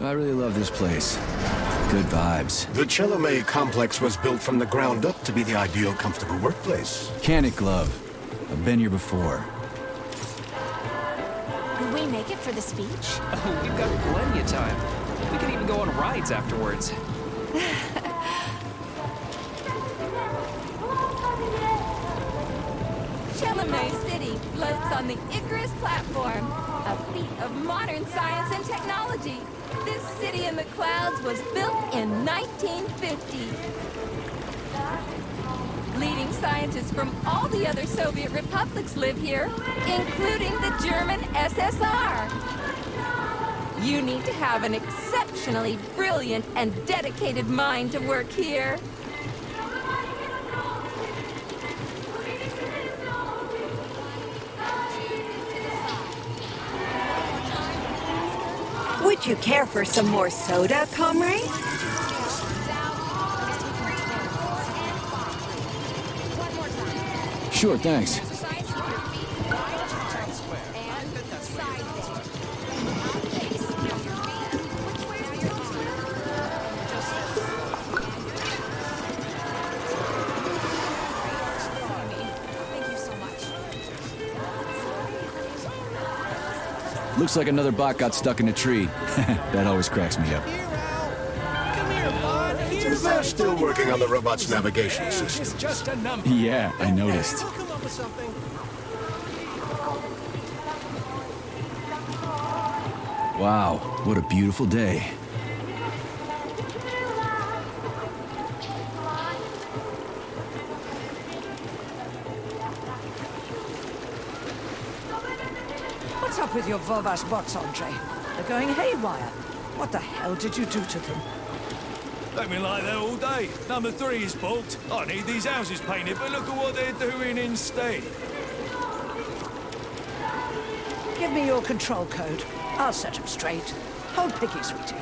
I really love this place. Good vibes. The Chelome complex was built from the ground up to be the ideal, comfortable workplace. Can it, Glove? I've been here before. Will we make it for the speech? Oh, we've got plenty of time. We can even go on rides afterwards. Chelome City floats on the Icarus platform, a feat of modern science and technology. This city in the clouds was built in 1950. Leading scientists from all the other Soviet republics live here, including the German SSR. You need to have an exceptionally brilliant and dedicated mind to work here. Would you care for some more soda, comrade? Sure, thanks. Looks like another bot got stuck in a tree. That always cracks me up. They're still working on the robot's navigation system. Yeah, I noticed. Wow, what a beautiful day. What's up with your Vovash bots, Andre? They're going haywire. What the hell did you do to them? They've been like that all day. Number 3 is booked. I need these houses painted, but look at what they're doing instead. Give me your control code. I'll set them straight. Hold picky, sweetie.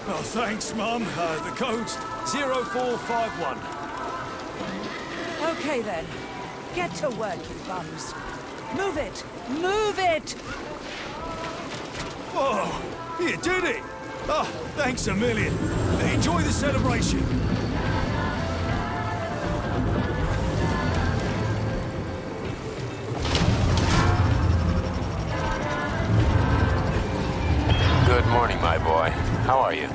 Oh, thanks, Mum. The code's 0451. Okay, then. Get to work, you bums. Move it! Move it! Whoa, you did it! Oh, thanks a million. Enjoy the celebration. Good morning, my boy. How are you?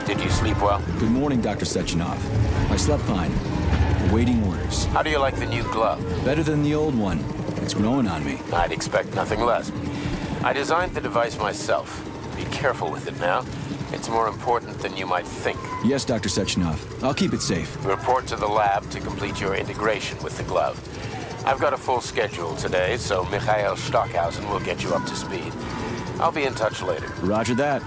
Did you sleep well? Good morning, Dr. Sechenov. I slept fine. Awaiting orders. How do you like the new glove? Better than the old one. It's growing on me. I'd expect nothing less. I designed the device myself. Be careful with it now. It's more important than you might think. Yes, Dr. Sechenov. I'll keep it safe. Report to the lab to complete your integration with the glove. I've got a full schedule today, so Mikhail Stockhausen will get you up to speed. I'll be in touch later. Roger that.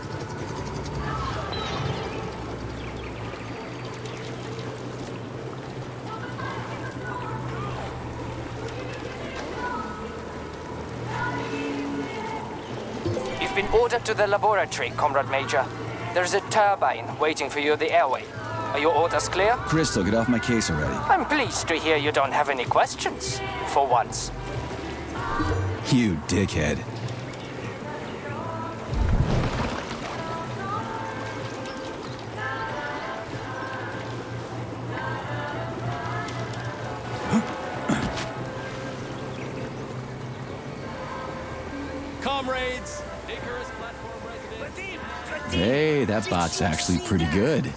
You've been ordered to the laboratory, Comrade Major. There's a turbine waiting for you at the airway. Are your orders clear? Crystal, get off my case already. I'm pleased to hear you don't have any questions, for once. You dickhead. Comrades, Icarus platform resident. Hey, that bot's actually pretty good.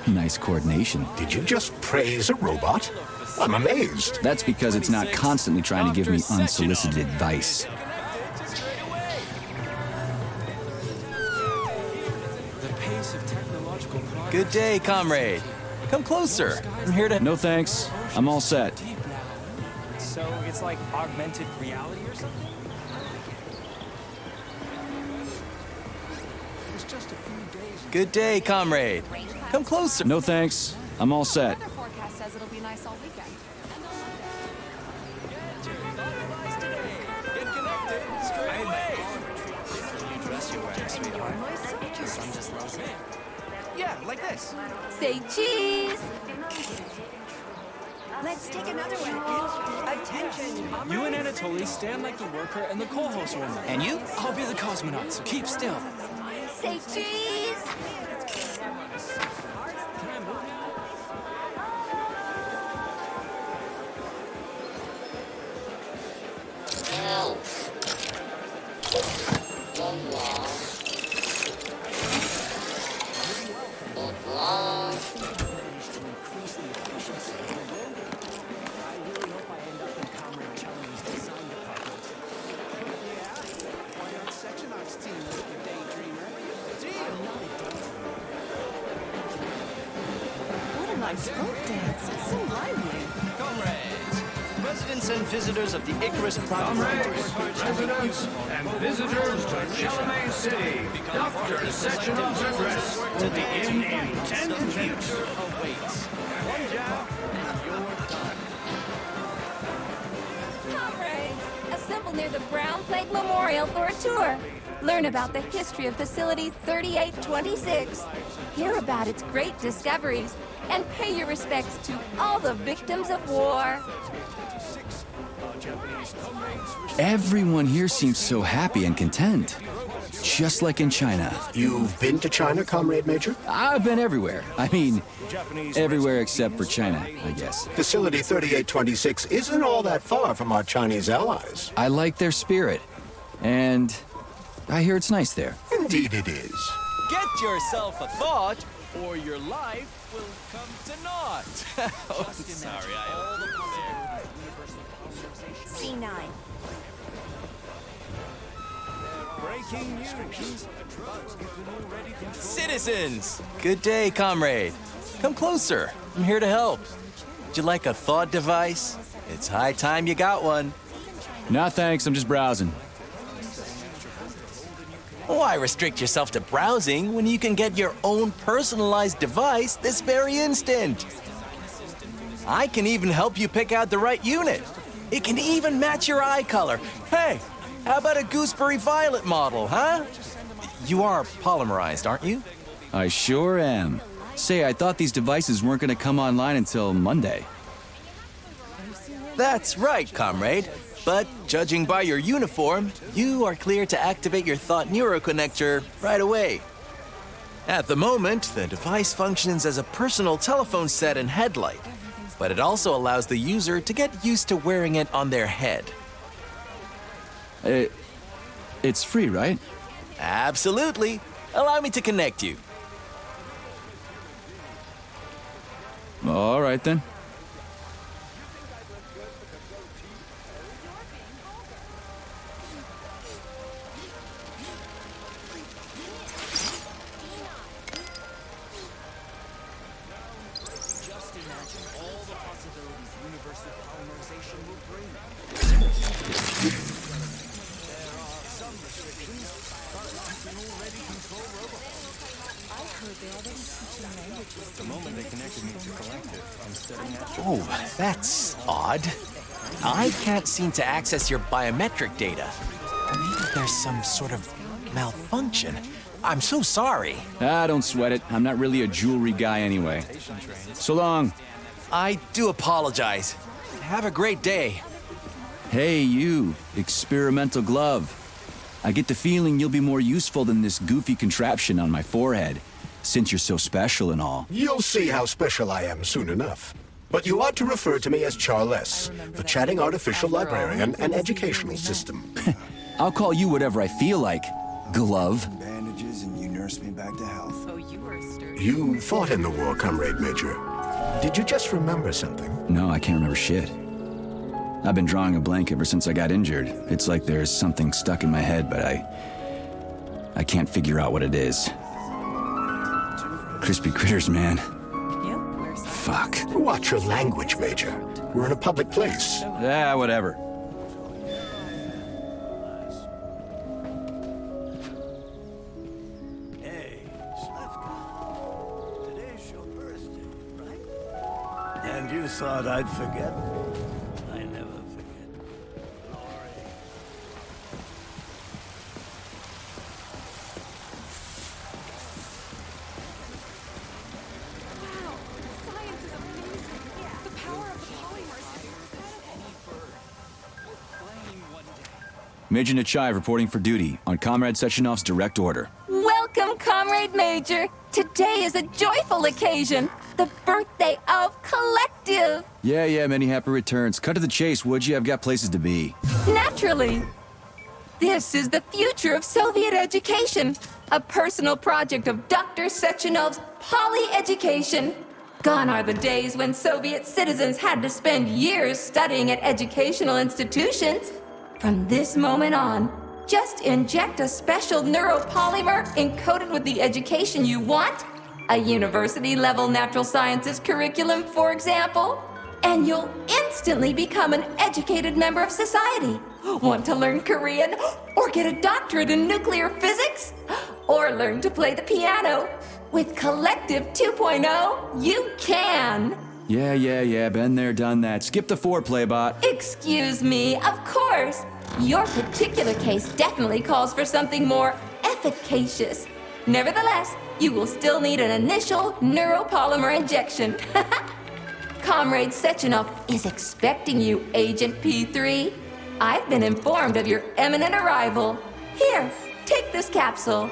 Nice coordination. Did you just praise a robot? I'm amazed. That's because it's not constantly trying to give me unsolicited advice. Good day, comrade. Come closer. I'm here to... No thanks. I'm all set. So it's like augmented reality or something? Good day, comrade. Come closer. No thanks. I'm all set. The forecast says it'll be nice all weekend. Yeah, like this. Say cheese! Let's take another one. Attention, comrades. You and Anatoly stand like the worker and the co-host woman. And you? I'll be the cosmonaut, so keep still. Say cheese! What a nice folk dance. It's so lively. Comrades, residents and visitors of the Icarus Comrades, residents, and visitors to Chalamet City, Dr. Sechenov's address will begin in 10 minutes. awaits. One jab, and you're done. Comrades, assemble near the Brown Plague Memorial for a tour. Learn about the history of Facility 3826. Hear about its great discoveries. And pay your respects to all the victims of war. Everyone here seems so happy and content. Just like in China. You've been to China, Comrade Major? I've been everywhere. I mean, everywhere except for China, I guess. Facility 3826 isn't all that far from our Chinese allies. I like their spirit. And I hear it's nice there. Indeed it is. Get yourself a thought, or your life will come to naught. Oh, sorry, I hold up there. C9. Breaking news. Citizens! Good day, comrade. Come closer. I'm here to help. Would you like a thought device? It's high time you got one. Nah, thanks. I'm just browsing. Why restrict yourself to browsing when you can get your own personalized device this very instant? I can even help you pick out the right unit. It can even match your eye color. Hey, how about a gooseberry violet model, huh? You are polymerized, aren't you? I sure am. Say, I thought these devices weren't going to come online until Monday. That's right, comrade. But judging by your uniform, you are clear to activate your Thought Neuroconnector right away. At the moment, the device functions as a personal telephone set and headlight, but it also allows the user to get used to wearing it on their head. It's free, right? Absolutely. Allow me to connect you. All right, then. Oh, that's odd. I can't seem to access your biometric data. Maybe there's some sort of malfunction. I'm so sorry. Don't sweat it. I'm not really a jewelry guy anyway. So long. I do apologize. Have a great day. Hey, you, experimental glove. I get the feeling you'll be more useful than this goofy contraption on my forehead, since you're so special and all. You'll see how special I am soon enough. But you ought to refer to me as Charles, the chatting artificial librarian and educational system. I'll call you whatever I feel like, glove. Bandages and you nursed me back to health. Oh, you were sturdy. You fought in the war, Comrade Major. Did you just remember something? No, I can't remember shit. I've been drawing a blank ever since I got injured. It's like there's something stuck in my head, but I can't figure out what it is. Crispy critters, man. Fuck. Watch your language, Major. We're in a public place. Yeah, whatever. Hey, Slevka. Today's your birthday, right? And you thought I'd forget? I never forget. Major Nechaev reporting for duty on Comrade Sechenov's direct order. Welcome Welcome, Comrade Major. Today is a joyful occasion. The birthday of Collective. Yeah, many happy returns. Cut to the chase, would you? I've got places to be. Naturally. This is the future of Soviet education. A personal project of Dr. Sechenov's Poly-Education. Gone are the days when Soviet citizens had to spend years studying at educational institutions. From this moment on, just inject a special neuropolymer encoded with the education you want, a university-level natural sciences curriculum, for example, and you'll instantly become an educated member of society. Want to learn Korean, or get a doctorate in nuclear physics, or learn to play the piano? With Collective 2.0, you can! Yeah, been there, done that. Skip the foreplay, bot. Excuse me, of course. Your particular case definitely calls for something more efficacious. Nevertheless, you will still need an initial neuropolymer injection. Comrade Sechenov is expecting you, Agent P3. I've been informed of your imminent arrival. Here, take this capsule.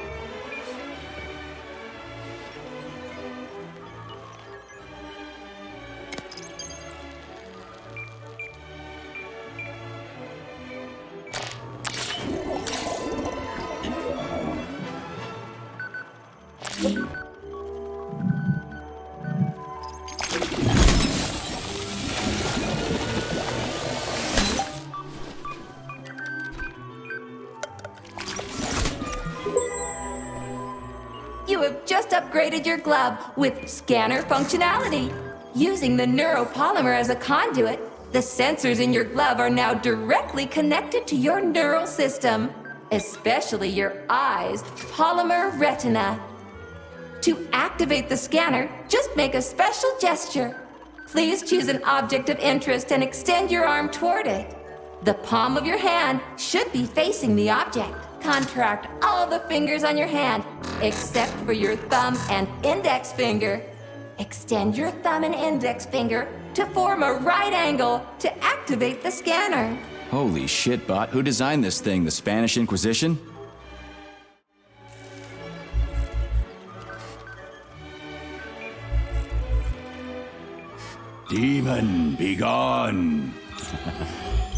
You have just upgraded your glove with scanner functionality. Using the neuropolymer as a conduit, the sensors in your glove are now directly connected to your neural system, especially your eyes' polymer retina. To activate the scanner, just make a special gesture. Please choose an object of interest and extend your arm toward it. The palm of your hand should be facing the object. Contract all the fingers on your hand, except for your thumb and index finger. Extend your thumb and index finger to form a right angle to activate the scanner. Holy shit, bot. Who designed this thing? The Spanish Inquisition? Demon, be gone.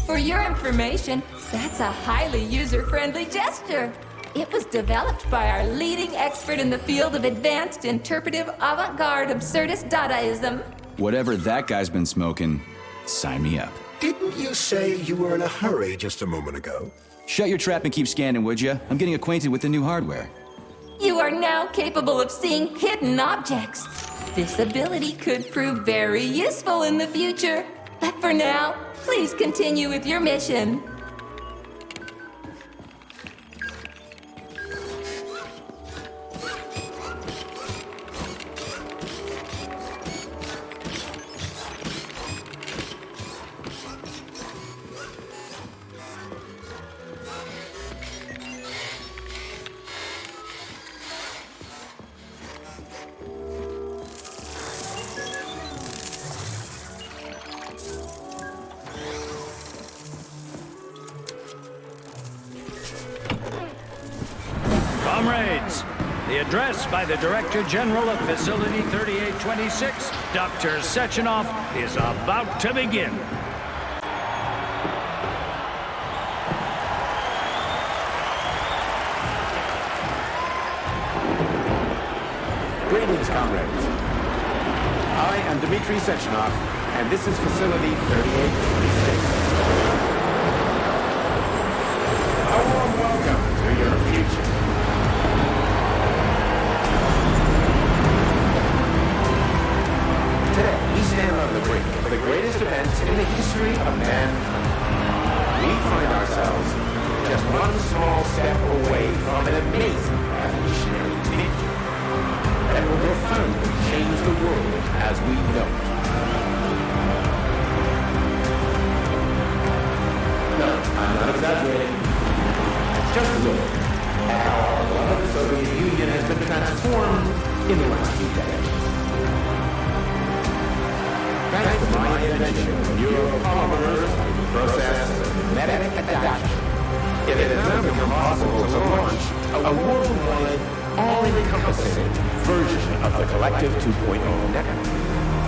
For your information, that's a highly user-friendly gesture. It was developed by our leading expert in the field of advanced interpretive avant-garde absurdist Dadaism. Whatever that guy's been smoking, sign me up. Didn't you say you were in a hurry just a moment ago? Shut your trap and keep scanning, would you? I'm getting acquainted with the new hardware. You are now capable of seeing hidden objects. This ability could prove very useful in the future. But for now, please continue with your mission. Comrades, the address by the Director General of Facility 3826, Dr. Sechenov, is about to begin. Greetings, comrades. I am Dmitry Sechenov, and this is Facility 3826. A warm welcome to your future. Today, we stand on the brink of the greatest event in the history of mankind. We find ourselves just one small step away from an amazing evolutionary victory that will profoundly change the world as we know it. No, I'm not exaggerating. Just look at how our beloved Soviet Union has been transformed in the last few decades. Thanks to my invention of neuropolymers, process, and magnetic adaptation, it has now become possible to launch a worldwide all-encompassing version of the Collective 2.0 network.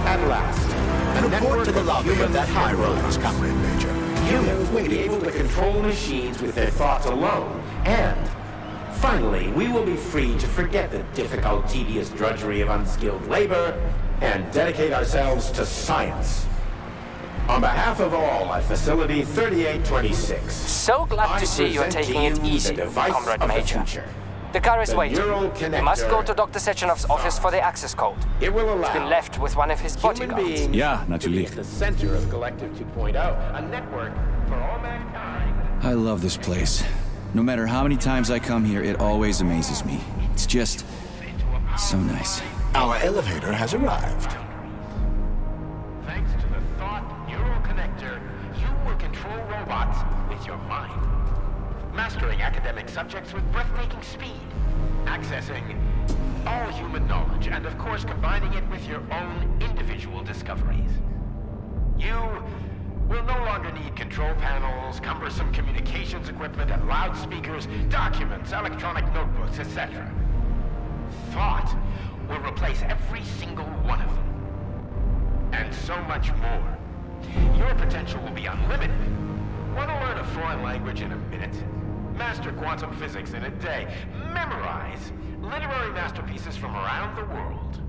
At last, And report to the lobby of that high rollers, Comrade Major. humans will be able to control machines with their thoughts alone, and finally, we will be free to forget the difficult, tedious drudgery of unskilled labor and dedicate ourselves to science. On behalf of all at Facility 3826, So glad to see you are taking it easy, Comrade Major. The car is waiting. You must go to Dr. Sechenov's office for the access code. It will allow It's been left with one of his bodyguards. Yeah, natürlich. at the center of Collective 2.0, a network for all mankind. I love this place. No matter how many times I come here, it always amazes me. It's just so nice. Our elevator has arrived. Thanks to the Thought Neural Connector, you will control robots with your mind. Mastering academic subjects with breathtaking speed. Accessing all human knowledge, and of course combining it with your own individual discoveries. You will no longer need control panels, cumbersome communications equipment, and loudspeakers, documents, electronic notebooks, etc. Thought will replace every single one of them. And so much more. Your potential will be unlimited. Want to learn a foreign language in a minute? Master quantum physics in a day. Memorize literary masterpieces from around the world.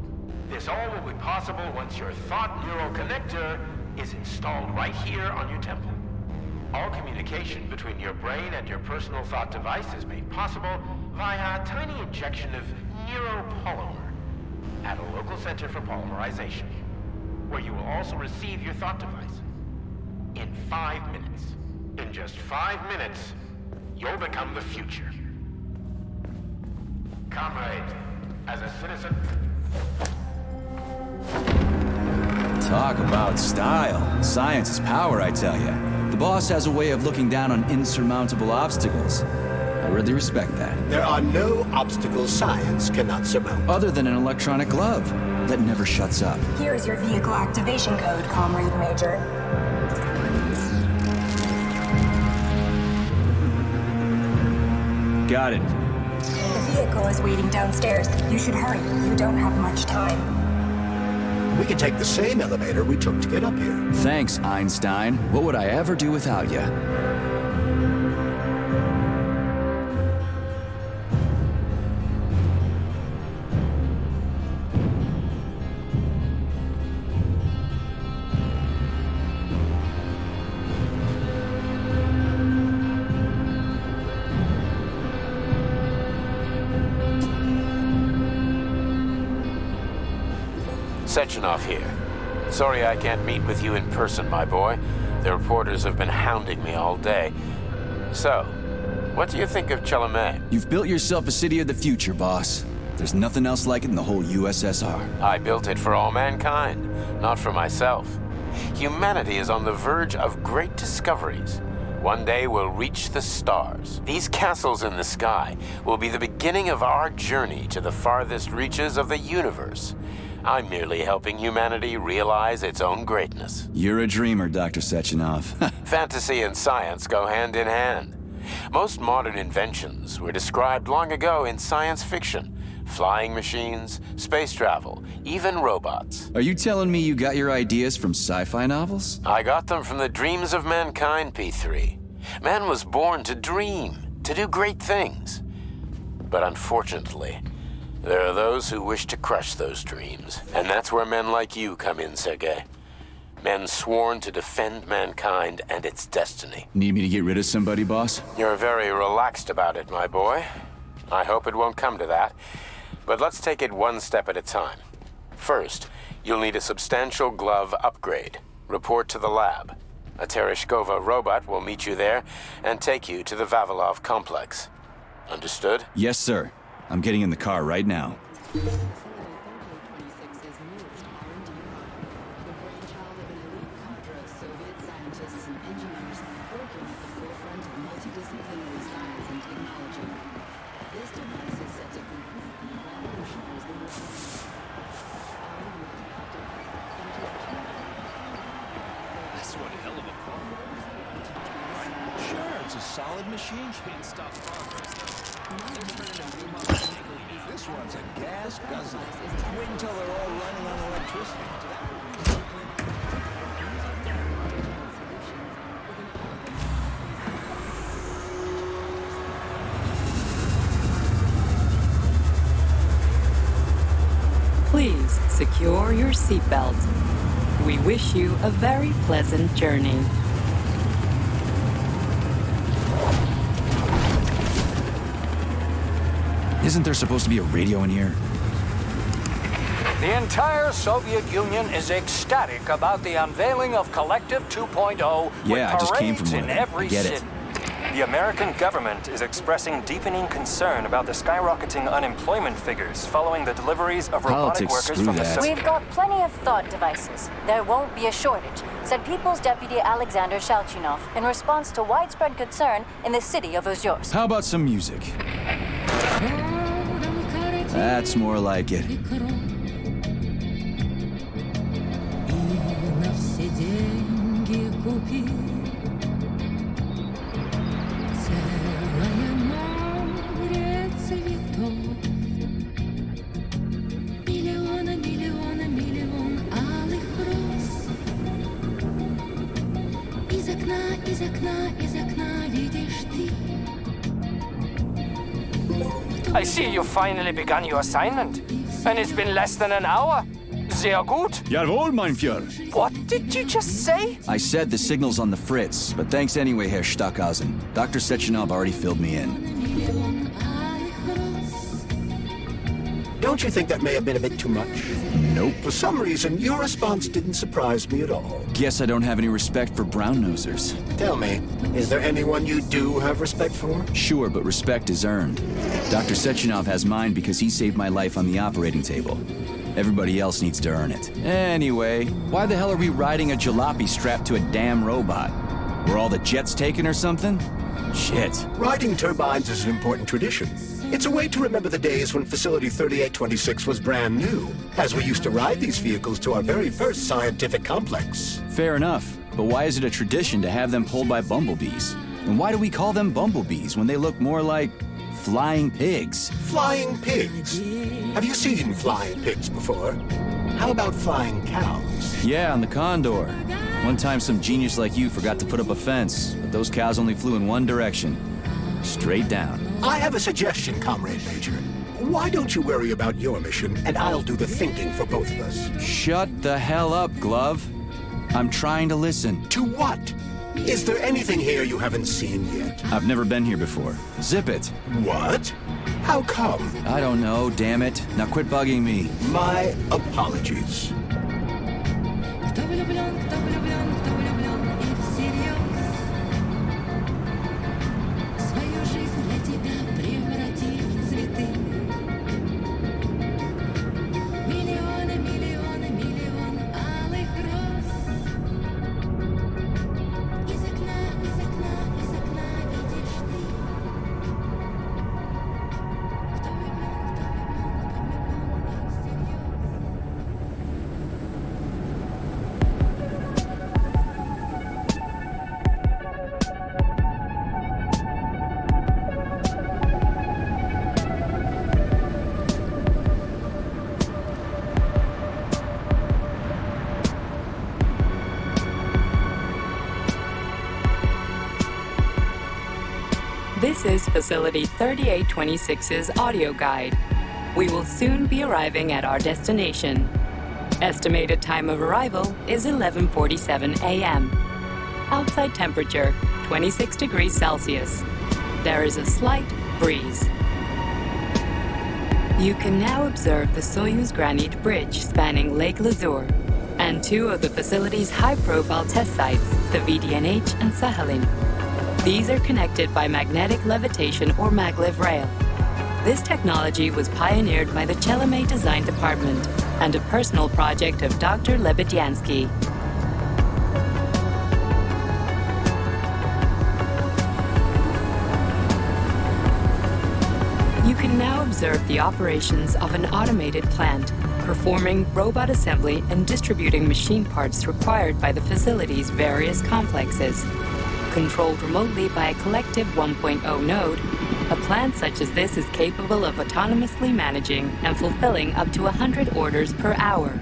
This all will be possible once your Thought Neural Connector is installed right here on your temple. All communication between your brain and your personal thought device is made possible via a tiny injection of neuropolymer at a local center for polymerization, where you will also receive your thought device in 5 minutes. In just 5 minutes, you'll become the future. Comrade, as a citizen... Talk about style. Science is power, I tell you. The boss has a way of looking down on insurmountable obstacles. I really respect that. There are no obstacles science cannot surmount. Other than an electronic glove that never shuts up. Here's your vehicle activation code, Comrade Major. Got it. The vehicle is waiting downstairs. You should hurry. You don't have much time. We can take the same elevator we took to get up here. Thanks, Einstein. What would I ever do without you? Sechenov here. Sorry I can't meet with you in person, my boy. The reporters have been hounding me all day. So, what do you think of Chalamet? You've built yourself a city of the future, boss. There's nothing else like it in the whole USSR. I built it for all mankind, not for myself. Humanity is on the verge of great discoveries. One day we'll reach the stars. These castles in the sky will be the beginning of our journey to the farthest reaches of the universe. I'm merely helping humanity realize its own greatness. You're a dreamer, Dr. Sechenov. Fantasy and science go hand in hand. Most modern inventions were described long ago in science fiction. Flying machines, space travel, even robots. Are you telling me you got your ideas from sci-fi novels? I got them from the dreams of mankind, P3. Man was born to dream, to do great things. But unfortunately, there are those who wish to crush those dreams. And that's where men like you come in, Sergei. Men sworn to defend mankind and its destiny. Need me to get rid of somebody, boss? You're very relaxed about it, my boy. I hope it won't come to that. But let's take it one step at a time. First, you'll need a substantial glove upgrade. Report to the lab. A Tereshkova robot will meet you there and take you to the Vavilov complex. Understood? Yes, sir. I'm getting in the car right now. That's one hell of a car. Sure, it's a solid machine. Can't stop progress, though. This one's a gas guzzler. Wait until they're all running on electricity. Please secure your seatbelt. We wish you a very pleasant journey. Isn't there supposed to be a radio in here? The entire Soviet Union is ecstatic about the unveiling of Collective 2.0 Yeah, I with just came from parades one in of them. every I get city. it. The American government is expressing deepening concern about the skyrocketing unemployment figures following the deliveries of robotic Politics, workers screw from the that. We've got plenty of thought devices. There won't be a shortage, said People's Deputy Alexander Shalchinov in response to widespread concern in the city of Ozyorsk. How about some music? That's more like it. I see you've finally begun your assignment. And it's been less than an hour. Sehr gut. Jawohl, mein Führer. What did you just say? I said the signal's on the fritz, but thanks anyway, Herr Stockhausen. Dr. Sechenov already filled me in. Don't you think that may have been a bit too much? Nope. For some reason, your response didn't surprise me at all. Guess I don't have any respect for brown-nosers. Tell me, is there anyone you do have respect for? Sure, but respect is earned. Dr. Sechenov has mine because he saved my life on the operating table. Everybody else needs to earn it. Anyway, why the hell are we riding a jalopy strapped to a damn robot? Were all the jets taken or something? Shit. Riding turbines is an important tradition. It's a way to remember the days when Facility 3826 was brand new, as we used to ride these vehicles to our very first scientific complex. Fair enough, but why is it a tradition to have them pulled by bumblebees? And why do we call them bumblebees when they look more like flying pigs? Flying pigs? Have you seen flying pigs before? How about flying cows? Yeah, on the Condor. One time some genius like you forgot to put up a fence, but those cows only flew in one direction. Straight down. I have a suggestion, Comrade Major. Why don't you worry about your mission, and I'll do the thinking for both of us? Shut the hell up, Glove. I'm trying to listen. To what? Is there anything here you haven't seen yet? I've never been here before. Zip it. What? How come? I don't know, damn it. Now quit bugging me. My apologies. This is Facility 3826's audio guide. We will soon be arriving at our destination. Estimated time of arrival is 11:47 a.m. Outside temperature, 26 degrees Celsius. There is a slight breeze. You can now observe the Soyuz Granite Bridge spanning Lake Lazur and two of the facility's high-profile test sites, the VDNH and Sakhalin. These are connected by magnetic levitation or maglev rail. This technology was pioneered by the Chelomey Design Department and a personal project of Dr. Lebedyansky. You can now observe the operations of an automated plant, performing robot assembly and distributing machine parts required by the facility's various complexes. controlled remotely by a collective 1.0 node, a plant such as this is capable of autonomously managing and fulfilling up to 100 orders per hour.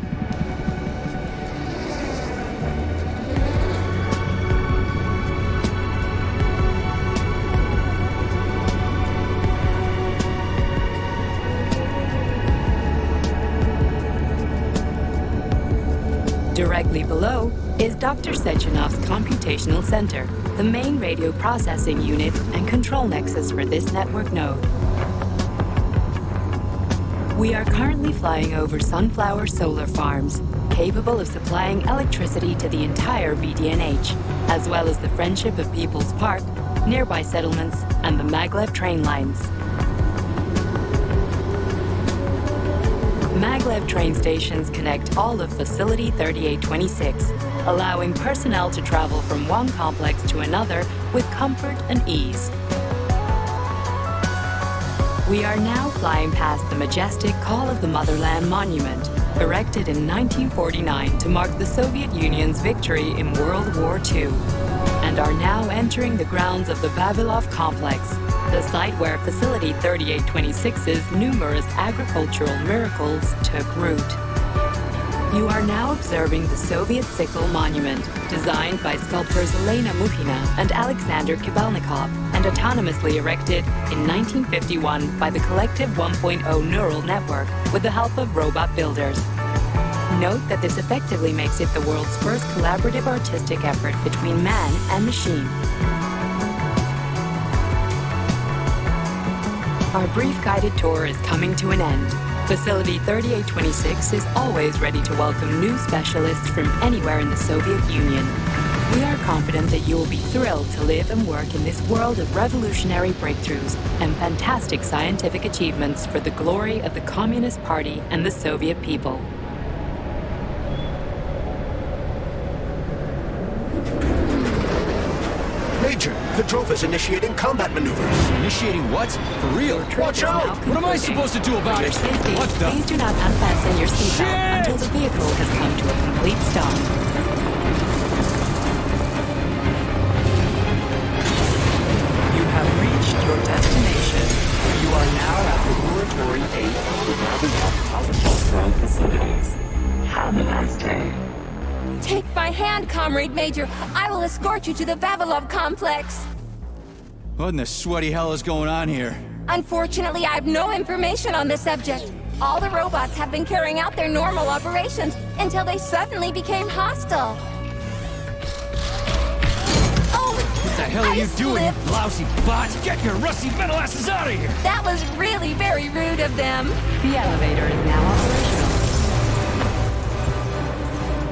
Directly below is Dr. Sechenov's computational center, the main radio processing unit and control nexus for this network node. We are currently flying over sunflower solar farms, capable of supplying electricity to the entire VDNH, as well as the Friendship of People's Park, nearby settlements, and the maglev train lines. Maglev train stations connect all of Facility 3826, allowing personnel to travel from one complex to another with comfort and ease. We are now flying past the majestic Call of the Motherland monument, erected in 1949 to mark the Soviet Union's victory in World War II, and are now entering the grounds of the Vavilov complex, the site where Facility 3826's numerous agricultural miracles took root. You are now observing the Soviet Sickle Monument, designed by sculptors Elena Mukhina and Alexander Kibalnikov, and autonomously erected in 1951 by the Collective 1.0 Neural Network with the help of robot builders. Note that this effectively makes it the world's first collaborative artistic effort between man and machine. Our brief guided tour is coming to an end. Facility 3826 is always ready to welcome new specialists from anywhere in the Soviet Union. We are confident that you will be thrilled to live and work in this world of revolutionary breakthroughs and fantastic scientific achievements for the glory of the Communist Party and the Soviet people. Major, the drove is initiating combat maneuvers. Initiating what? For real? Watch out! What am I supposed to do about it? Safety, What the? please do not unfasten your seatbelt until the vehicle has come to a complete stop. You have reached your destination. You are now at Laboratory 8 of the Vavilov Hospital facilities. Have a nice day. Take my hand, Comrade Major. I will escort you to the Vavilov complex. What in the sweaty hell is going on here? Unfortunately, I have no information on the subject. All the robots have been carrying out their normal operations until they suddenly became hostile. Oh, What the hell are you doing, you lousy bot? Get your rusty metal asses out of here! that was really very rude of them. The elevator is now operational.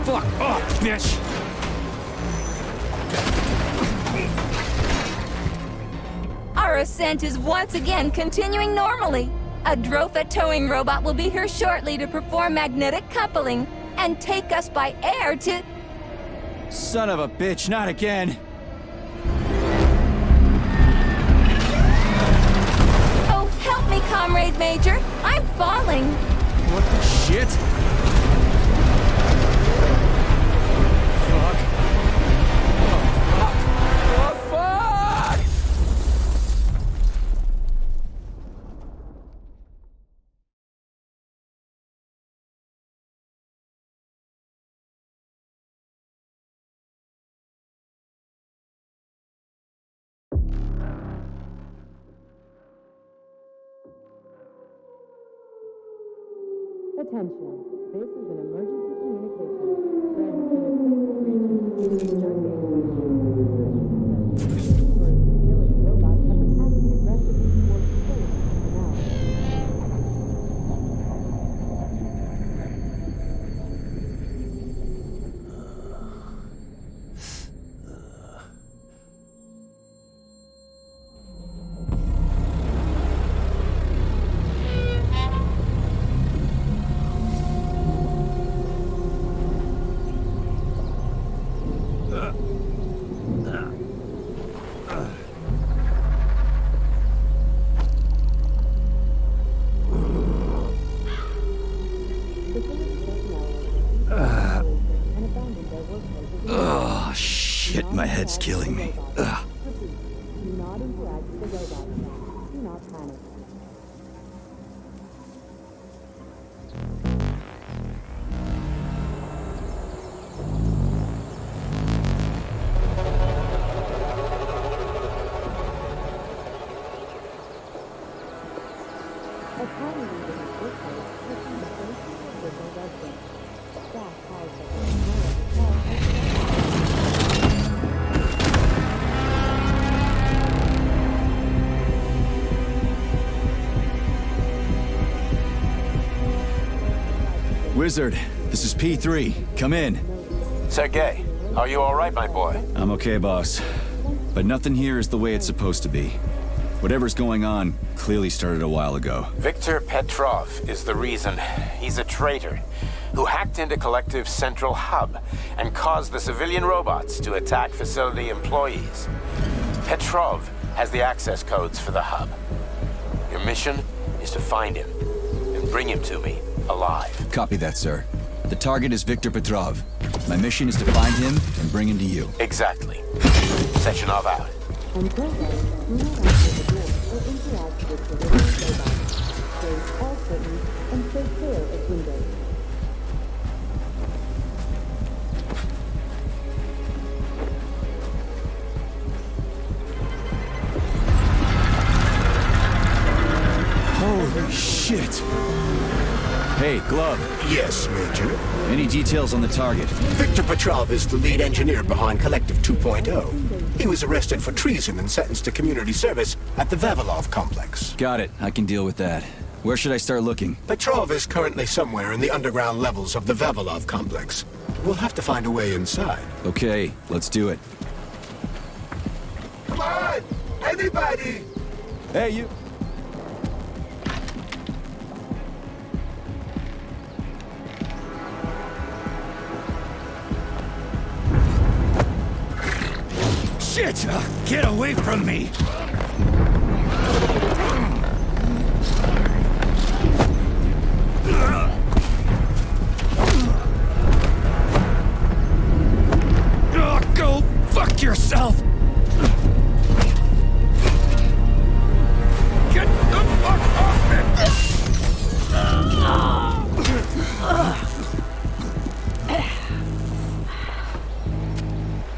Fuck off, bitch! Our ascent is once again continuing normally. A Drofa towing robot will be here shortly to perform magnetic coupling and take us by air to... Son of a bitch, not again. Oh, help me, Comrade Major. I'm falling. What the shit? Fuck. Oh, fuck! Attention. This is an emergency communication. There has been a critical breach in Facility 3826. Utility robots have been acting aggressively towards facility personnel. head's killing me. Ugh. Wizard, this is P3. Come in. Sergei, are you all right, my boy? I'm okay, boss. But nothing here is the way it's supposed to be. Whatever's going on clearly started a while ago. Victor Petrov is the reason. He's a traitor who hacked into Collective's central hub and caused the civilian robots to attack facility employees. Petrov has the access codes for the hub. Your mission is to find him and bring him to me alive. Copy that, sir. The target is Victor Petrov. My mission is to find him and bring him to you. Exactly. Sechenov out. Holy shit! Hey, Glove. Yes, Major? Any details on the target? Victor Petrov is the lead engineer behind Collective 2.0. He was arrested for treason and sentenced to community service at the Vavilov complex. Got it. I can deal with that. Where should I start looking? Petrov is currently somewhere in the underground levels of the Vavilov complex. We'll have to find a way inside. Okay, let's do it. Come on! Anybody! Hey, you! Shit! Get away from me! Go fuck yourself! Get the fuck off me!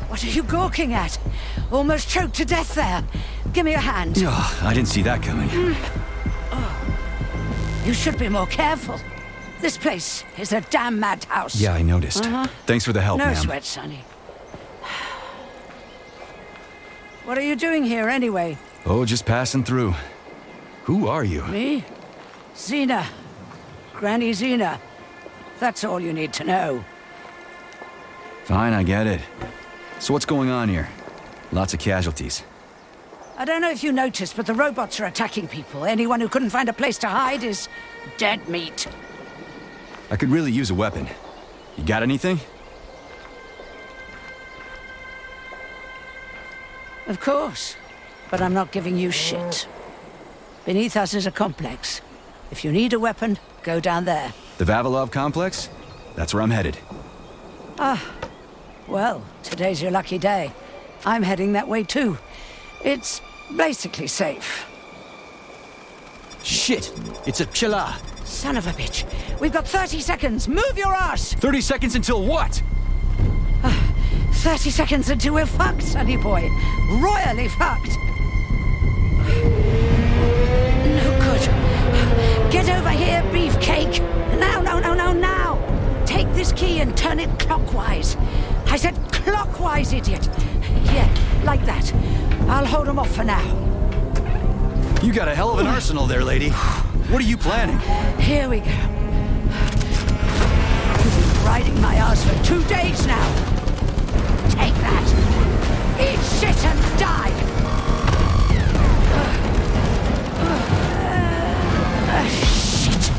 What are you gawking at? Almost choked to death there. Give me your hand. Oh, I didn't see that coming. You should be more careful. This place is a damn madhouse. Yeah, I noticed. Thanks for the help, No ma'am. sweat, Sonny. What are you doing here, anyway? Oh, just passing through. Who are you? Me? Xena. Granny Xena. That's all you need to know. Fine, I get it. So what's going on here? Lots of casualties. I don't know if you noticed, but the robots are attacking people. Anyone who couldn't find a place to hide is dead meat. I could really use a weapon. You got anything? Of course. But I'm not giving you shit. Beneath us is a complex. If you need a weapon, go down there. The Vavilov complex? That's where I'm headed. Ah. Well, today's your lucky day. I'm heading that way too. It's basically safe. Shit! It's a chilla! Son of a bitch. We've got 30 seconds. Move your ass! 30 seconds until what? 30 seconds until we're fucked, sonny boy. Royally fucked. No good. Get over here, beefcake. Now, now. Take this key and turn it clockwise. I said clockwise, idiot. Yeah, like that. I'll hold them off for now. You got a hell of an arsenal there, lady. What are you planning? Here we go. You've been riding my ass for 2 days now. Take that. Eat shit and die. Shit.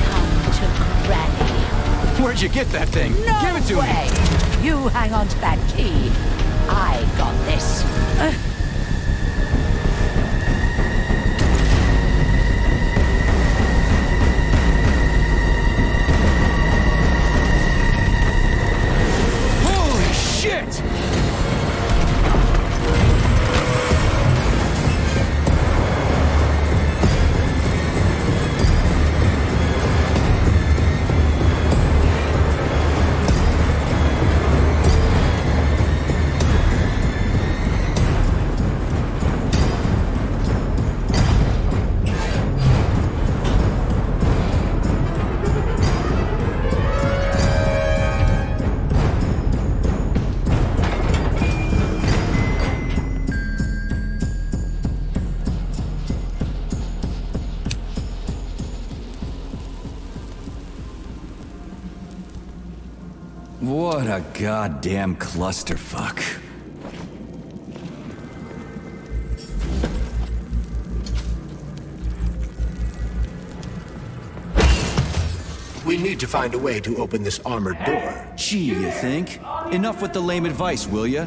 Come to Granny. Where'd you get that thing? No Give it to way. me. You hang on to that key. I got this. What a goddamn clusterfuck. We need to find a way to open this armored door. Gee, you think? Enough with the lame advice, will ya?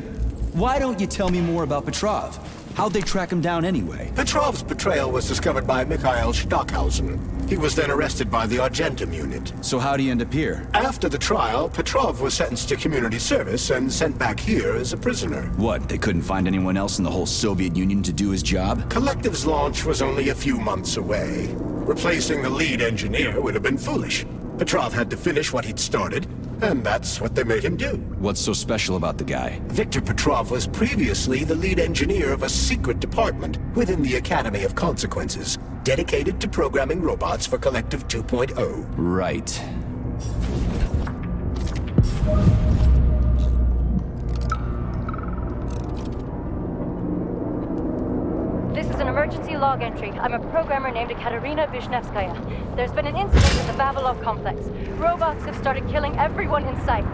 Why don't you tell me more about Petrov? How'd they track him down anyway? Petrov's betrayal was discovered by Mikhail Stockhausen. He was then arrested by the Argentum unit. So how'd he end up here? After the trial, Petrov was sentenced to community service and sent back here as a prisoner. What, they couldn't find anyone else in the whole Soviet Union to do his job? Collective's launch was only a few months away. Replacing the lead engineer would have been foolish. Petrov had to finish what he'd started, and that's what they made him do. What's so special about the guy? Victor Petrov was previously the lead engineer of a secret department within the Academy of Consequences, dedicated to programming robots for Collective 2.0. Right. This is an emergency log entry. I'm a programmer named Katerina Vishnevskaya. There's been an incident at the Vavilov complex. Robots have started killing everyone in sight.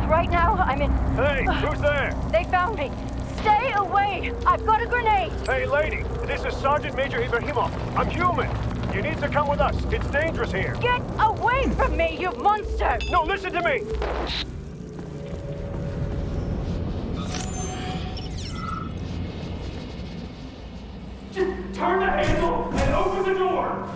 Right now, I'm in... Hey, who's there? They found me. Stay away! I've got a grenade! Hey, lady, this is Sergeant Major Ibrahimov. I'm human. You need to come with us. It's dangerous here. Get away from me, you monster! No, listen to me! Just turn the handle and open the door!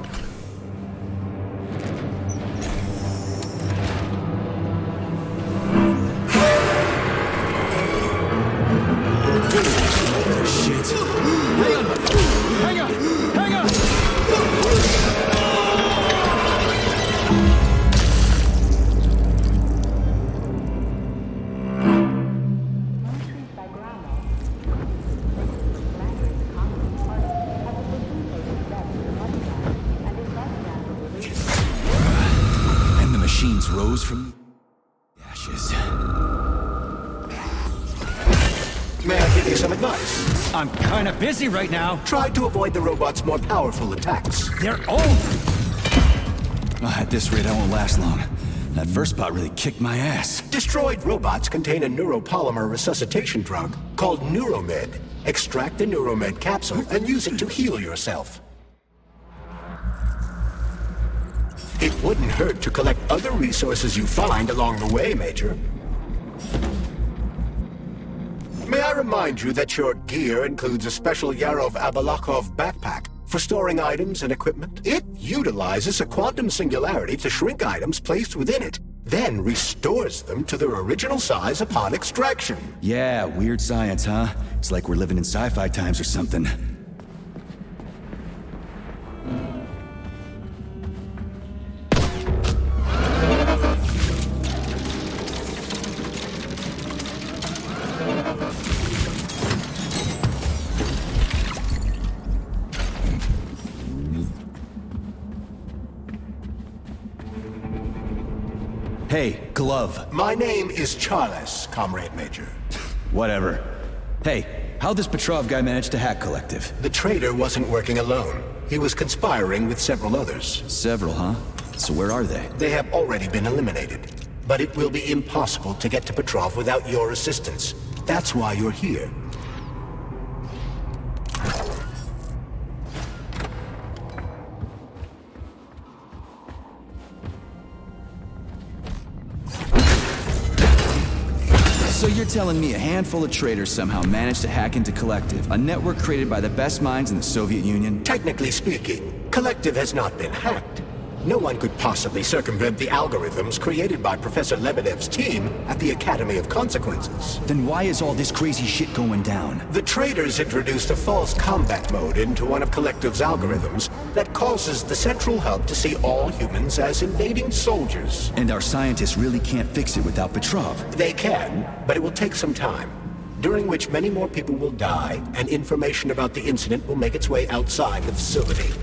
Shit. Hang on! Hang on! Hang on! And the machines rose from the ashes. May I give you some advice? I'm kinda busy right now. Try to avoid the robot's more powerful attacks. They're old! At this rate, I won't last long. That first spot really kicked my ass. Destroyed robots contain a neuropolymer resuscitation drug called Neuromed. Extract the Neuromed capsule and use it to heal yourself. It wouldn't hurt to collect other resources you find along the way, Major. May I remind you that your gear includes a special Yarov Abalakov backpack for storing items and equipment? It utilizes a quantum singularity to shrink items placed within it, then restores them to their original size upon extraction. Yeah, weird science, huh? It's like we're living in sci-fi times or something. Hey, Glove. My name is Charles, Comrade Major. Whatever. Hey, how'd this Petrov guy manage to hack Collective? The traitor wasn't working alone. He was conspiring with several others. Several, huh? So where are they? They have already been eliminated. But it will be impossible to get to Petrov without your assistance. That's why you're here. So you're telling me a handful of traitors somehow managed to hack into Collective, a network created by the best minds in the Soviet Union? Technically speaking, Collective has not been hacked. No one could possibly circumvent the algorithms created by Professor Lebedev's team at the Academy of Consequences. Then why is all this crazy shit going down? The traitors introduced a false combat mode into one of Collective's algorithms that causes the central hub to see all humans as invading soldiers. And our scientists really can't fix it without Petrov. They can, but it will take some time, during which many more people will die, and information about the incident will make its way outside the facility.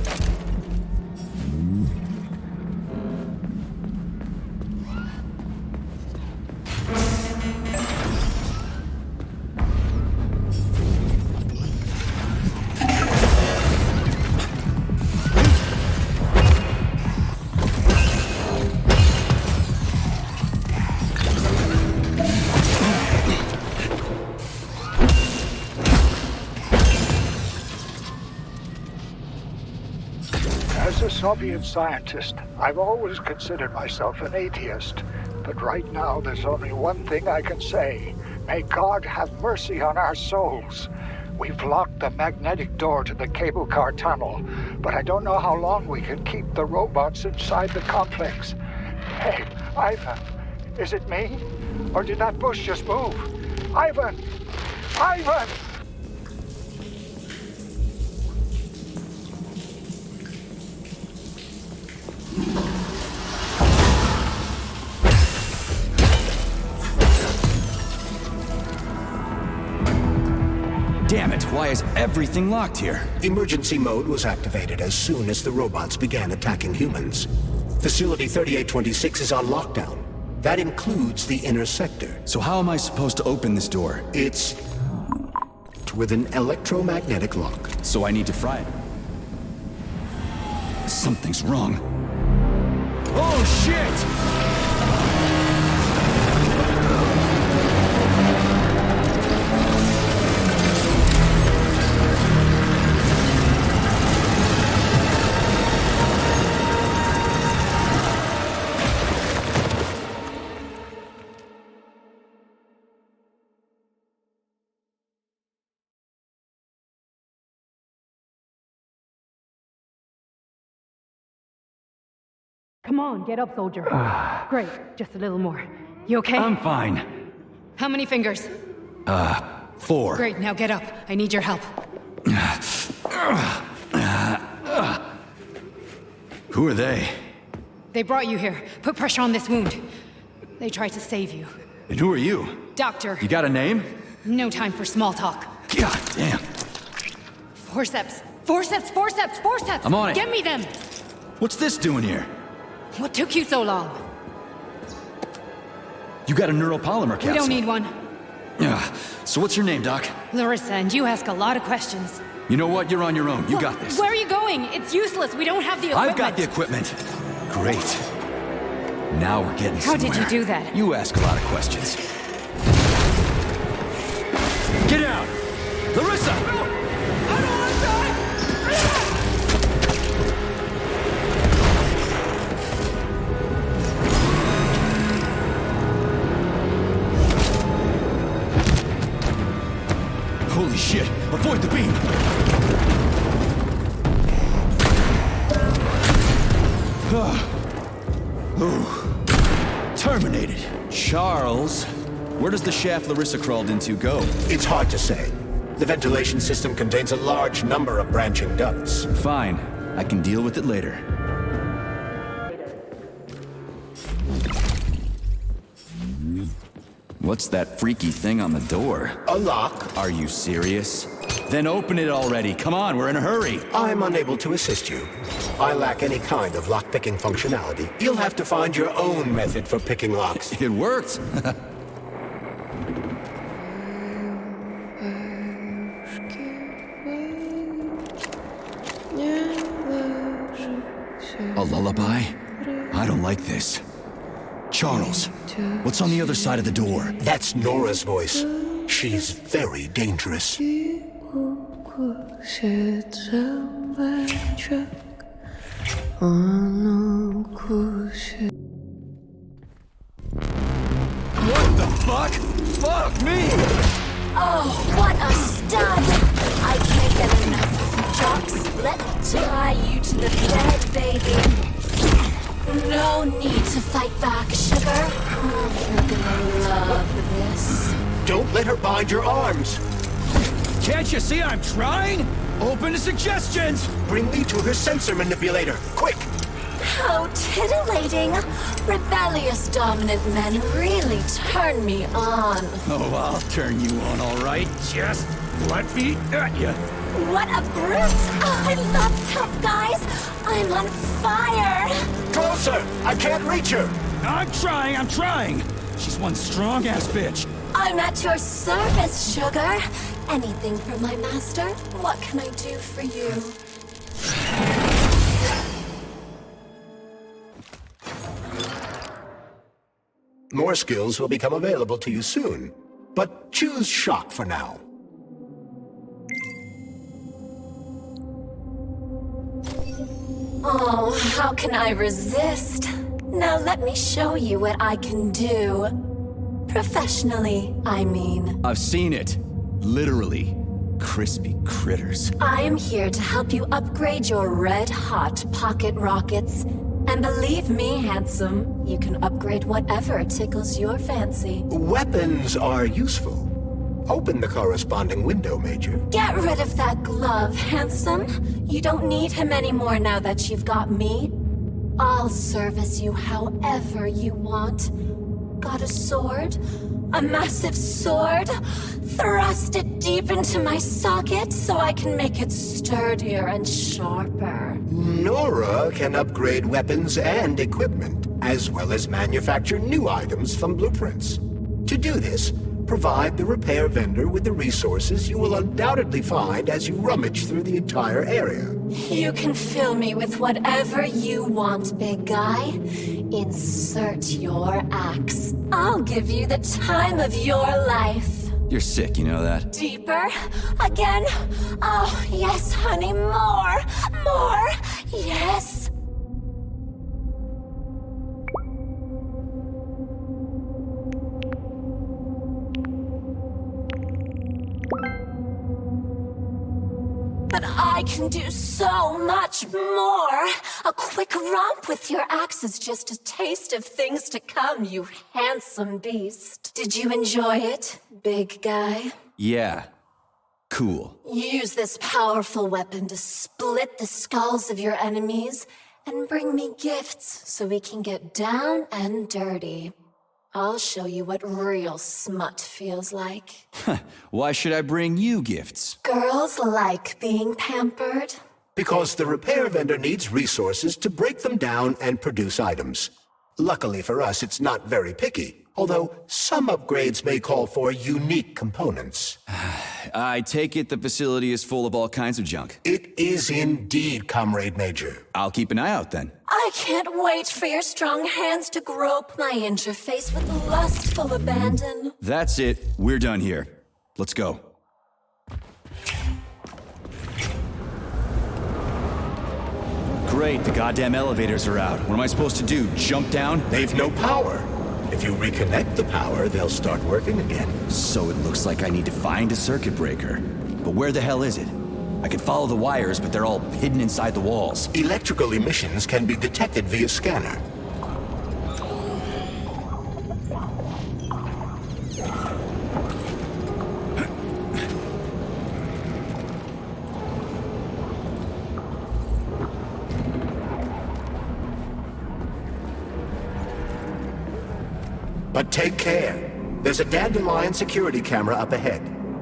As a Soviet scientist, I've always considered myself an atheist. But right now, there's only one thing I can say. May God have mercy on our souls. We've locked the magnetic door to the cable car tunnel, but I don't know how long we can keep the robots inside the complex. Hey, Ivan, is it me? Or did that bush just move? Ivan! Ivan! Damn it, why is everything locked here? Emergency mode was activated as soon as the robots began attacking humans. Facility 3826 is on lockdown. That includes the inner sector. So how am I supposed to open this door? It's with an electromagnetic lock. So I need to fry it. Something's wrong. Oh, shit! Come on, get up, soldier. Great, just a little more. You okay? I'm fine. How many fingers? 4. Great, now get up. I need your help. Who are they? They brought you here. Put pressure on this wound. They tried to save you. And who are you? Doctor. You got a name? No time for small talk. God damn. Forceps. Forceps, forceps, forceps! I'm on it. Get me them! What's this doing here? What took you so long? You got a neuropolymer capsule. We don't need one. So what's your name, Doc? Larissa, and you ask a lot of questions. You know what? You're on your own. You got this. Where are you going? It's useless. We don't have the equipment. I've got the equipment. Great. Now we're getting How somewhere. did you do that? You ask a lot of questions. Get out! Larissa! I don't want to die! Holy shit! Avoid the beam! Terminated. Charles, where does the shaft Larissa crawled into go? It's hard to say. The ventilation system contains a large number of branching ducts. Fine. I can deal with it later. What's that freaky thing on the door? A lock. Are you serious? Then open it already. Come on, we're in a hurry. I'm unable to assist you. I lack any kind of lock-picking functionality. You'll have to find your own method for picking locks. It worked. A lullaby? I don't like this. Charles, what's on the other side of the door? That's Nora's voice. She's very dangerous. What the fuck? Fuck me! Oh, what a stud! I can't get enough of you, Jocks. Let me tie you to the bed, baby. No need to fight back, sugar. You're gonna love this. Don't let her bind your arms. Can't you see I'm trying? Open to suggestions! Bring me to her sensor manipulator, quick! How titillating! Rebellious dominant men really turn me on. Oh, I'll turn you on, all right. Just let me at you. What a brute! Oh, I love tough guys. I'm on fire. Closer! I can't reach her. I'm trying. She's one strong-ass bitch. I'm at your service, sugar. Anything for my master? What can I do for you? More skills will become available to you soon, but choose shock for now. Oh, how can I resist? Now let me show you what I can do. Professionally, I mean. I've seen it. Literally. Crispy critters. I am here to help you upgrade your red-hot pocket rockets. And believe me, handsome, you can upgrade whatever tickles your fancy. Weapons are useful. Open the corresponding window, Major. Get rid of that glove, handsome. You don't need him anymore now that you've got me. I'll service you however you want. Got a sword? A massive sword? Thrust it deep into my socket so I can make it sturdier and sharper. Nora can upgrade weapons and equipment, as well as manufacture new items from blueprints. To do this, provide the repair vendor with the resources you will undoubtedly find as you rummage through the entire area. You can fill me with whatever you want, big guy. Insert your axe. I'll give you the time of your life. You're sick, you know that? Deeper? Again? Oh, yes, honey, more! More! Yes! But I can do so much more! A quick romp with your axe is just a taste of things to come, you handsome beast. Did you enjoy it, big guy? Yeah. Cool. Use this powerful weapon to split the skulls of your enemies and bring me gifts so we can get down and dirty. I'll show you what real smut feels like. Why should I bring you gifts? Girls like being pampered. Because the repair vendor needs resources to break them down and produce items. Luckily for us, it's not very picky, although some upgrades may call for unique components. I take it the facility is full of all kinds of junk. It is indeed, Comrade Major. I'll keep an eye out then. I can't wait for your strong hands to grope my interface with lustful abandon. That's it. We're done here. Let's go. Great, the goddamn elevators are out. What am I supposed to do? Jump down? They've no power. If you reconnect the power, they'll start working again. So it looks like I need to find a circuit breaker. But where the hell is it? I can follow the wires, but they're all hidden inside the walls. Electrical emissions can be detected via scanner. But take care. There's a dandelion security camera up ahead.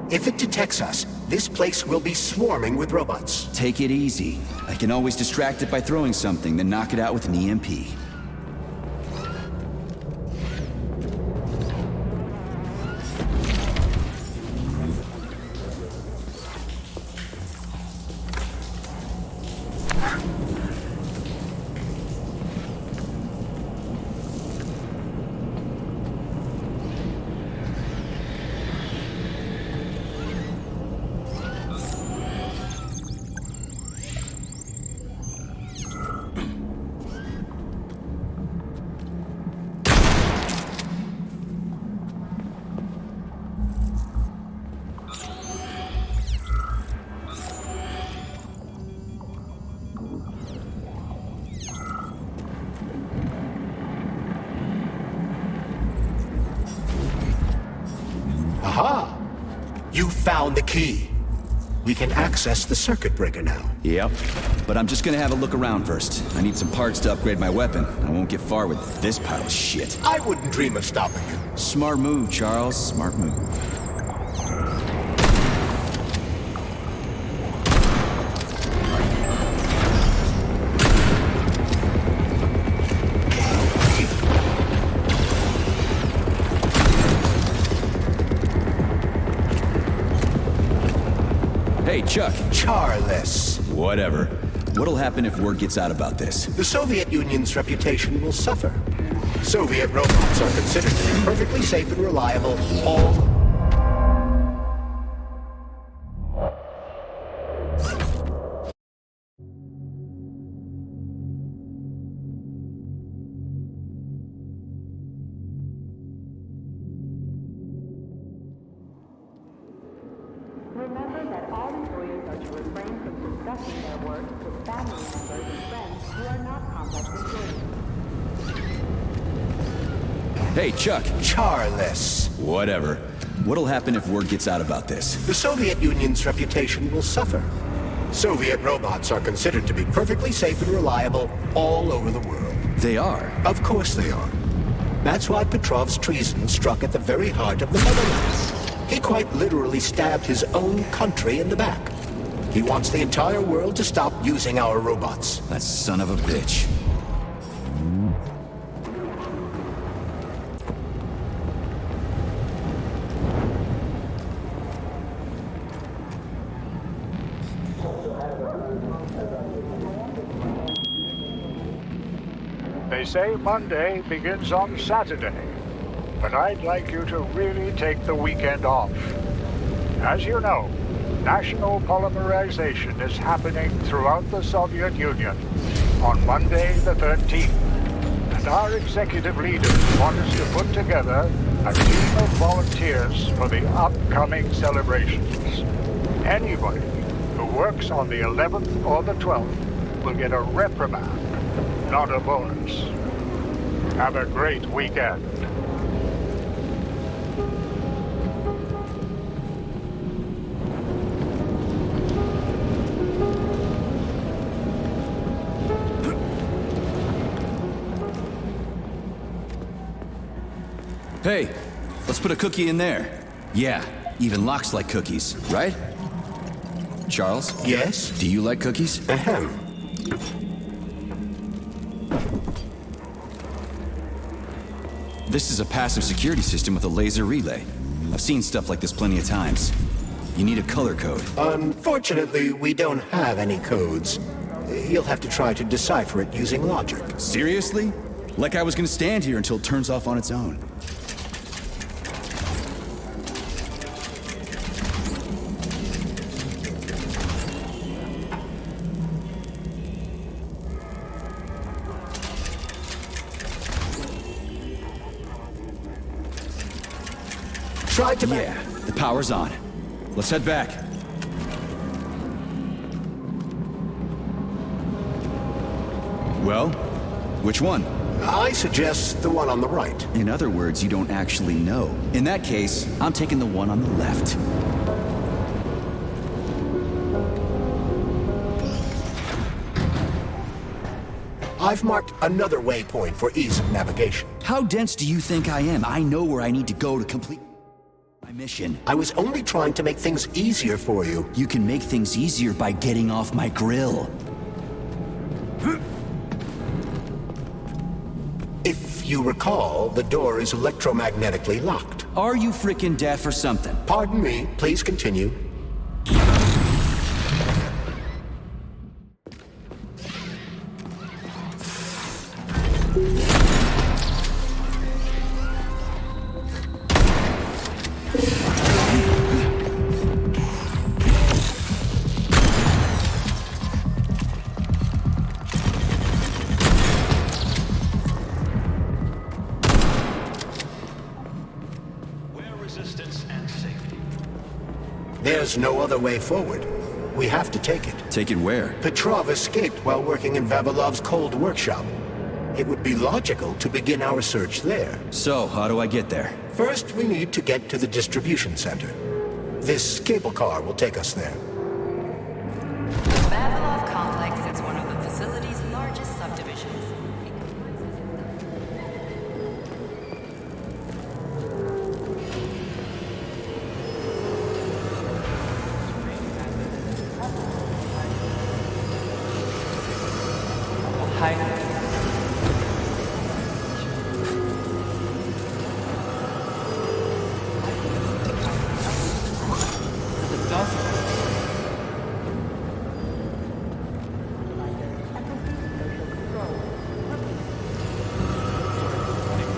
If it detects us, this place will be swarming with robots. Take it easy. I can always distract it by throwing something, then knock it out with an EMP. Aha! You found the key. We can access the circuit breaker now. Yep. But I'm just gonna have a look around first. I need some parts to upgrade my weapon. I won't get far with this pile of shit. I wouldn't dream of stopping you. Smart move, Charles. Smart move. Hey, Chuck. Charles. Whatever. What'll happen if word gets out about this? The Soviet Union's reputation will suffer. Soviet robots are considered to be perfectly safe and reliable all... works with family members and friends who are not complex employees. Hey, Chuck. Charles. Whatever. What'll happen if word gets out about this? The Soviet Union's reputation will suffer. Soviet robots are considered to be perfectly safe and reliable all over the world. They are? Of course they are. That's why Petrov's treason struck at the very heart of the motherland. He quite literally stabbed his own country in the back. He wants the entire world to stop using our robots. That son of a bitch. They say Monday begins on Saturday, but I'd like you to really take the weekend off. As you know, national polymerization is happening throughout the Soviet Union on Monday the 13th, and our executive leaders want us to put together a team of volunteers for the upcoming celebrations. Anybody who works on the 11th or the 12th will get a reprimand, not a bonus. Have a great weekend. Hey, let's put a cookie in there. Yeah, even locks like cookies, right? Charles? Yes? Do you like cookies? Ahem. This is a passive security system with a laser relay. I've seen stuff like this plenty of times. You need a color code. Unfortunately, we don't have any codes. You'll have to try to decipher it using logic. Seriously? Like I was gonna stand here until it turns off on its own. Yeah, the power's on. Let's head back. Well, which one? I suggest the one on the right. In other words, you don't actually know. In that case, I'm taking the one on the left. I've marked another waypoint for ease of navigation. How dense do you think I am? I know where I need to go to complete my mission. I was only trying to make things easier for you. You can make things easier by getting off my grill. If you recall, the door is electromagnetically locked. Are you frickin' deaf or something? Pardon me, please continue. There's no other way forward. We have to take it. Take it where? Petrov escaped while working in Vavilov's cold workshop. It would be logical to begin our search there. So, how do I get there? First, we need to get to the distribution center. This cable car will take us there. The Vavilov complex is one of the facility's largest subdivisions.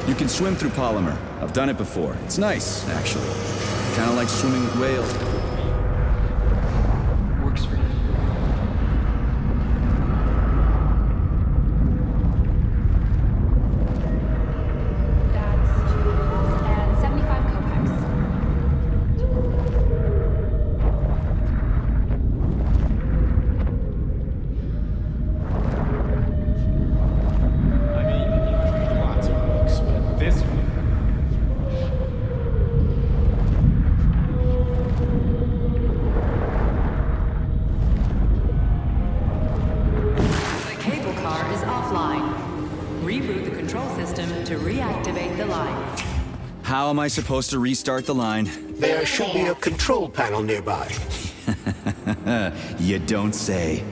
You can swim through polymer. I've done it before. It's nice, actually. Kind of like swimming with whales. Works for you. And 75 kopecks. reboot the control system to reactivate the line. How am I supposed to restart the line? There should be a control panel nearby. You don't say.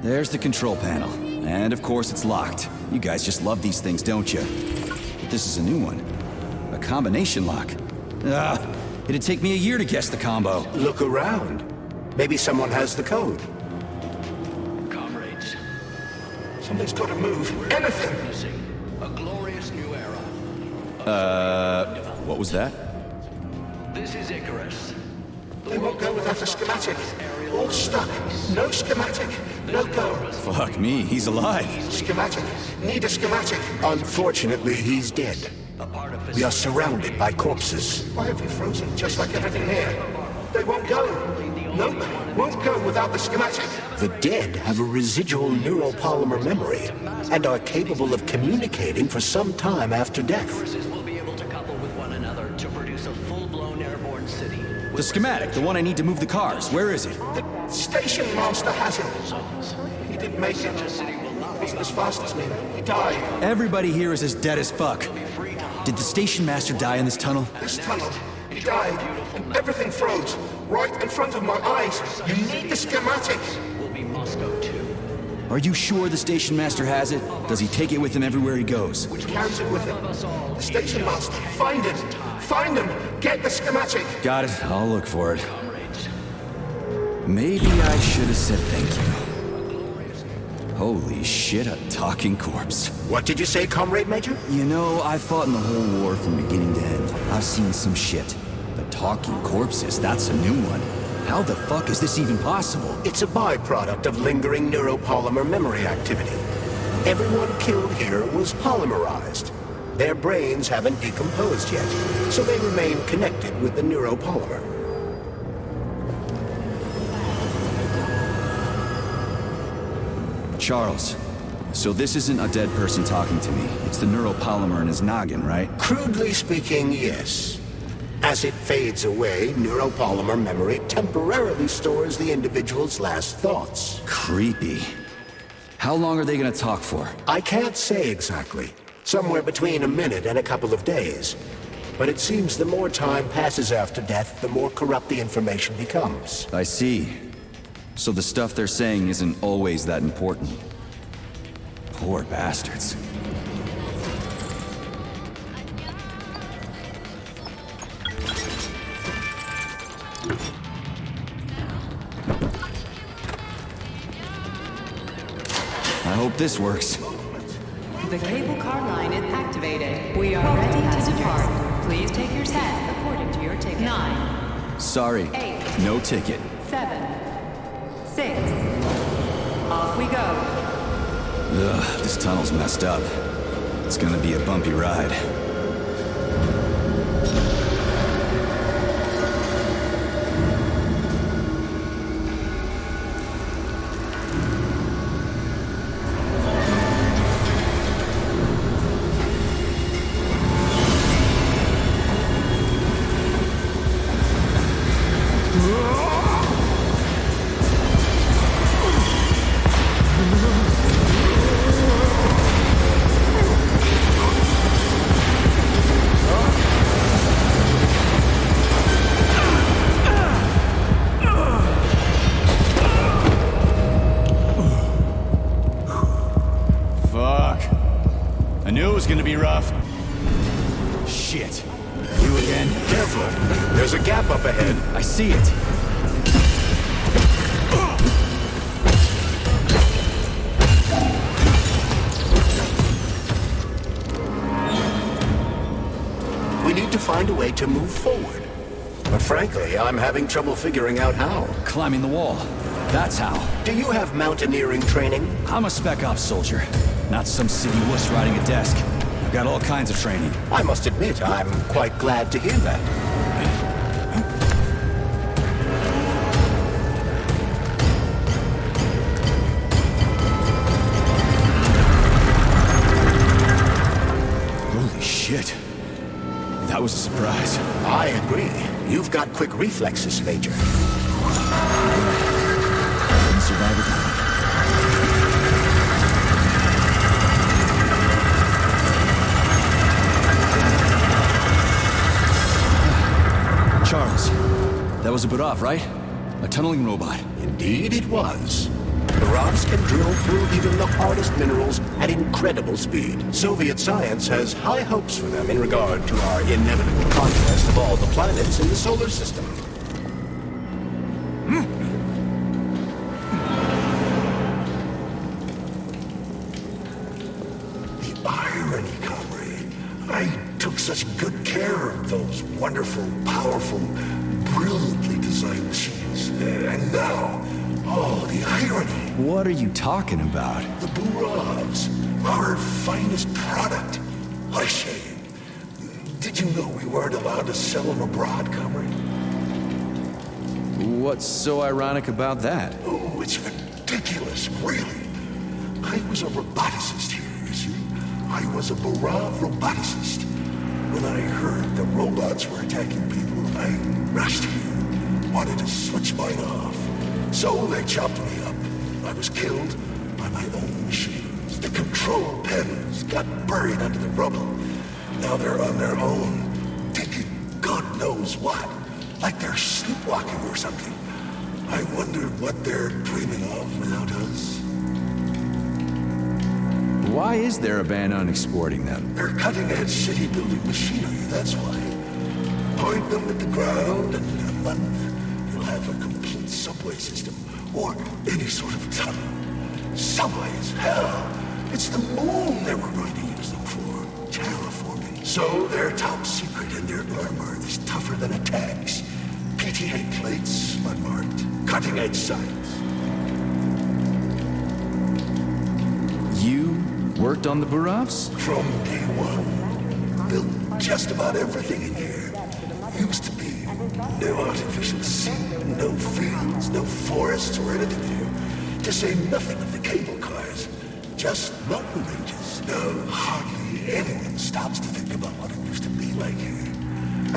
There's the control panel. And of course it's locked. You guys just love these things, don't you? But this is a new one. A combination lock. It'd take me a year to guess the combo. Look around. Maybe someone has the code. Comrades, Somebody's got to move. Anything! witnessing a glorious new era. What was that? This is Icarus. They won't go without a schematic. All stuck. No schematic. No go. Fuck me, he's alive. Schematic. Need a schematic. Unfortunately, he's dead. We are surrounded by corpses. Why have you frozen just like everything here? They won't go. Nope. Won't go without the schematic. The dead have a residual neuropolymer memory and are capable of communicating for some time after death. Will be able to couple with one another to produce a full-blown airborne city. The schematic, the one I need to move the cars. Where is it? The station master has it. He didn't make it. Wasn't as fast as me. He died. Everybody here is as dead as fuck. Did the station master die in this tunnel? This tunnel. He died. And everything froze. Right in front of my eyes. You need the schematic. Will be Moscow too. Are you sure the station master has it? Does he take it with him everywhere he goes? Which carries it with him? The station master. Find him. Find him. Get the schematic. Got it. I'll look for it. Maybe I should have said thank you. Holy shit, a talking corpse. What did you say, Comrade Major? You know, I've fought in the whole war from beginning to end. I've seen some shit. But talking corpses, that's a new one. How the fuck is this even possible? It's a byproduct of lingering neuropolymer memory activity. Everyone killed here was polymerized. Their brains haven't decomposed yet, so they remain connected with the neuropolymer. Charles, so this isn't a dead person talking to me. It's the neuropolymer in his noggin, right? Crudely speaking, yes. As it fades away, neuropolymer memory temporarily stores the individual's last thoughts. Creepy. How long are they gonna talk for? I can't say exactly. Somewhere between a minute and a couple of days. But it seems the more time passes after death, the more corrupt the information becomes. I see. So the stuff they're saying isn't always that important. Poor bastards. I hope this works. The cable car line is activated. We are ready to depart. Please take your seat according to your ticket. 9. Sorry, 8. no ticket. 7. 6. Off we go. Ugh, this tunnel's messed up. It's gonna be a bumpy ride. I knew it was gonna be rough. Shit. You again? Careful. There's a gap up ahead. I see it. We need to find a way to move forward. But frankly, I'm having trouble figuring out how. Climbing the wall. That's how. Do you have mountaineering training? I'm a spec ops soldier. Not some city wuss riding a desk. I've got all kinds of training. I must admit, I'm quite glad to hear that. Holy shit. That was a surprise. I agree. You've got quick reflexes, Major. Survive it. was a Burav, right? A tunneling robot. Indeed it was. Buravs can drill through even the hardest minerals at incredible speed. Soviet science has high hopes for them in regard to our inevitable conquest of all the planets in the solar system. The irony, comrade. I took such good care of those wonderful, powerful, brilliantly designed machines. And now, oh, the irony. What are you talking about? The Buravs, our finest product. What a shame. Did you know we weren't allowed to sell them abroad, comrade? What's so ironic about that? Oh, it's ridiculous, really. I was a roboticist here, you see. I was a Burav roboticist. When I heard the robots were attacking people, I rushed here. Wanted to switch mine off. So they chopped me up. I was killed by my own machines. The control panels got buried under the rubble. Now they're on their own, thinking God knows what. Like they're sleepwalking or something. I wonder what they're dreaming of without us. Why is there a ban on exporting them? They're cutting-edge city-building machinery, that's why. Point them at the ground, and in a month, you'll have a complete subway system, or any sort of tunnel. Subways, hell! It's the moon they were going to use them for, terraforming. So they're top secret, and their armor is tougher than a tank's. PTA plates, unmarked, cutting-edge science. You worked on the Buravs? From day one. Built just about everything in here. Used to be no artificial sea, no fields, no forests or anything here. To say nothing of the cable cars. Just mountain ranges. No, hardly anyone stops to think about what it used to be like here.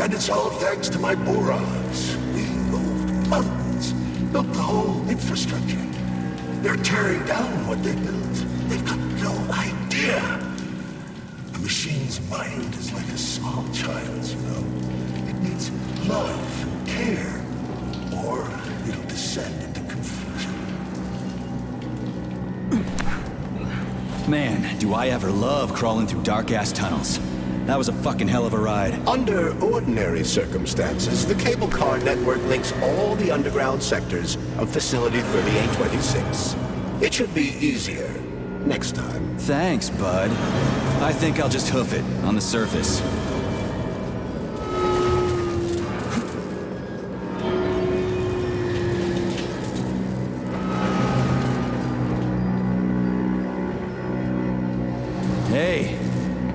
And it's all thanks to my Buravs. We moved mountains, built the whole infrastructure. They're tearing down what they built. They've got no idea. A machine's mind is like a small child's, you know. It needs love, care, or it'll descend into confusion. Man, do I ever love crawling through dark-ass tunnels. That was a fucking hell of a ride. Under ordinary circumstances, the cable car network links all the underground sectors of Facility 3826. It should be easier next time. Thanks, bud. I think I'll just hoof it on the surface. Hey,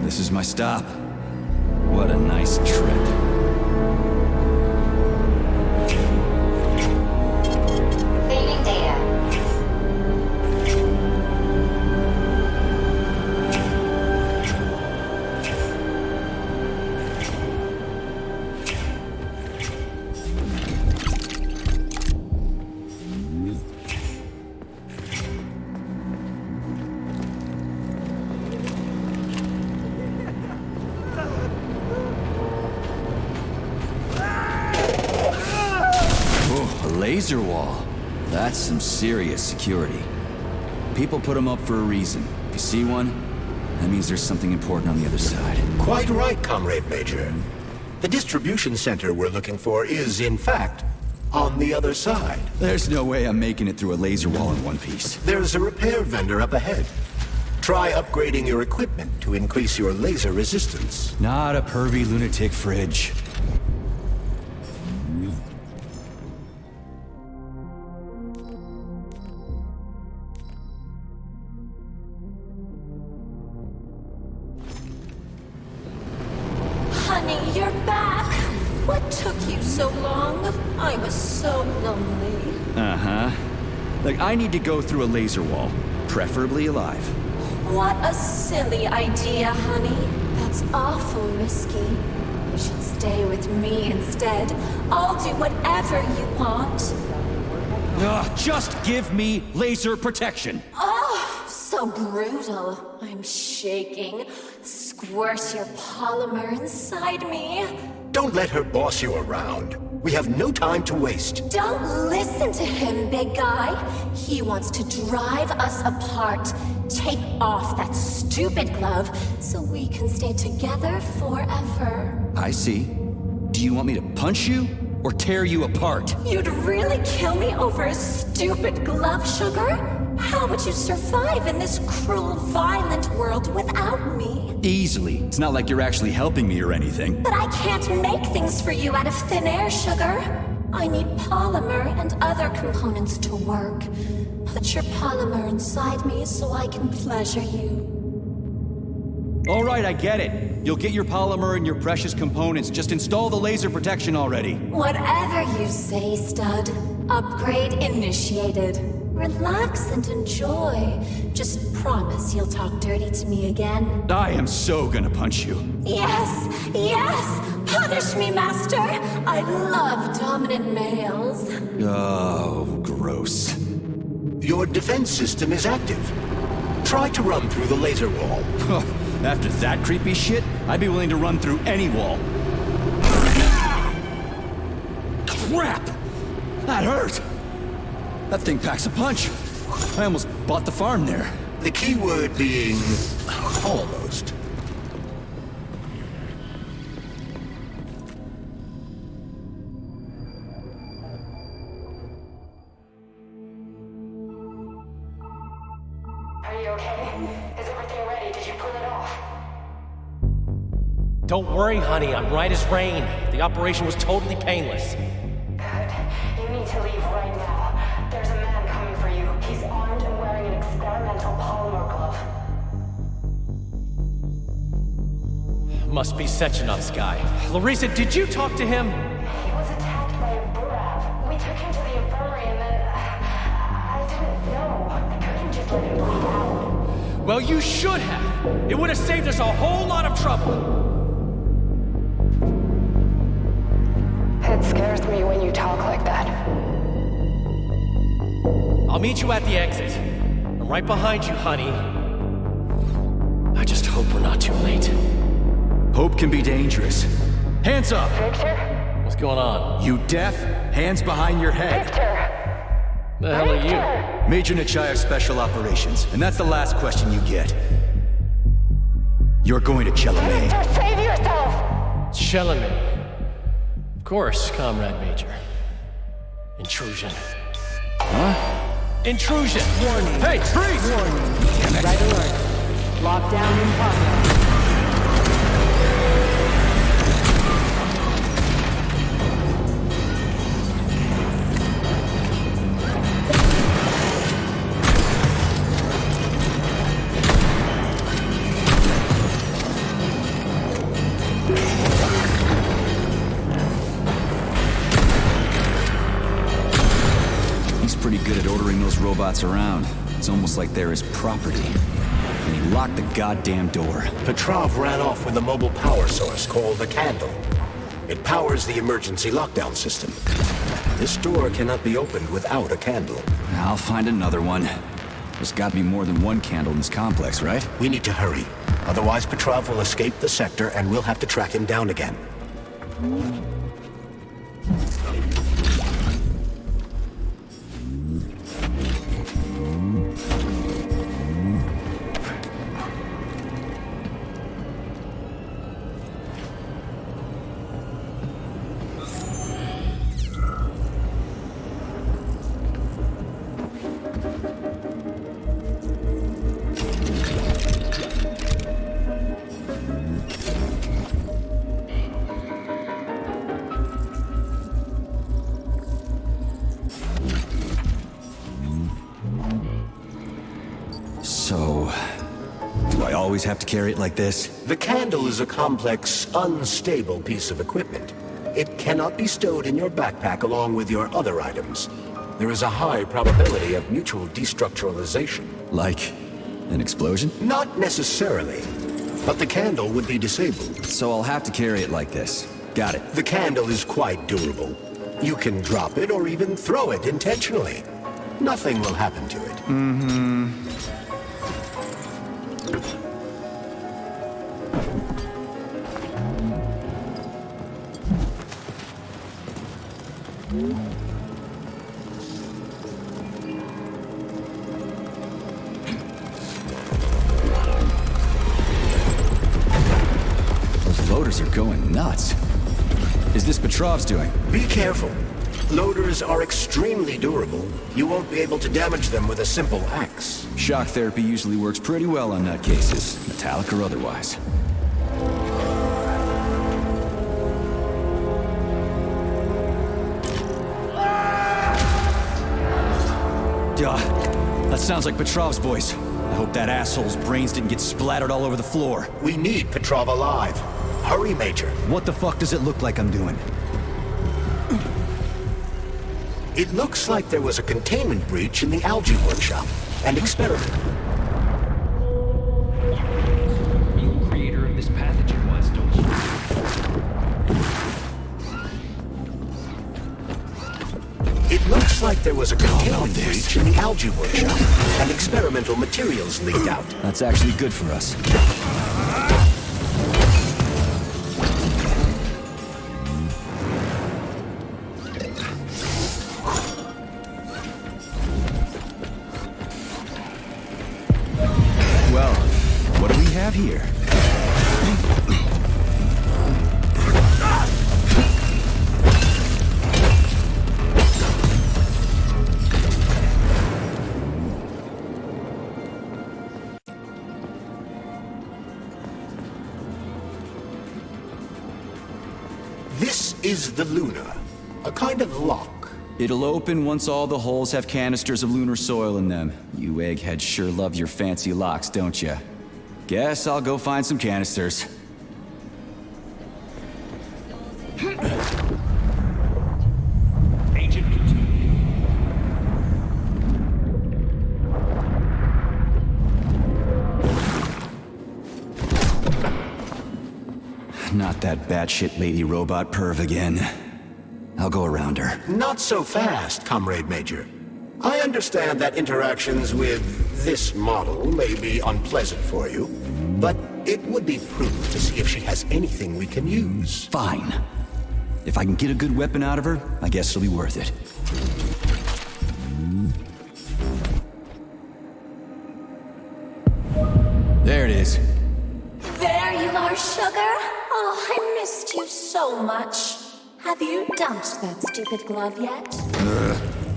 this is my stop. What a nice trip. Saving data. Laser wall. That's some serious security. People put them up for a reason. If you see one, that means there's something important on the other side. Quite right, Comrade Major. The distribution center we're looking for is, in fact, on the other side. There's no way I'm making it through a laser wall in one piece. There's a repair vendor up ahead. Try upgrading your equipment to increase your laser resistance. Not a pervy lunatic fridge. Honey, you're back. What took you so long? I was so lonely. Uh-huh. Like, I need to go through a laser wall, preferably alive. What a silly idea, honey. That's awful risky. You should stay with me instead. I'll do whatever you want. Ugh, just give me laser protection. Oh, so brutal. I'm shaking. Squirt your polymer inside me. Don't let her boss you around. We have no time to waste. Don't listen to him, big guy. He wants to drive us apart. Take off that stupid glove so we can stay together forever. I see. Do you want me to punch you or tear you apart? You'd really kill me over a stupid glove, sugar? How would you survive in this cruel, violent world without me? Easily. It's not like you're actually helping me or anything. But I can't make things for you out of thin air, sugar. I need polymer and other components to work. Put your polymer inside me so I can pleasure you. All right, I get it. You'll get your polymer and your precious components. Just install the laser protection already. Whatever you say, stud. Upgrade initiated. Relax and enjoy. Just promise you'll talk dirty to me again. I am so gonna punch you. Yes, yes! Punish me, master! I love dominant males. Oh, gross. Your defense system is active. Try to run through the laser wall. After that creepy shit, I'd be willing to run through any wall. Crap! That hurt! That thing packs a punch. I almost bought the farm there. The key word being almost. Are you okay? Is everything ready? Did you pull it off? Don't worry, honey. I'm right as rain. The operation was totally painless. Good. You need to leave right now. There's a man coming for you. He's armed and wearing an experimental polymer glove. Must be Sechenov's guy. Larissa, did you talk to him? He was attacked by a Burav. We took him to the infirmary and then... I didn't know. I couldn't just let him bleed out. Well, you should have. It would have saved us a whole lot of trouble. It scares me when you talk like that. I'll meet you at the exit. I'm right behind you, honey. I just hope we're not too late. Hope can be dangerous. Hands up! Victor? What's going on? You deaf? Hands behind your head. Victor! The hell are you? Major Nechaev Special Operations, and that's the last question you get. You're going to Chalamet. Victor, save yourself! Chalamet. Of course, Comrade Major. Intrusion. Huh? Intrusion! Warning. Hey, freeze! Warning. Red alert. Lockdown in progress. Pretty good at ordering those robots around. It's almost like they're his property. And he locked the goddamn door. Petrov ran off with a mobile power source called the Candle. It powers the emergency lockdown system. This door cannot be opened without a candle. I'll find another one. There's got to be more than one candle in this complex, right? We need to hurry. Otherwise, Petrov will escape the sector and we'll have to track him down again. So, do I always have to carry it like this? The Candle is a complex, unstable piece of equipment. It cannot be stowed in your backpack along with your other items. There is a high probability of mutual destructuralization. Like an explosion? Not necessarily, but the Candle would be disabled. So I'll have to carry it like this. Got it. The Candle is quite durable. You can drop it or even throw it intentionally. Nothing will happen to it. Mm-hmm. loaders are going nuts. Is this Petrov's doing? Be careful. Loaders are extremely durable. You won't be able to damage them with a simple axe. Shock therapy usually works pretty well on nutcases, metallic or otherwise. That sounds like Petrov's voice. I hope that asshole's brains didn't get splattered all over the floor. We need Petrov alive. Hurry, Major. What the fuck does it look like I'm doing? It looks like there was a containment breach in the algae workshop. An experiment. The creator of this pathogen was, don't you? It looks like there was a containment breach in the algae workshop, and experimental materials leaked out. That's actually good for us. Well, what do we have here? This is the Luna, a kind of lock. It'll open once all the holes have canisters of lunar soil in them. You eggheads sure love your fancy locks, don't you? Guess I'll go find some canisters. Agent continue. Not that batshit lady robot perv again. I'll go around her. Not so fast, Comrade Major. I understand that interactions with this model may be unpleasant for you, but it would be prudent to see if she has anything we can use. Fine. If I can get a good weapon out of her, I guess it'll be worth it. There it is. There you are, sugar. Oh, I missed you so much. Have you dumped that stupid glove yet?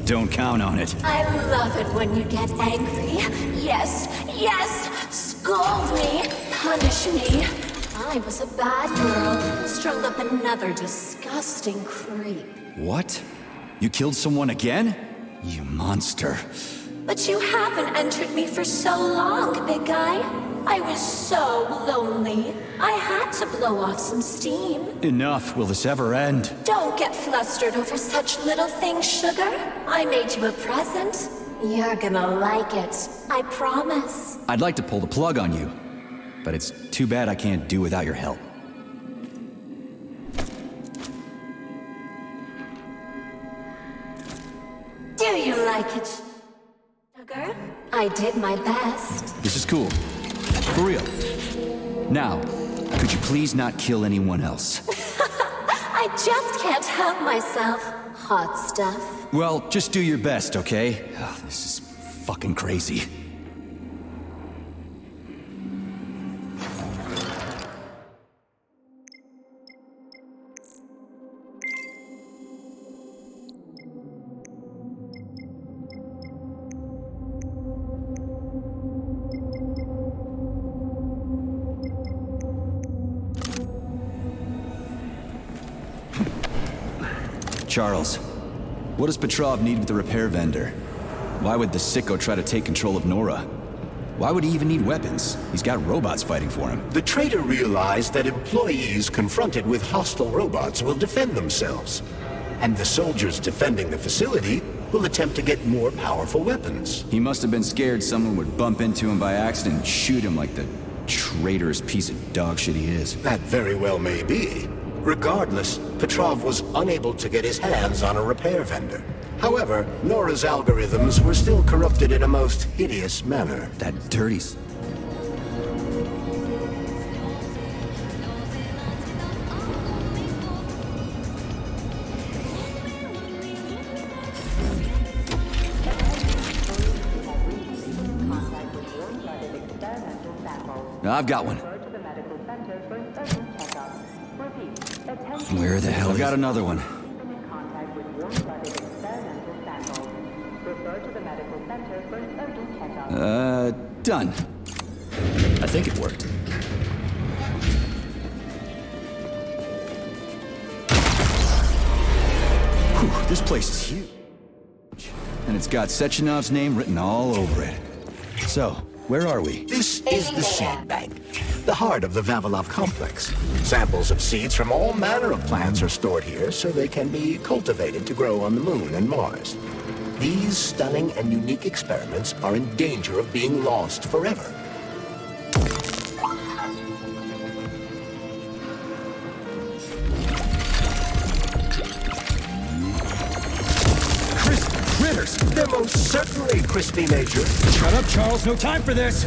Don't count on it. I love it when you get angry. Yes, yes! Scold me, punish me. I was a bad girl, strung up another disgusting creep. What? You killed someone again? You monster. But you haven't entered me for so long, big guy. I was so lonely. I had to blow off some steam. Enough. Will this ever end? Don't get flustered over such little things, sugar. I made you a present. You're gonna like it. I promise. I'd like to pull the plug on you, but it's too bad I can't do without your help. Do you like it, sugar? I did my best. This is cool. For real. Now, could you please not kill anyone else? I just can't help myself. Hot stuff. Well, just do your best, okay? Oh, this is fucking crazy. Charles, what does Petrov need with the repair vendor? Why would the sicko try to take control of Nora? Why would he even need weapons? He's got robots fighting for him. The traitor realized that employees confronted with hostile robots will defend themselves. And the soldiers defending the facility will attempt to get more powerful weapons. He must have been scared someone would bump into him by accident and shoot him like the traitorous piece of dog shit he is. That very well may be. Regardless, Petrov was unable to get his hands on a repair vendor. However, Nora's algorithms were still corrupted in a most hideous manner. That dirty... I've got one. Where the hell? I've got another one. Done. I think it worked. Whew, this place is huge. And it's got Sechenov's name written all over it. So, where are we? This is the seed bank, the heart of the Vavilov complex. Samples of seeds from all manner of plants are stored here so they can be cultivated to grow on the Moon and Mars. These stunning and unique experiments are in danger of being lost forever. Critters! They're most certainly crispy, Major. Shut up, Charles. No time for this.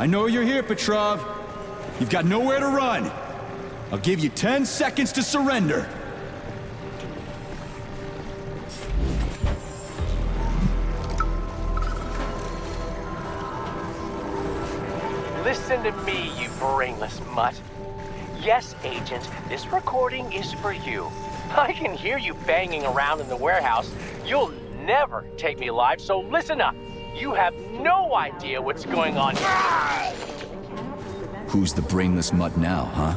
I know you're here, Petrov. You've got nowhere to run. I'll give you 10 seconds to surrender. Listen to me, you brainless mutt. Yes, Agent, this recording is for you. I can hear you banging around in the warehouse. You'll never take me alive, so listen up. You have no idea what's going on here. Who's the brainless mutt now, huh?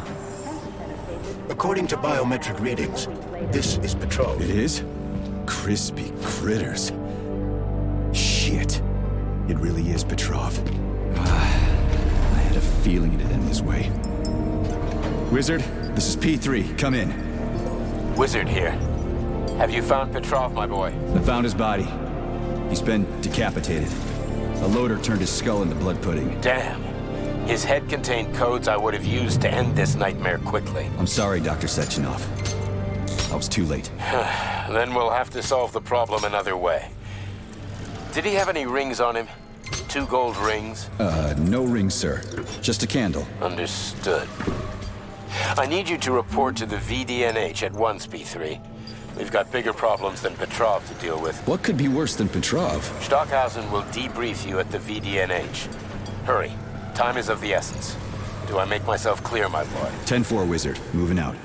According to biometric readings, this is Petrov. It is? Crispy critters. Shit. It really is Petrov. I had a feeling it'd end this way. Wizard, this is P3. Come in. Wizard here. Have you found Petrov, my boy? I found his body. He's been decapitated. A loader turned his skull into blood pudding. Damn. His head contained codes I would have used to end this nightmare quickly. I'm sorry, Dr. Sechenov. I was too late. Then we'll have to solve the problem another way. Did he have any rings on him? 2 gold rings? No rings, sir. Just a candle. Understood. I need you to report to the VDNH at once, P3. We've got bigger problems than Petrov to deal with. What could be worse than Petrov? Stockhausen will debrief you at the VDNH. Hurry. Time is of the essence. Do I make myself clear, my boy? 10-4, Wizard. Moving out.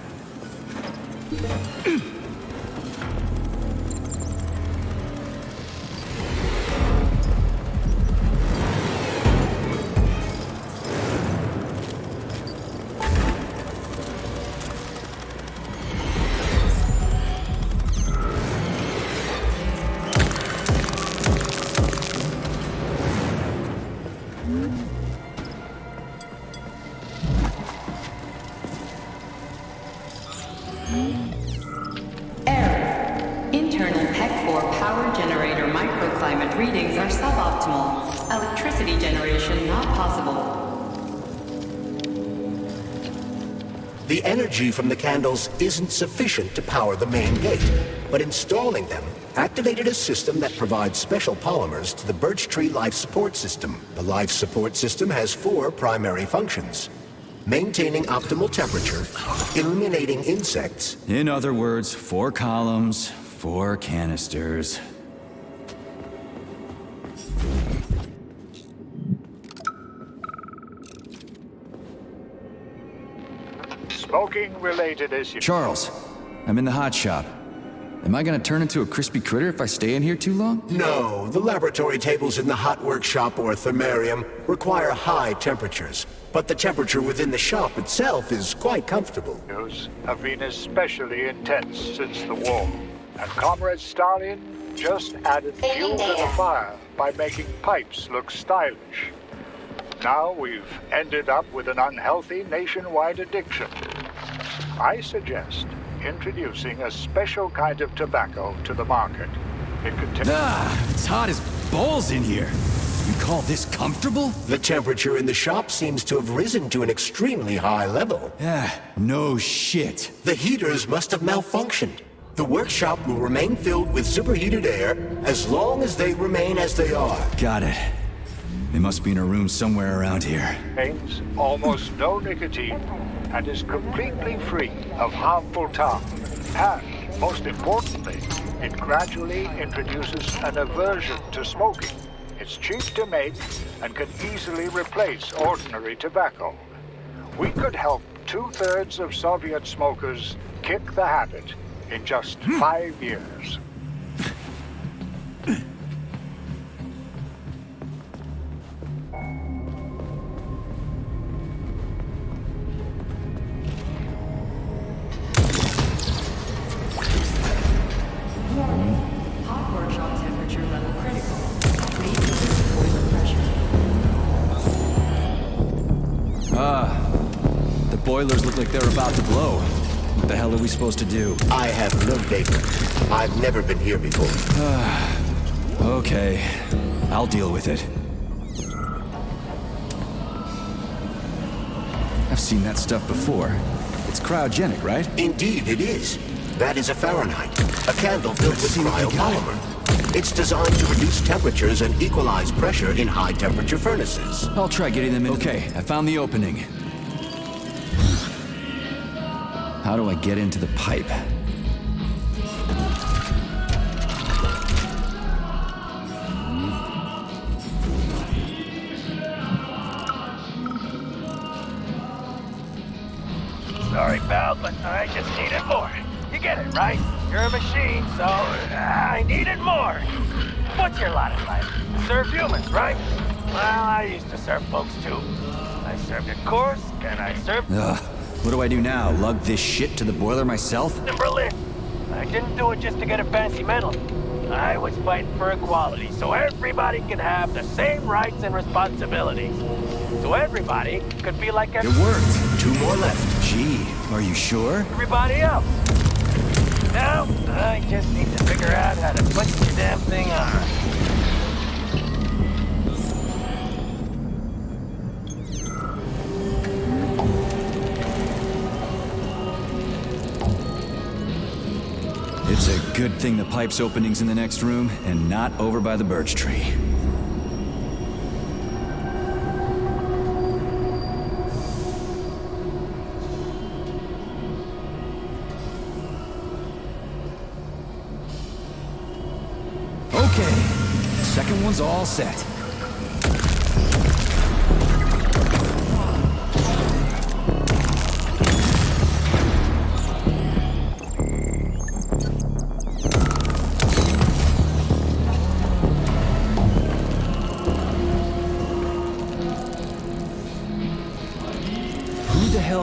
Internal PEC-4 power generator microclimate readings are suboptimal. Electricity generation not possible. The energy from the candles isn't sufficient to power the main gate, but installing them activated a system that provides special polymers to the birch tree life support system. The life support system has 4 primary functions: maintaining optimal temperature, eliminating insects. In other words, 4 columns, 4 canisters. Smoking-related issues. Charles, I'm in the hot shop. Am I gonna turn into a crispy critter if I stay in here too long? No, the laboratory tables in the hot workshop or thermarium require high temperatures, but the temperature within the shop itself is quite comfortable. Have been especially intense since the war, and Comrade Stalin just added fuel to the fire by making pipes look stylish. Now we've ended up with an unhealthy nationwide addiction. I suggest introducing a special kind of tobacco to the market. It contains... It's hot as balls in here. You call this comfortable? The temperature in the shop seems to have risen to an extremely high level. Yeah, no shit. The heaters must have malfunctioned. The workshop will remain filled with superheated air as long as they remain as they are. Got it. They must be in a room somewhere around here. Contains almost no nicotine and is completely free of harmful tar. And, most importantly, it gradually introduces an aversion to smoking. It's cheap to make and can easily replace ordinary tobacco. We could help 2/3 of Soviet smokers kick the habit in just 5 years. Hot workshop temperature level critical. Please reduce boiler pressure. The boilers look like they're about to blow. What the hell are we supposed to do? I have no data. I've never been here before. Okay, I'll deal with it. I've seen that stuff before. It's cryogenic, right? Indeed it is. That is a Fahrenheit, a candle filled with cryopolymer. It's designed to reduce temperatures and equalize pressure in high-temperature furnaces. I'll try getting them in. Okay, I found the opening. How do I get into the pipe? Sorry, pal, but I just needed more. You get it, right? You're a machine, so I needed more. What's your lot in life? Serve humans, right? Well, I used to serve folks too. I served at Kursk, and I served... What do I do now? Lug this shit to the boiler myself? in Berlin. I didn't do it just to get a fancy medal. I was fighting for equality, so everybody can have the same rights and responsibilities. So everybody could be like It worked. 2 more left. Gee, are you sure? everybody else. Now, I just need to figure out how to put the damn thing on. It's a good thing the pipe's opening's in the next room and not over by the birch tree. Okay, second one's all set.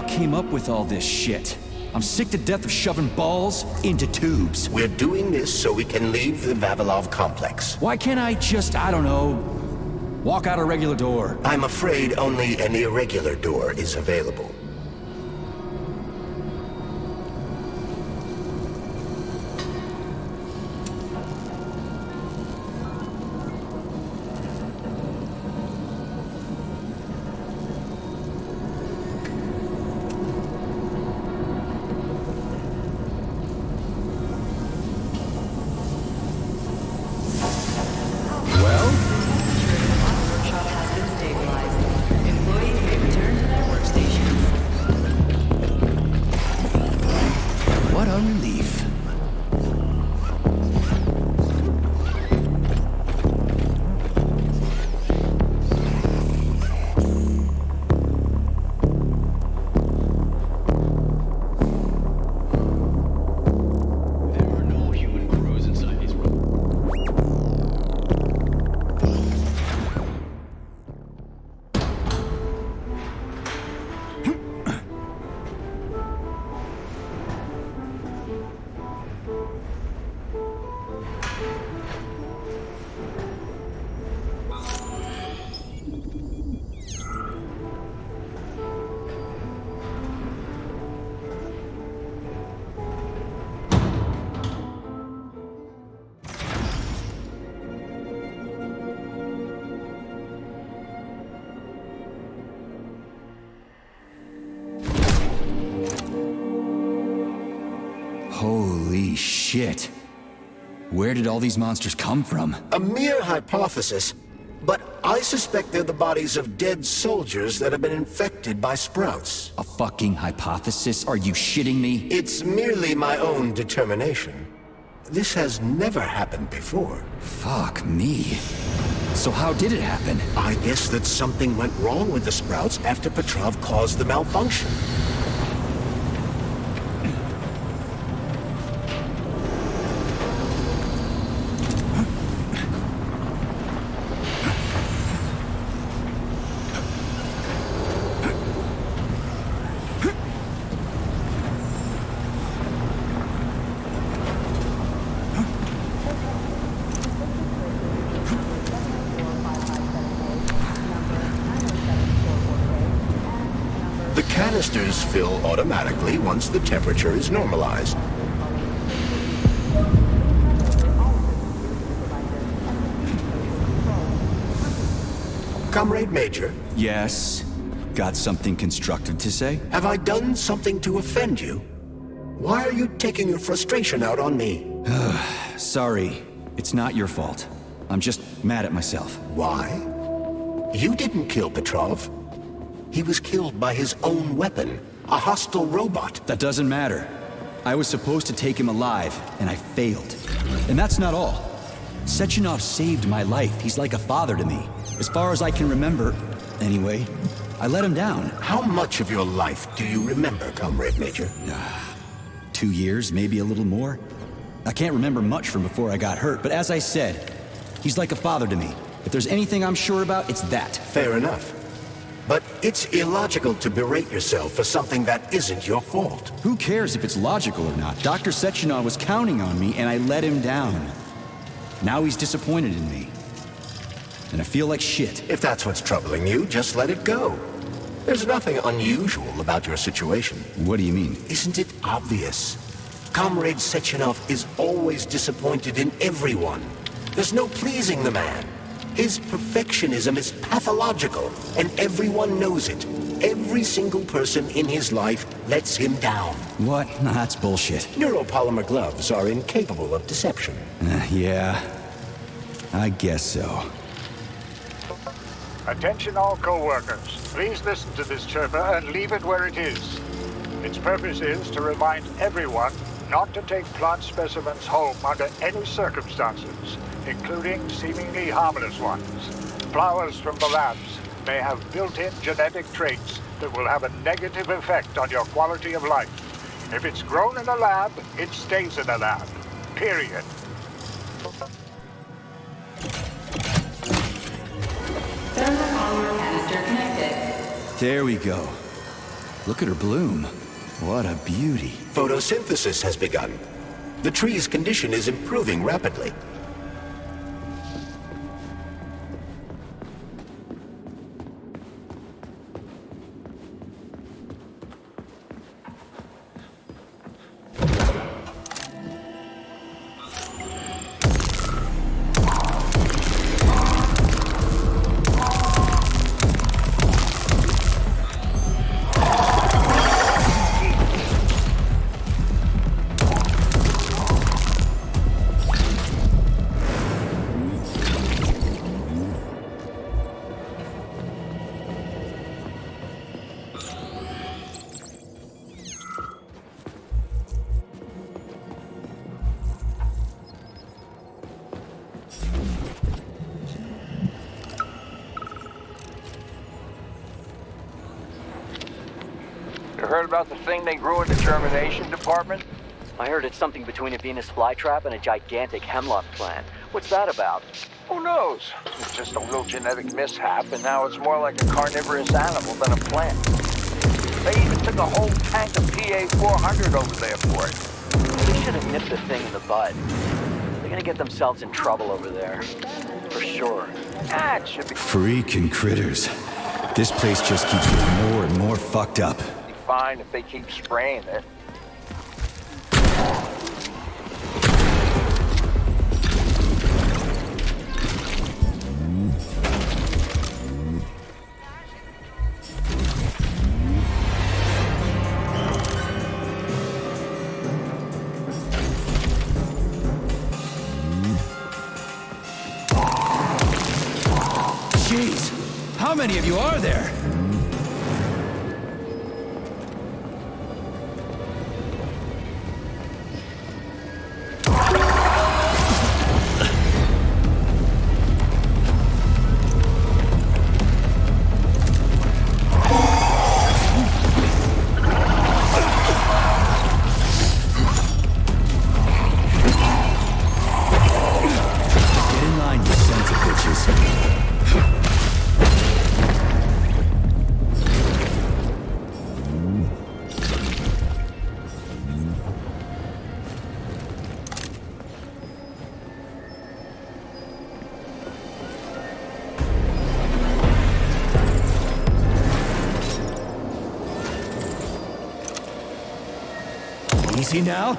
Came up with all this shit. I'm sick to death of shoving balls into tubes. We're doing this so we can leave the Vavilov complex. Why can't I just, I don't know, walk out a regular door? I'm afraid only an irregular door is available. Holy shit. Where did all these monsters come from? A mere hypothesis, but I suspect they're the bodies of dead soldiers that have been infected by sprouts. A fucking hypothesis? Are you shitting me? It's merely my own determination. This has never happened before. Fuck me. So how did it happen? I guess that something went wrong with the sprouts after Petrov caused the malfunction. Canisters fill automatically once the temperature is normalized. Comrade Major? Yes? Got something constructive to say? Have I done something to offend you? Why are you taking your frustration out on me? Sorry, it's not your fault. I'm just mad at myself. Why? You didn't kill Petrov. He was killed by his own weapon, a hostile robot. That doesn't matter. I was supposed to take him alive, and I failed. And that's not all. Sechenov saved my life. He's like a father to me. As far as I can remember, anyway, I let him down. How much of your life do you remember, Comrade Major? 2 years, maybe a little more. I can't remember much from before I got hurt, but as I said, he's like a father to me. If there's anything I'm sure about, it's that. Fair enough. But it's illogical to berate yourself for something that isn't your fault. Who cares if it's logical or not? Dr. Sechenov was counting on me, and I let him down. Now he's disappointed in me. And I feel like shit. If that's what's troubling you, just let it go. There's nothing unusual about your situation. What do you mean? Isn't it obvious? Comrade Sechenov is always disappointed in everyone. There's no pleasing the man. His perfectionism is pathological, and everyone knows it. Every single person in his life lets him down. What? No, that's bullshit. Neuropolymer gloves are incapable of deception. Yeah, I guess so. Attention all co-workers. Please listen to this chirper and leave it where it is. Its purpose is to remind everyone not to take plant specimens home under any circumstances, including seemingly harmless ones. Flowers from the labs may have built-in genetic traits that will have a negative effect on your quality of life. If it's grown in a lab, it stays in a lab. Period. There we go. Look at her bloom. What a beauty. Photosynthesis has begun. The tree's condition is improving rapidly. You heard about the thing they grew in the germination department? I heard it's something between a Venus flytrap and a gigantic hemlock plant. What's that about? Who knows? It's just a little genetic mishap, and now it's more like a carnivorous animal than a plant. They even took a whole tank of PA-400 over there for it. They should have nipped the thing in the bud. They're gonna get themselves in trouble over there. For sure. Ah, it should be Freaking critters. This place just keeps getting more and more fucked up. fine if they keep spraying it. Jeez, how many of you are there? Get in line, you sons of bitches. Easy now.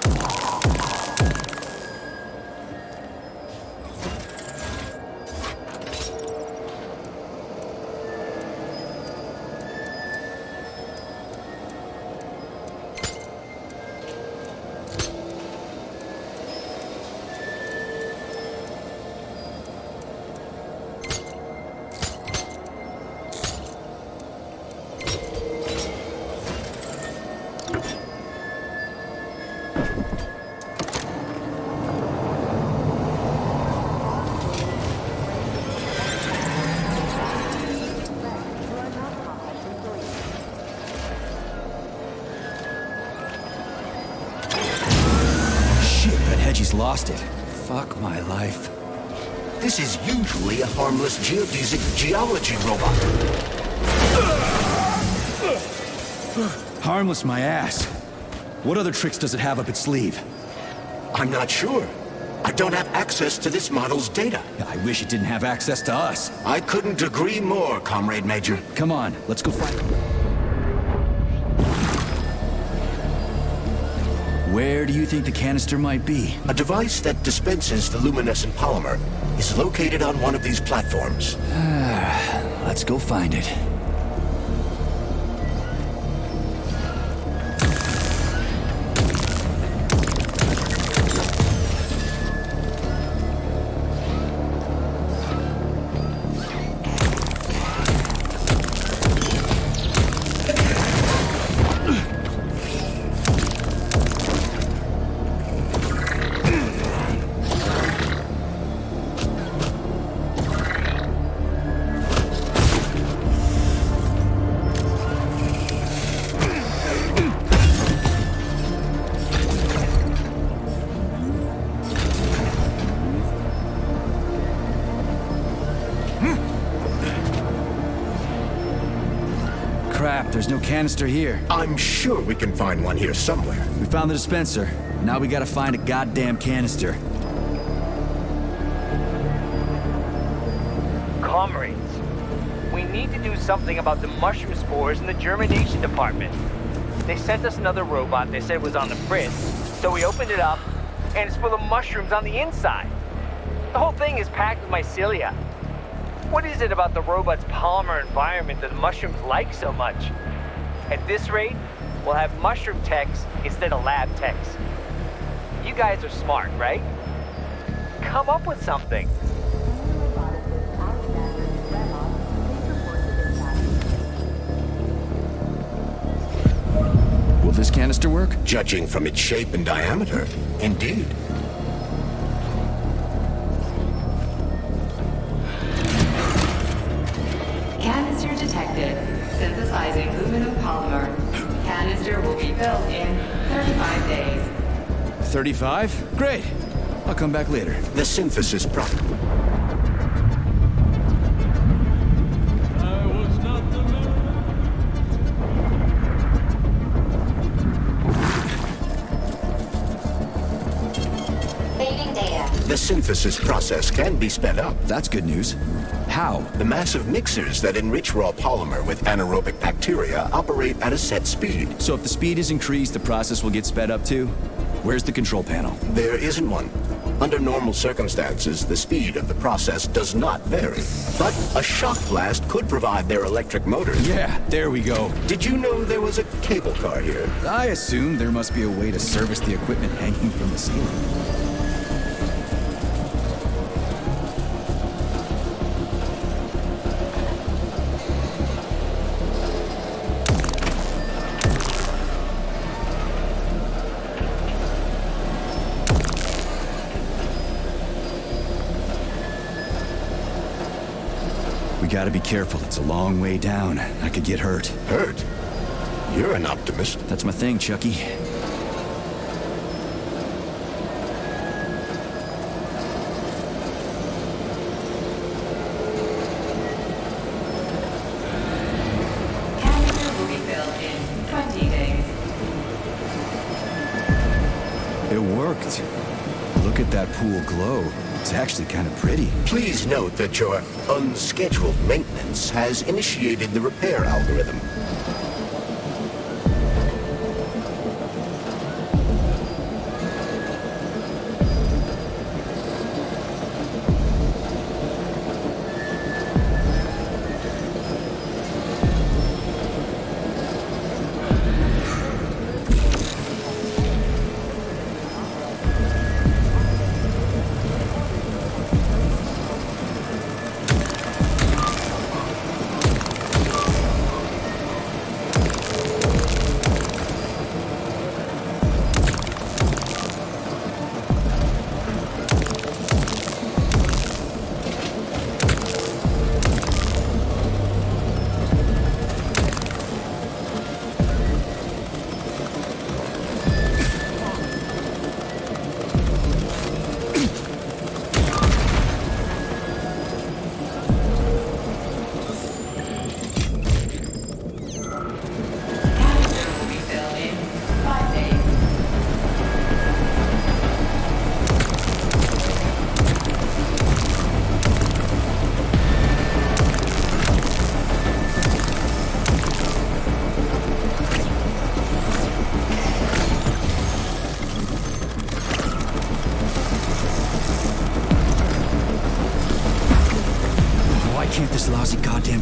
Hedgie's lost it. Fuck my life. This is usually a harmless geodesic geology robot. Harmless my ass. What other tricks does it have up its sleeve? I'm not sure. I don't have access to this model's data. I wish it didn't have access to us. I couldn't agree more, Comrade Major. Come on, let's go find... Where do you think the canister might be? A device that dispenses the luminescent polymer is located on one of these platforms. Let's go find it. Crap, there's no canister here. I'm sure we can find one here somewhere. We found the dispenser. Now we gotta find a goddamn canister. Comrades, we need to do something about the mushroom spores in the germination department. They sent us another robot they said was on the fritz, so we opened it up, and it's full of mushrooms on the inside. The whole thing is packed with mycelia. What is it about the robot's polymer environment that the mushrooms like so much? At this rate, we'll have mushroom techs instead of lab techs. You guys are smart, right? Come up with something. Will this canister work? Judging from its shape and diameter, indeed. Canister detected. Synthesizing aluminum polymer. Canister will be built in 35 days. 35? Great. I'll come back later. The synthesis process. The synthesis process can be sped up. That's good news. How? The massive mixers that enrich raw polymer with anaerobic bacteria operate at a set speed. So if the speed is increased, the process will get sped up too? Where's the control panel? There isn't one. Under normal circumstances, the speed of the process does not vary. But a shock blast could provide their electric motors. Yeah, there we go. Did you know there was a cable car here? I assumed there must be a way to service the equipment hanging from the ceiling. We gotta be careful. It's a long way down. I could get hurt. Hurt? You're an optimist. That's my thing, Chucky. Canister will be built in 20 days. It worked. Look at that pool glow. It's actually kind of pretty. Please note that your unscheduled maintenance has initiated the repair algorithm.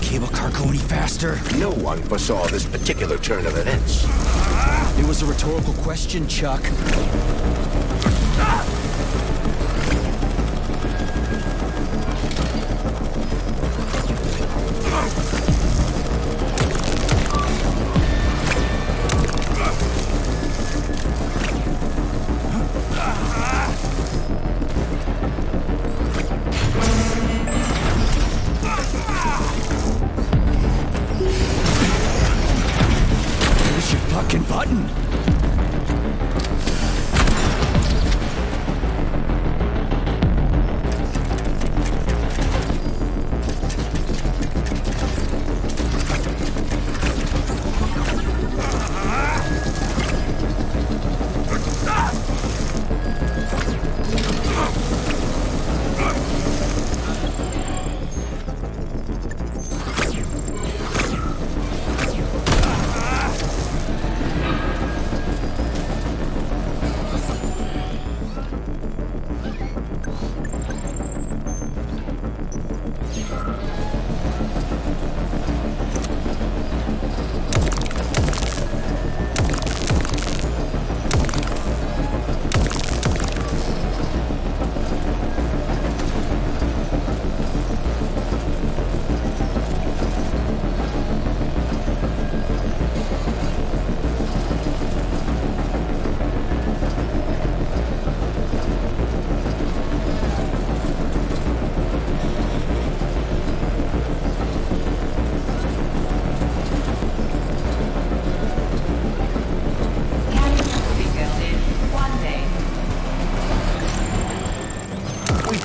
cable car go any faster? No one foresaw this particular turn of events. It was a rhetorical question, Chuck.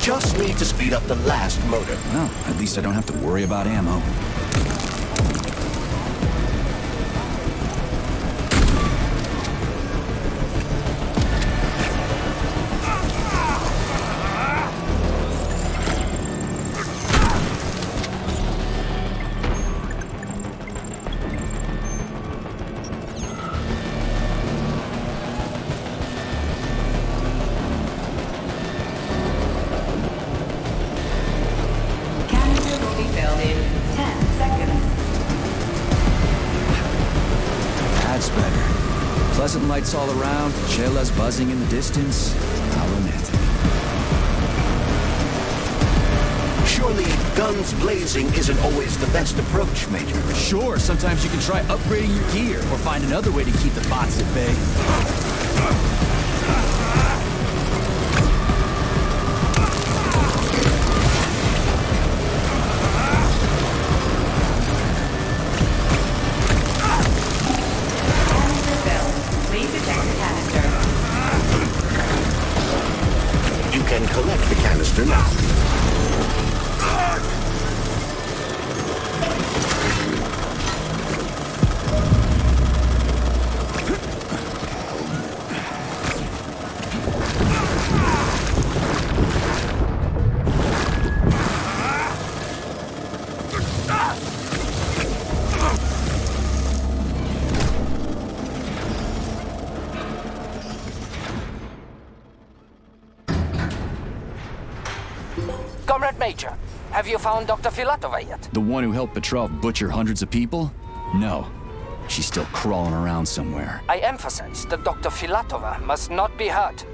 Just need to speed up the last motor. Well, at least I don't have to worry about ammo. Pleasant lights all around, chelas buzzing in the distance. How romantic. Surely guns blazing isn't always the best approach, Major. Sure, sometimes you can try upgrading your gear or find another way to keep the bots at bay. Collect the canister now. Comrade Major, have you found Dr. Filatova yet? The one who helped Petrov butcher hundreds of people? No. She's still crawling around somewhere. I emphasize that Dr. Filatova must not be hurt.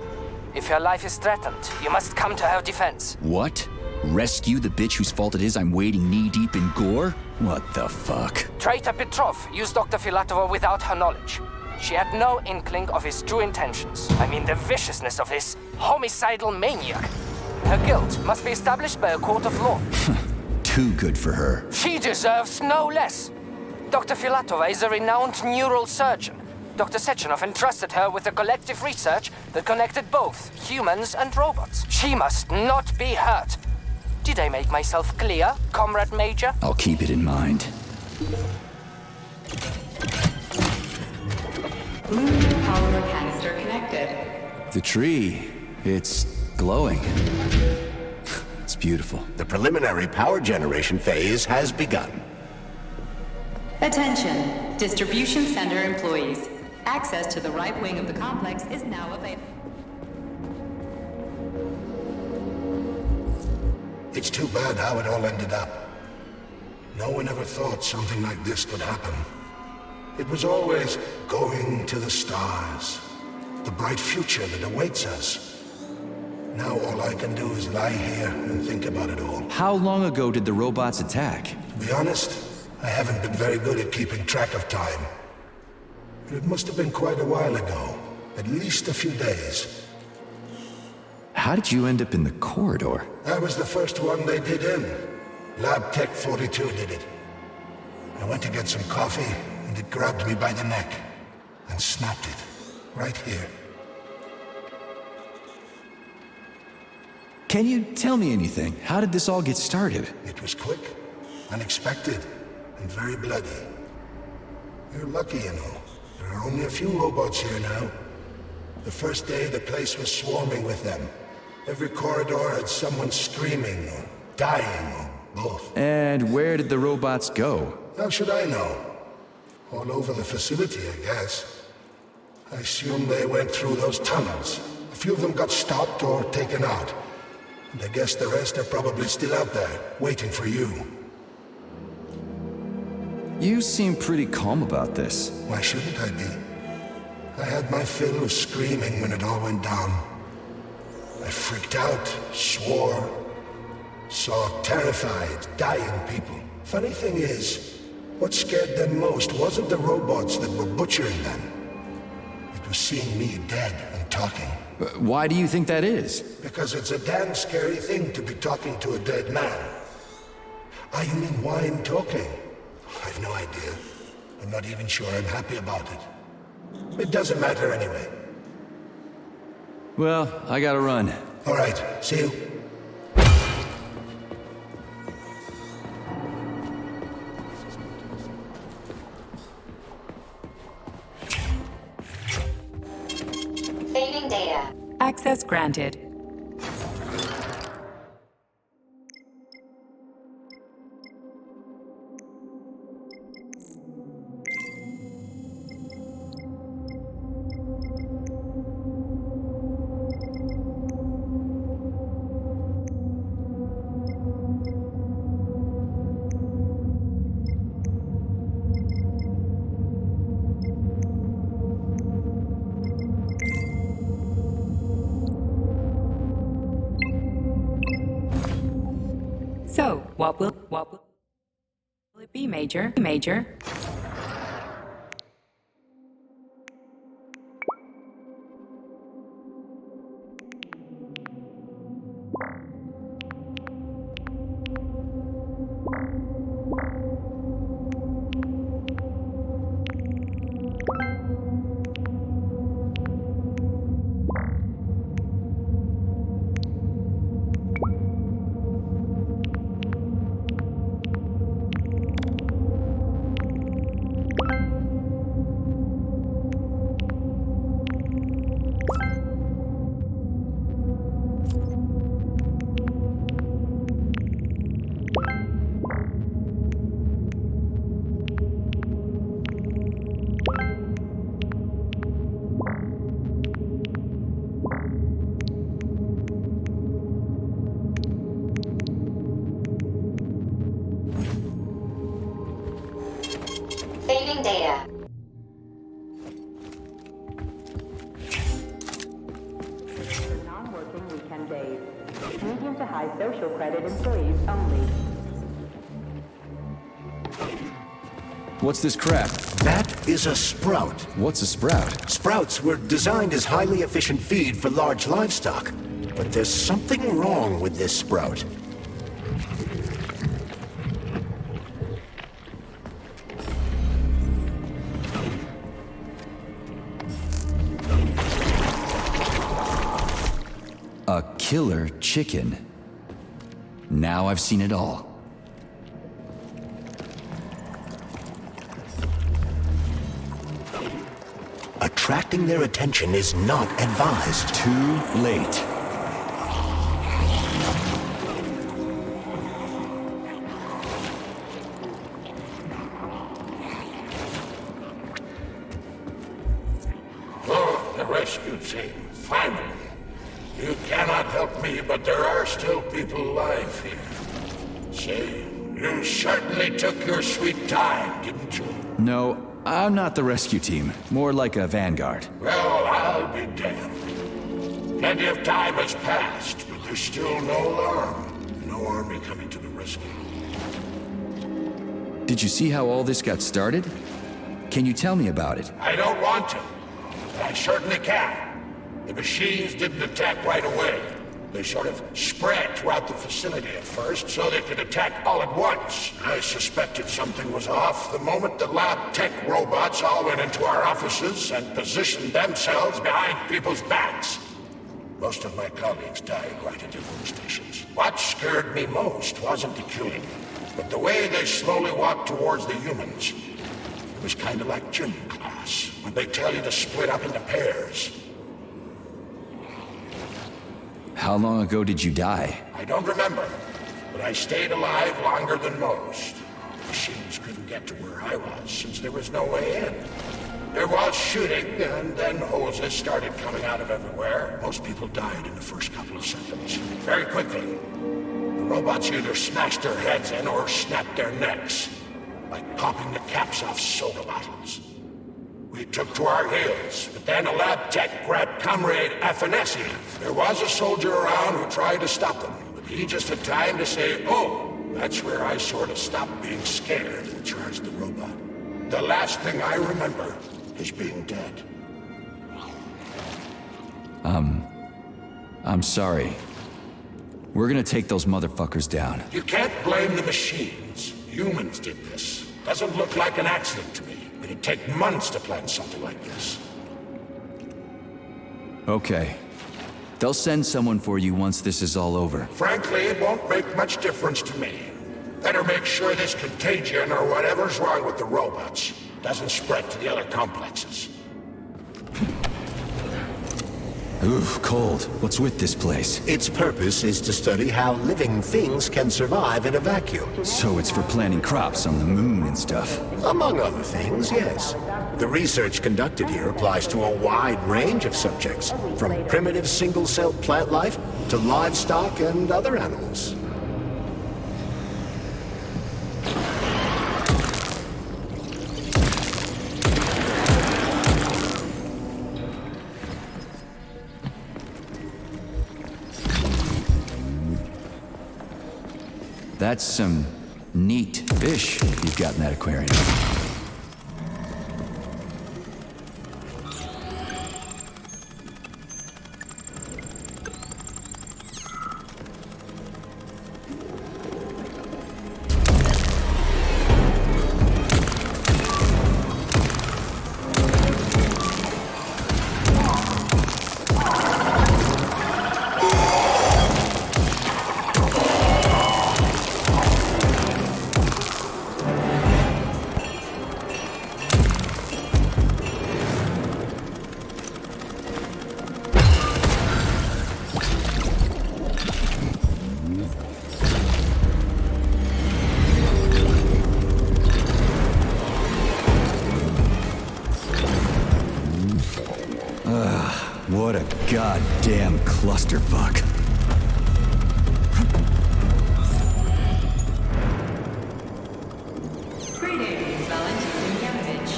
If her life is threatened, you must come to her defense. What? Rescue the bitch whose fault it is I'm wading knee-deep in gore? What the fuck? Traitor Petrov used Dr. Filatova without her knowledge. She had no inkling of his true intentions. I mean the viciousness of this homicidal maniac. Her guilt must be established by a court of law. Too good for her. She deserves no less. Dr. Filatova is a renowned neural surgeon. Dr. Sechenov entrusted her with a collective research that connected both humans and robots. She must not be hurt. Did I make myself clear, Comrade Major? I'll keep it in mind. Moon power canister connected. The tree, it's glowing. It's beautiful. The preliminary power generation phase has begun. Attention, distribution center employees. Access to the right wing of the complex is now available. It's too bad how it all ended up. No one ever thought something like this could happen. It was always going to the stars, the bright future that awaits us. Now all I can do is lie here and think about it all. How long ago did the robots attack? To be honest, I haven't been very good at keeping track of time. But it must have been quite a while ago, at least a few days. How did you end up in the corridor? I was the first one they did in. Lab Tech 42 did it. I went to get some coffee, and it grabbed me by the neck and snapped it, right here. Can you tell me anything? How did this all get started? It was quick, unexpected, and very bloody. You're lucky, you know. There are only a few robots here now. The first day, the place was swarming with them. Every corridor had someone screaming, or dying, or both. And where did the robots go? How should I know? All over the facility, I guess. I assume they went through those tunnels. A few of them got stopped or taken out. And I guess the rest are probably still out there, waiting for you. You seem pretty calm about this. Why shouldn't I be? I had my fill of screaming when it all went down. I freaked out, swore, saw terrified, dying people. Funny thing is, what scared them most wasn't the robots that were butchering them. It was seeing me dead and talking. Why do you think that is? Because it's a damn scary thing to be talking to a dead man. Ah, you mean why I'm talking? I've no idea. I'm not even sure I'm happy about it. It doesn't matter anyway. Well, I gotta run. All right, see you. Failing data. Access granted. So, what will it be, Major? Major? Failing data. Non-working weekend days. Medium to high social credit employees only. What's this crap? That is a sprout. What's a sprout? Sprouts were designed as highly efficient feed for large livestock. But there's something wrong with this sprout. A killer chicken. Now I've seen it all. Attracting their attention is not advised. Too late. Oh, the rescue team, finally. You cannot help me, but there are still people alive here. Say, You certainly took your sweet time, didn't you? No, I'm not the rescue team. More like a vanguard. Well, I'll be damned. Plenty of time has passed, but there's still no alarm. No army coming to the rescue. Did you see how all this got started? Can you tell me about it? I don't want to, but I certainly can. The machines didn't attack right away. They sort of spread throughout the facility at first, so they could attack all at once. I suspected something was off the moment the lab tech robots all went into our offices and positioned themselves behind people's backs. Most of my colleagues died right at their workstations. What scared me most wasn't the killing, but the way they slowly walked towards the humans. It was kind of like gym class, when they tell you to split up into pairs. How long ago did you die? I don't remember, but I stayed alive longer than most. Machines couldn't get to where I was, since there was no way in. There was shooting, and then hoses started coming out of everywhere. Most people died in the first couple of seconds. Very quickly. The robots either smashed their heads in or snapped their necks, like popping the caps off soda bottles. We took to our heels, but then a lab tech grabbed Comrade Afanasiev. There was a soldier around who tried to stop them, but he just had time to say, "Oh," that's where I sort of stopped being scared and charged the robot. The last thing I remember is being dead. I'm sorry. We're gonna take those motherfuckers down. You can't blame the machines. Humans did this. Doesn't look like an accident to me. It'd take months to plan something like this. Okay. They'll send someone for you once this is all over. Frankly, it won't make much difference to me. Better make sure this contagion or whatever's wrong with the robots doesn't spread to the other complexes. Oof, cold. What's with this place? Its purpose is to study how living things can survive in a vacuum. So it's for planting crops on the moon and stuff. Among other things, yes. The research conducted here applies to a wide range of subjects, from primitive single-celled plant life to livestock and other animals. That's some neat fish you've got in that aquarium. What a goddamn clusterfuck. Greetings, Valentin Yanovich.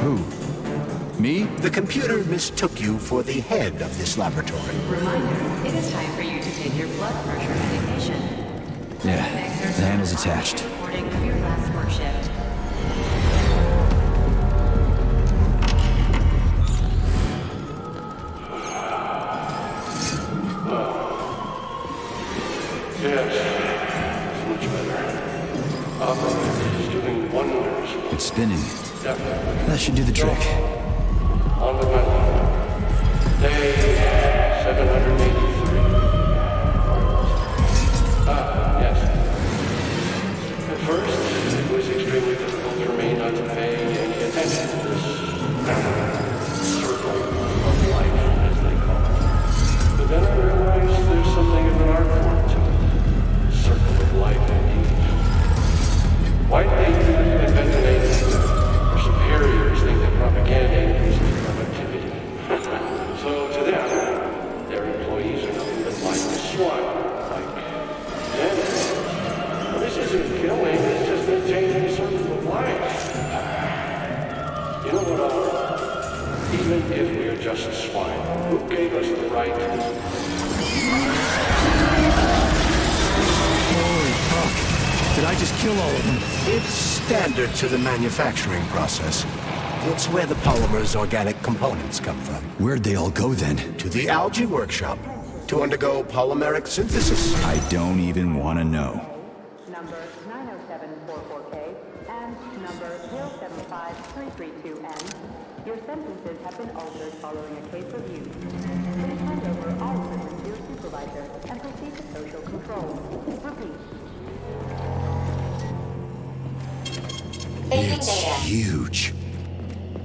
Who? Me? The computer mistook you for the head of this laboratory. Reminder, it is time for you to take your blood pressure medication. Yeah, the handle's attached. Reporting of your last work shift. Yes, much better. Operator is doing wonders. It's spinning. Definitely. That should do the trick. On the menu. Day 783. Yes. At first, it was extremely difficult for me not to pay any attention to this circle of life, as they call it. But then I realized there's something of an art form to it. Circle of life, indeed. Why they detonate their superiors think that propaganda increases productivity. So to them, their employees are isn't killing, it's just maintaining a circle of life. You know what, even if we're just swine, who gave us the right? Holy fuck. Did I just kill all of them? It's standard to the manufacturing process. It's where the polymer's organic components come from. Where'd they all go then? To the algae workshop to undergo polymeric synthesis. I don't even want to know. Number 90744K and number 075332N. Your sentences have been altered following a case review. Please hand over all equipment to your supervisor and proceed to social control. Repeat. It's huge.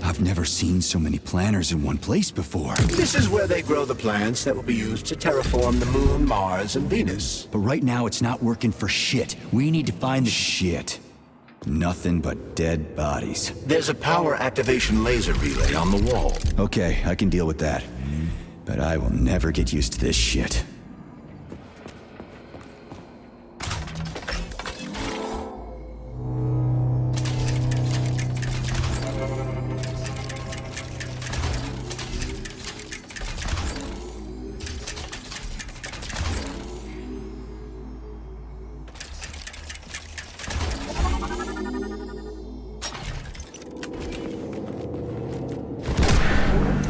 I've never seen so many planners in one place before. This is where they grow the plants that will be used to terraform the Moon, Mars, and Venus. But right now it's not working for shit. We need to find the shit. Nothing but dead bodies. There's a power activation laser relay on the wall. Okay, I can deal with that. But I will never get used to this shit.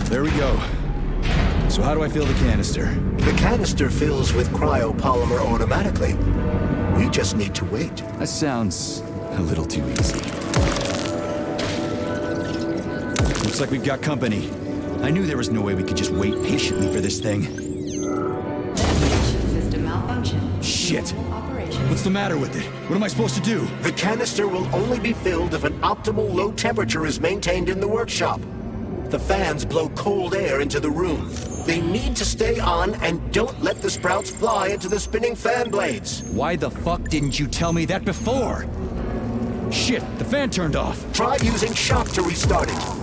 There we go. So how do I fill the canister? The canister fills with cryopolymer automatically. We just need to wait. That sounds a little too easy. Looks like we've got company. I knew there was no way we could just wait patiently for this thing. System malfunction. Shit! What's the matter with it? What am I supposed to do? The canister will only be filled if an optimal low temperature is maintained in the workshop. The fans blow cold air into the room. They need to stay on and don't let the sprouts fly into the spinning fan blades. Why the fuck didn't you tell me that before? Shit, the fan turned off. Try using shock to restart it.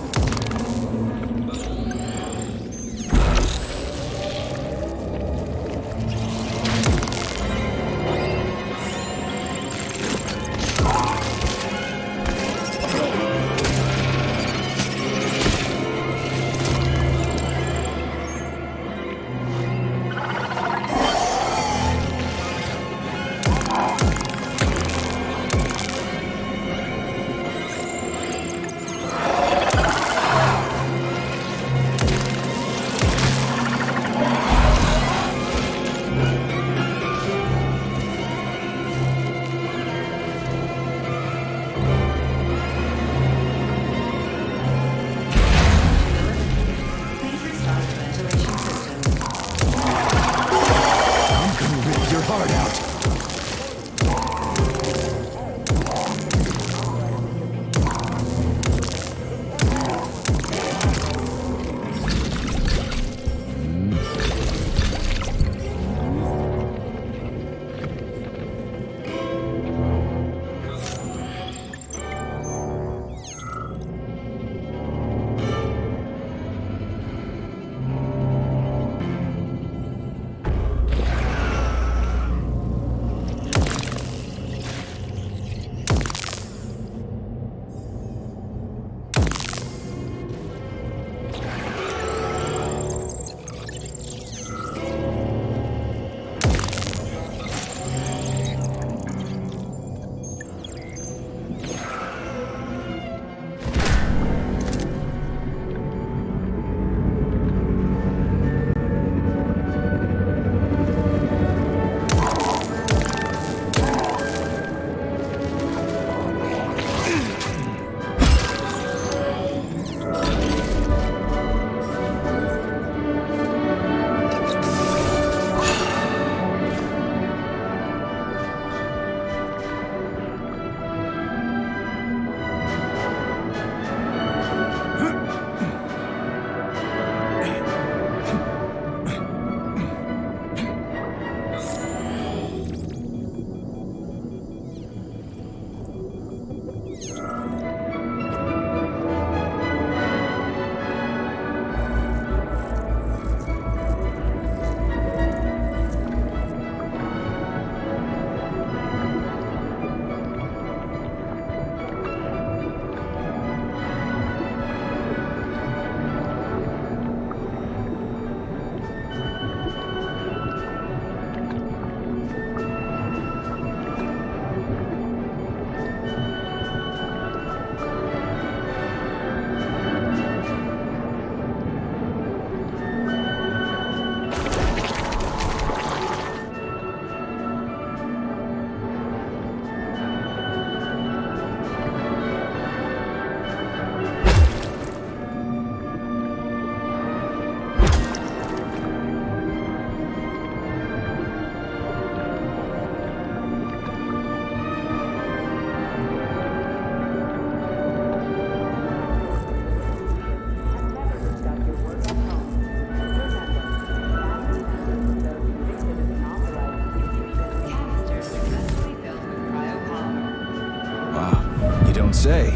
don't say.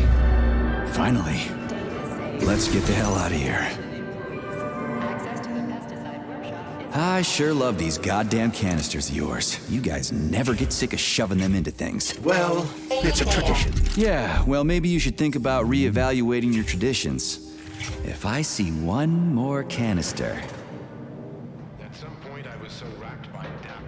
Finally. Let's get the hell out of here. I sure love these goddamn canisters of yours. You guys never get sick of shoving them into things. Well, it's a tradition. Yeah, well, maybe you should think about reevaluating your traditions. If I see one more canister... At some point, I was so racked by doubt.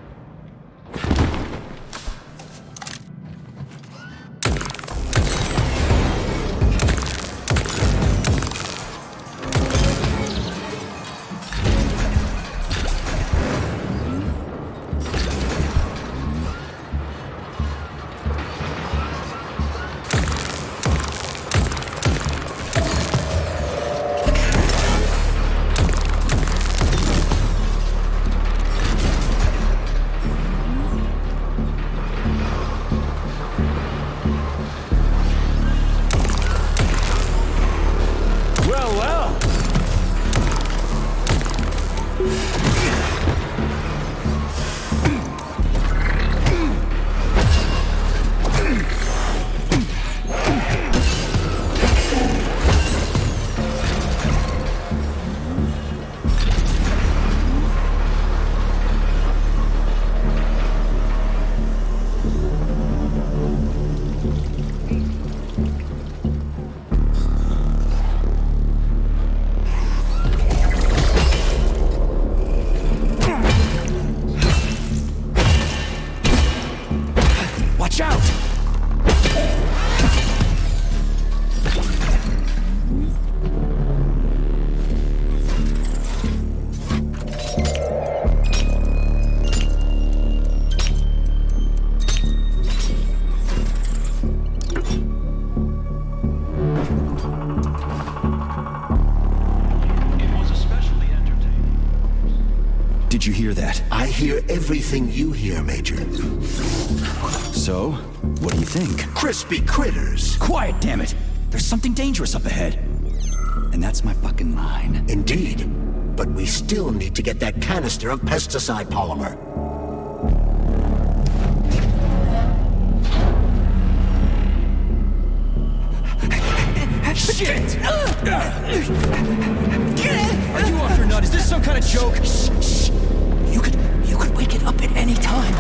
Did you hear that? I hear everything you hear, Major. So, what do you think? Crispy critters. Quiet, damn it! There's something dangerous up ahead. And that's my fucking line. Indeed. But we still need to get that canister of pesticide polymer. Shit! Are you off your nut? Is this some kind of joke? Shh. You could wake it up at any time.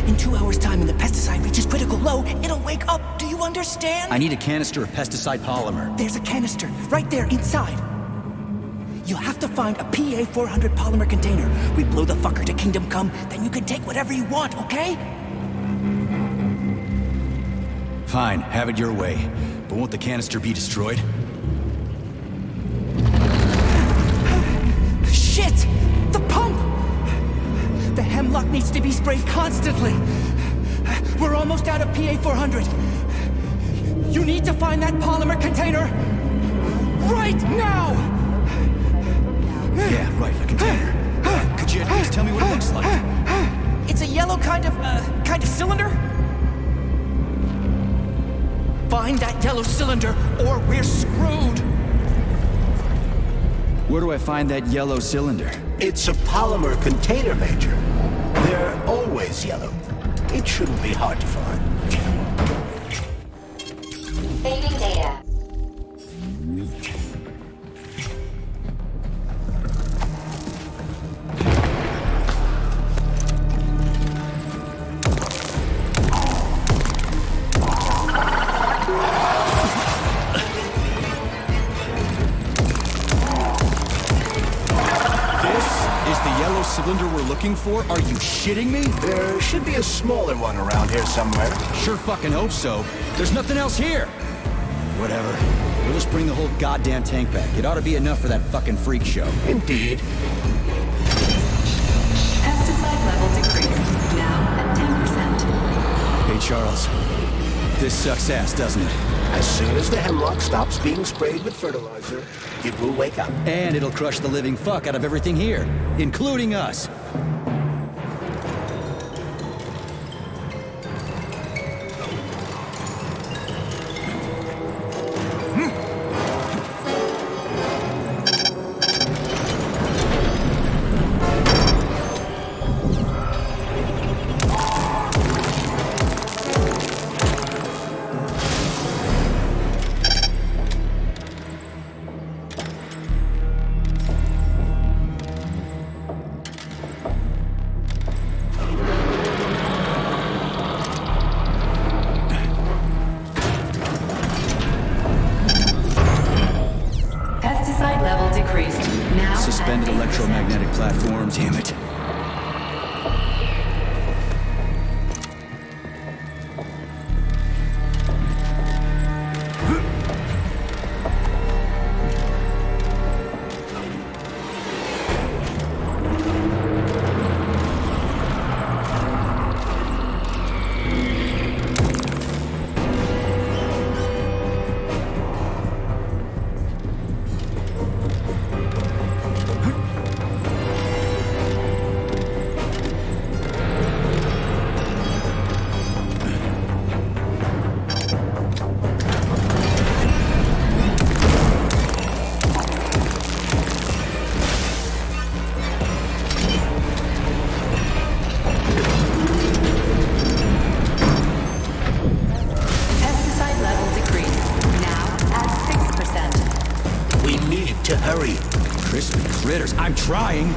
In 2 hours' time, when the pesticide reaches critical low, it'll wake up. Do you understand? I need a canister of pesticide polymer. There's a canister right there inside. You'll have to find a PA-400 polymer container. We blow the fucker to Kingdom Come, then you can take whatever you want, okay? Fine, have it your way. But won't the canister be destroyed? Shit! The pump! The hemlock needs to be sprayed constantly. We're almost out of PA-400. You need to find that polymer container right now! Yeah, right, a container. Could you at least tell me what it looks like? It's a yellow kind of cylinder? Find that yellow cylinder, or we're screwed! Where do I find that yellow cylinder? It's a polymer container, Major. They're always yellow. It shouldn't be hard to find. Saving data. Cylinder we're looking for? Are you shitting me? There should be a smaller one around here somewhere. Sure fucking hope so. There's nothing else here. Whatever. We'll just bring the whole goddamn tank back. It ought to be enough for that fucking freak show. Indeed. Pesticide level decreased. Now at 10%. Hey, Charles. This sucks ass, doesn't it? As soon as the hemlock stops being sprayed with fertilizer, it will wake up. And it'll crush the living fuck out of everything here, including us. platforms. Damn it. To hurry. Crispy critters, I'm trying.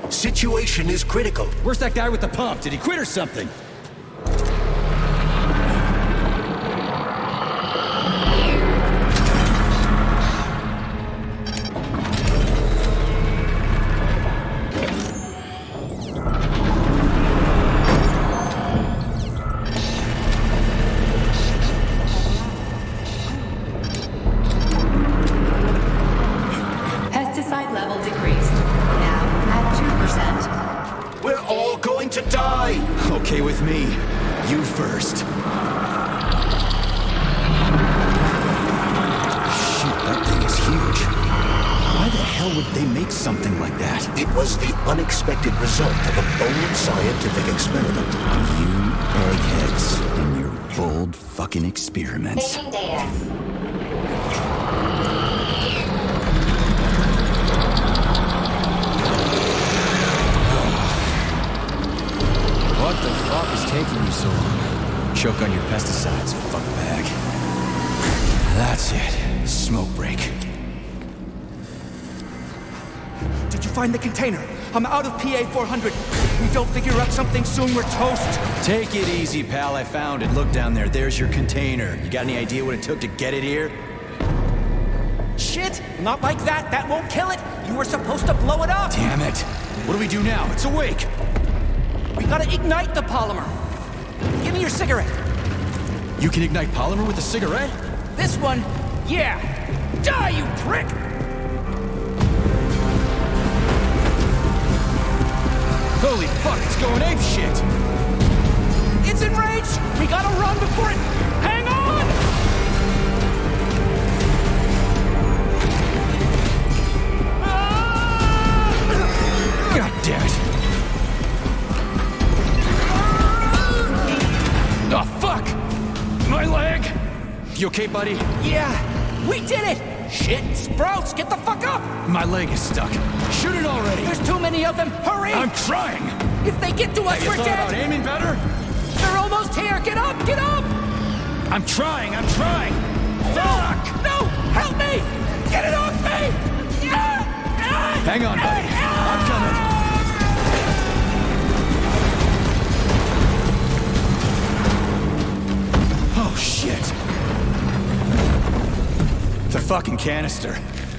Situation is critical. Where's that guy with the pump? Did he quit or something? Pesticide level decreased. Now at 2%. We're all going to die! Okay with me. You first. Shit, that thing is huge. Why the hell would they make something like that? It was the unexpected result of a bold scientific experiment. You eggheads and your bold fucking experiments. Taking data. What the fuck is taking you so long? Choke on your pesticides, fuckbag. That's it. Smoke break. Did you find the container? I'm out of PA 400. If we don't figure out something soon, we're toast. Take it easy, pal. I found it. Look down there. There's your container. You got any idea what it took to get it here? Shit! Not like that. That won't kill it. You were supposed to blow it up. Damn it. What do we do now? It's awake. We gotta ignite the polymer. Give me your cigarette. You can ignite polymer with a cigarette? This one, yeah. Die, you prick! Holy fuck, it's going ape shit! It's enraged! We gotta run before it... Hang on! God damn it! Oh, fuck! My leg! You okay, buddy? Yeah, we did it! Shit, Sprouts, get the fuck up! My leg is stuck. Shoot it already! There's too many of them, hurry! I'm trying! If they get to us, we're dead! Have you thought about aiming better? They're almost here, get up, get up! I'm trying! Fuck! No, help me! Get it off me! Hang on, buddy. I'm coming. Oh, shit. It's a fucking canister.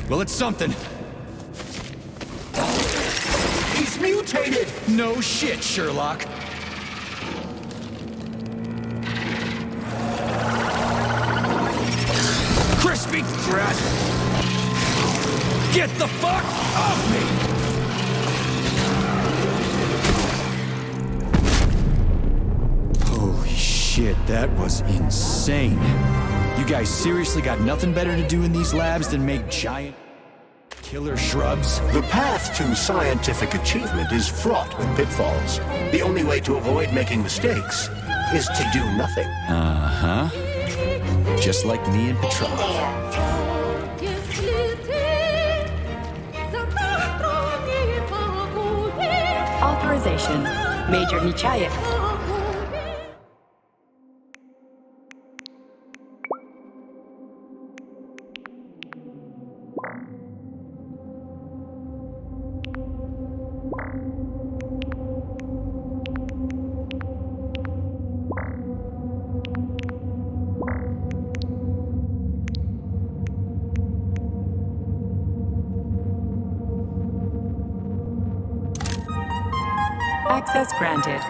Well, it's something. He's mutated! No shit, Sherlock. Crispy brat! Get the fuck off me! Holy shit, that was insane. You guys seriously got nothing better to do in these labs than make giant killer shrubs? The path to scientific achievement is fraught with pitfalls. The only way to avoid making mistakes is to do nothing. Uh-huh. Just like me and Petrov. Authorization. Major Nechaev. Access granted.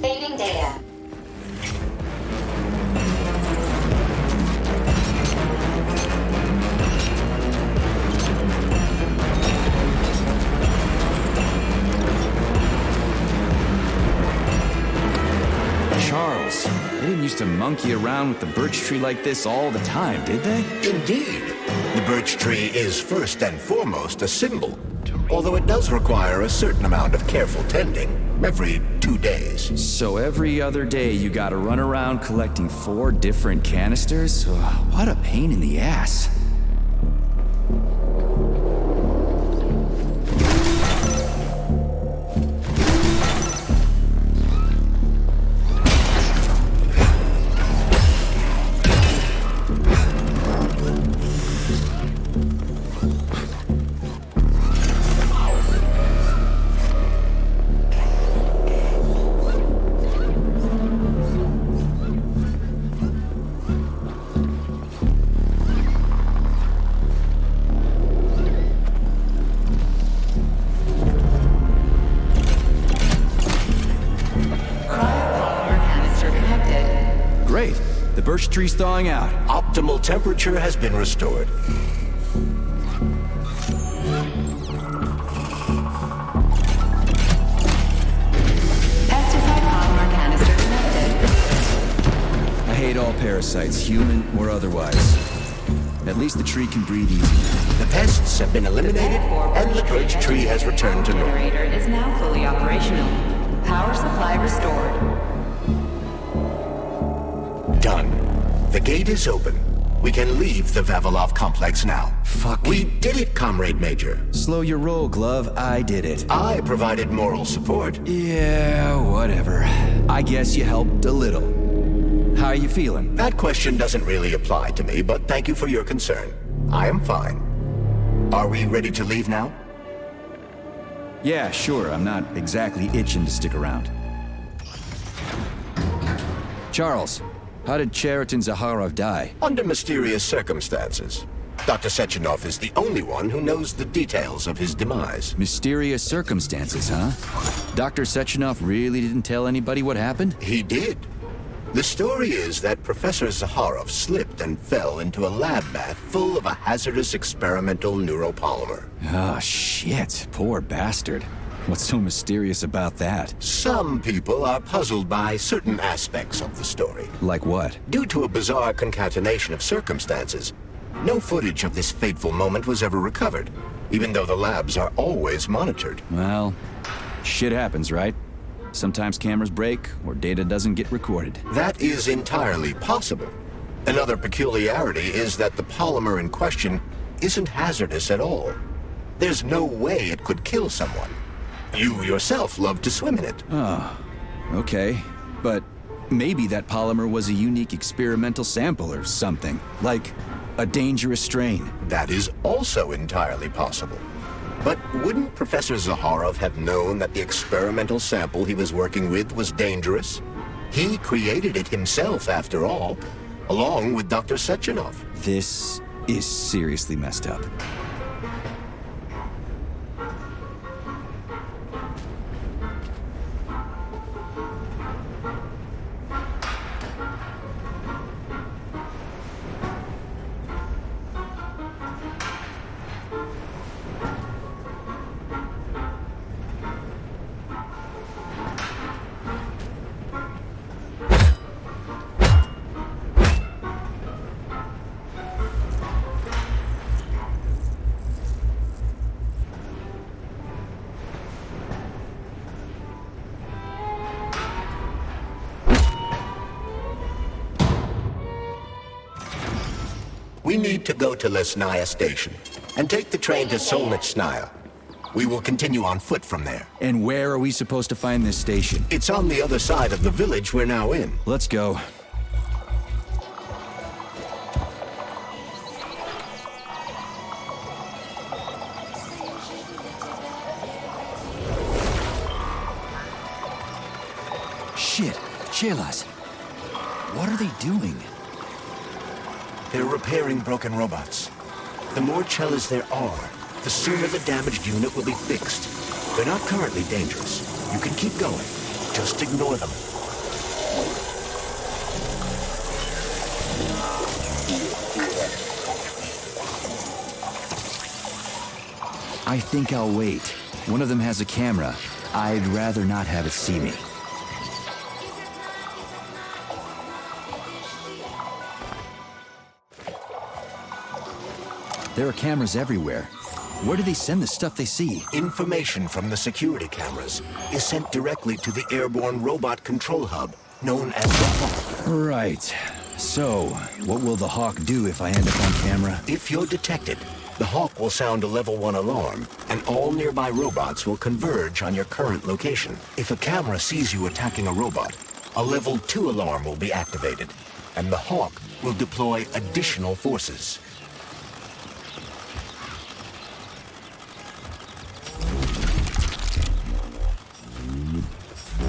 Saving data. Charles, they didn't used to monkey around with the birch tree like this all the time, did they? Indeed. The birch tree is first and foremost a symbol, although it does require a certain amount of careful tending every 2 days. So every other day you gotta run around collecting 4 different canisters? What a pain in the ass. The birch tree's thawing out. Optimal temperature has been restored. Pesticide polymer canister connected. I hate all parasites, human or otherwise. At least the tree can breathe easy. The pests have been eliminated, and the birch tree has returned to normal. Generator is now fully operational. Power supply restored. Done. The gate is open. We can leave the Vavilov complex now. Fuck. We did it, Comrade Major. Slow your roll, Glove. I did it. I provided moral support. Yeah, whatever. I guess you helped a little. How are you feeling? That question doesn't really apply to me, but thank you for your concern. I am fine. Are we ready to leave now? Yeah, sure. I'm not exactly itching to stick around. Charles, how did Cheriton Zaharov die? Under mysterious circumstances. Dr. Sechenov is the only one who knows the details of his demise. Mysterious circumstances, huh? Dr. Sechenov really didn't tell anybody what happened? He did. The story is that Professor Zaharov slipped and fell into a lab bath full of a hazardous experimental neuropolymer. Oh, shit. Poor bastard. What's so mysterious about that? Some people are puzzled by certain aspects of the story. Like what? Due to a bizarre concatenation of circumstances, no footage of this fateful moment was ever recovered, even though the labs are always monitored. Well, shit happens, right? Sometimes cameras break, or data doesn't get recorded. That is entirely possible. Another peculiarity is that the polymer in question isn't hazardous at all. There's no way it could kill someone. You yourself love to swim in it. Oh, okay. But maybe that polymer was a unique experimental sample or something, like a dangerous strain. That is also entirely possible. But wouldn't Professor Zaharov have known that the experimental sample he was working with was dangerous? He created it himself, after all, along with Dr. Sechenov. This is seriously messed up. We need to go to Lesnaya Station and take the train to Solnitsnaya. We will continue on foot from there. And where are we supposed to find this station? It's on the other side of the village we're now in. Let's go. Shit, Chelas. What are they doing? They're repairing broken robots. The more Chelas there are, the sooner the damaged unit will be fixed. They're not currently dangerous. You can keep going. Just ignore them. I think I'll wait. One of them has a camera. I'd rather not have it see me. There are cameras everywhere. Where do they send the stuff they see? Information from the security cameras is sent directly to the airborne robot control hub, known as the Hawk. Right. So, what will the Hawk do if I end up on camera? If you're detected, the Hawk will sound a level 1 alarm, and all nearby robots will converge on your current location. If a camera sees you attacking a robot, a level 2 alarm will be activated, and the Hawk will deploy additional forces.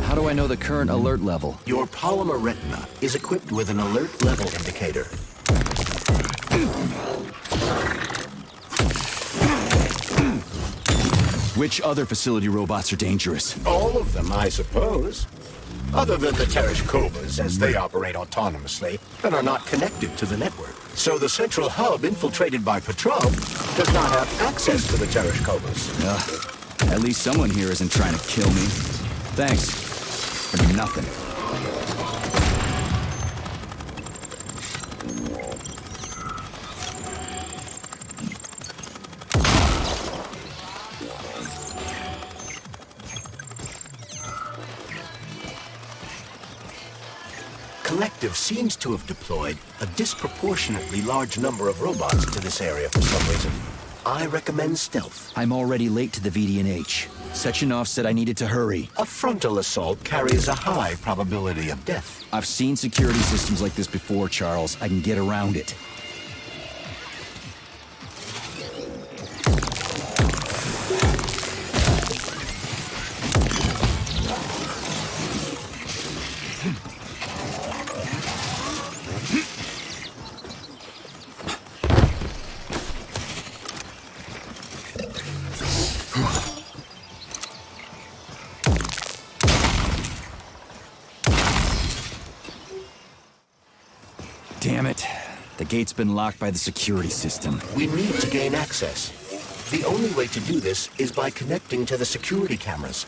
How do I know the current alert level? Your polymer retina is equipped with an alert level indicator. Which other facility robots are dangerous? All of them, I suppose. Other than the Tereshkovas, as they operate autonomously and are not connected to the network. So the central hub infiltrated by Petrov does not have access to the Tereshkovas. At least someone here isn't trying to kill me. Thanks. For nothing. Collective seems to have deployed a disproportionately large number of robots to this area for some reason. I recommend stealth. I'm already late to the VDNH. Sechenov said I needed to hurry. A frontal assault carries a high probability of death. I've seen security systems like this before, Charles. I can get around it. Damn it. The gate's been locked by the security system. We need to gain access. The only way to do this is by connecting to the security cameras.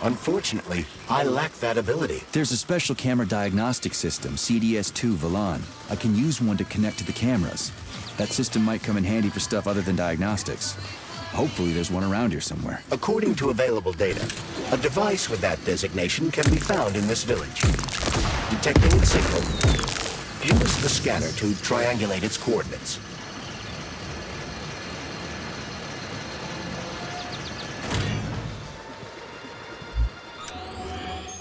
Unfortunately, I lack that ability. There's a special camera diagnostic system, CDS-2 Velan. I can use one to connect to the cameras. That system might come in handy for stuff other than diagnostics. Hopefully there's one around here somewhere. According to available data, a device with that designation can be found in this village. Detecting its signal, use the scanner to triangulate its coordinates.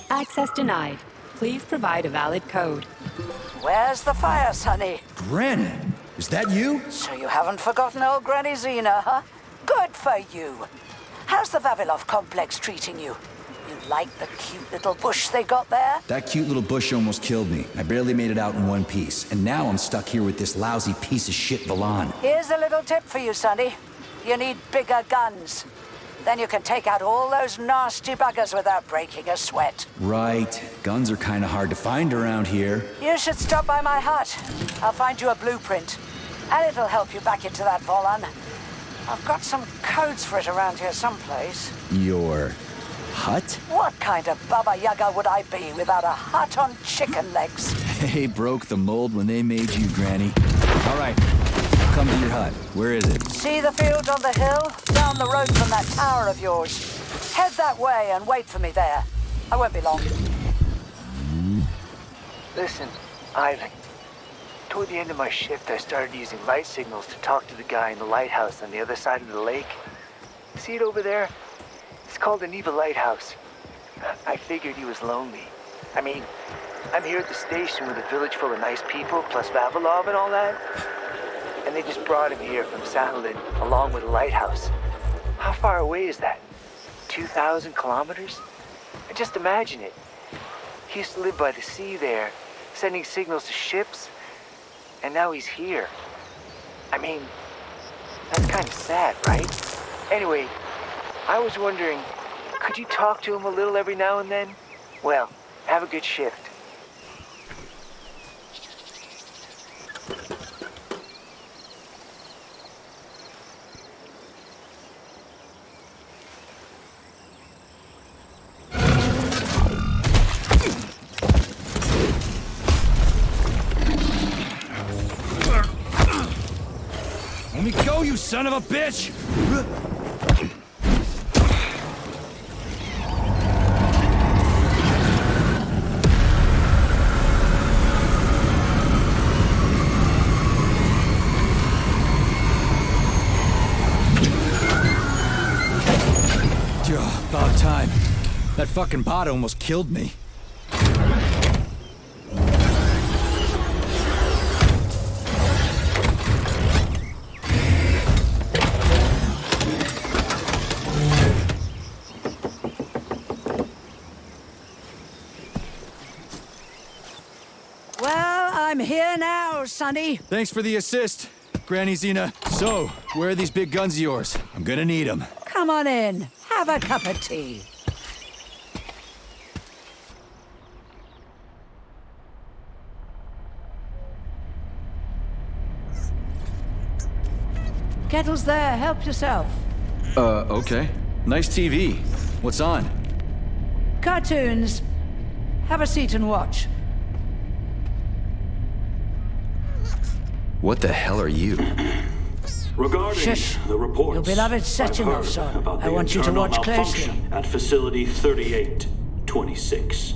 Access denied. Please provide a valid code. Where's the fire, Sonny? Granny, is that you? So you haven't forgotten old Granny Zena, huh? Good for you. How's the Vavilov complex treating you? You like the cute little bush they got there? That cute little bush almost killed me. I barely made it out in one piece. And now I'm stuck here with this lousy piece of shit Velan. Here's a little tip for you, Sonny. You need bigger guns. Then you can take out all those nasty buggers without breaking a sweat. Right. Guns are kind of hard to find around here. You should stop by my hut. I'll find you a blueprint. And it'll help you back into that Volan. I've got some codes for it around here someplace. Your hut? What kind of Baba Yaga would I be without a hut on chicken legs? They broke the mold when they made you, Granny. All right, I'll come to your hut. Where is it? See the field on the hill? Down the road from that tower of yours. Head that way and wait for me there. I won't be long. Listen, Ivan. Toward the end of my shift, I started using light signals to talk to the guy in the lighthouse on the other side of the lake. See it over there? It's called the Neva Lighthouse. I figured he was lonely. I mean, I'm here at the station with a village full of nice people, plus Vavilov and all that. And they just brought him here from Sahalin, along with the lighthouse. How far away is that? 2,000 kilometers? Just imagine it. He used to live by the sea there, sending signals to ships. And now he's here. I mean, that's kind of sad, right? Anyway, I was wondering, could you talk to him a little every now and then? Well, have a good shift. Let me go, you son of a bitch! About time. That fucking bot almost killed me. Well, I'm here now, Sonny. Thanks for the assist, Granny Zena. So, where are these big guns of yours? I'm gonna need them. Come on in. Have a cup of tea. Kettle's there. Help yourself. Okay. Nice TV. What's on? Cartoons. Have a seat and watch. What the hell are you? Regarding Shush. the reports, Your beloved I've Sechenov, heard son. about I the want you to internal watch closely. malfunction at Facility 3826.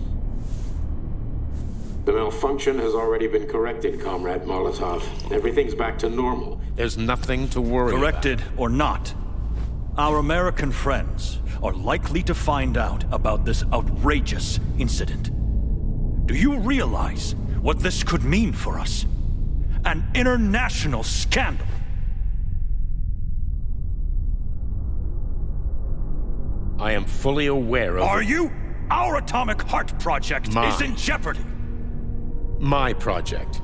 The malfunction has already been corrected, Comrade Molotov. Everything's back to normal. There's nothing to worry about. Corrected or not, our American friends are likely to find out about this outrageous incident. Do you realize what this could mean for us? An international scandal. I am fully aware of... Are you? Our Atomic Heart Project is in jeopardy. My project.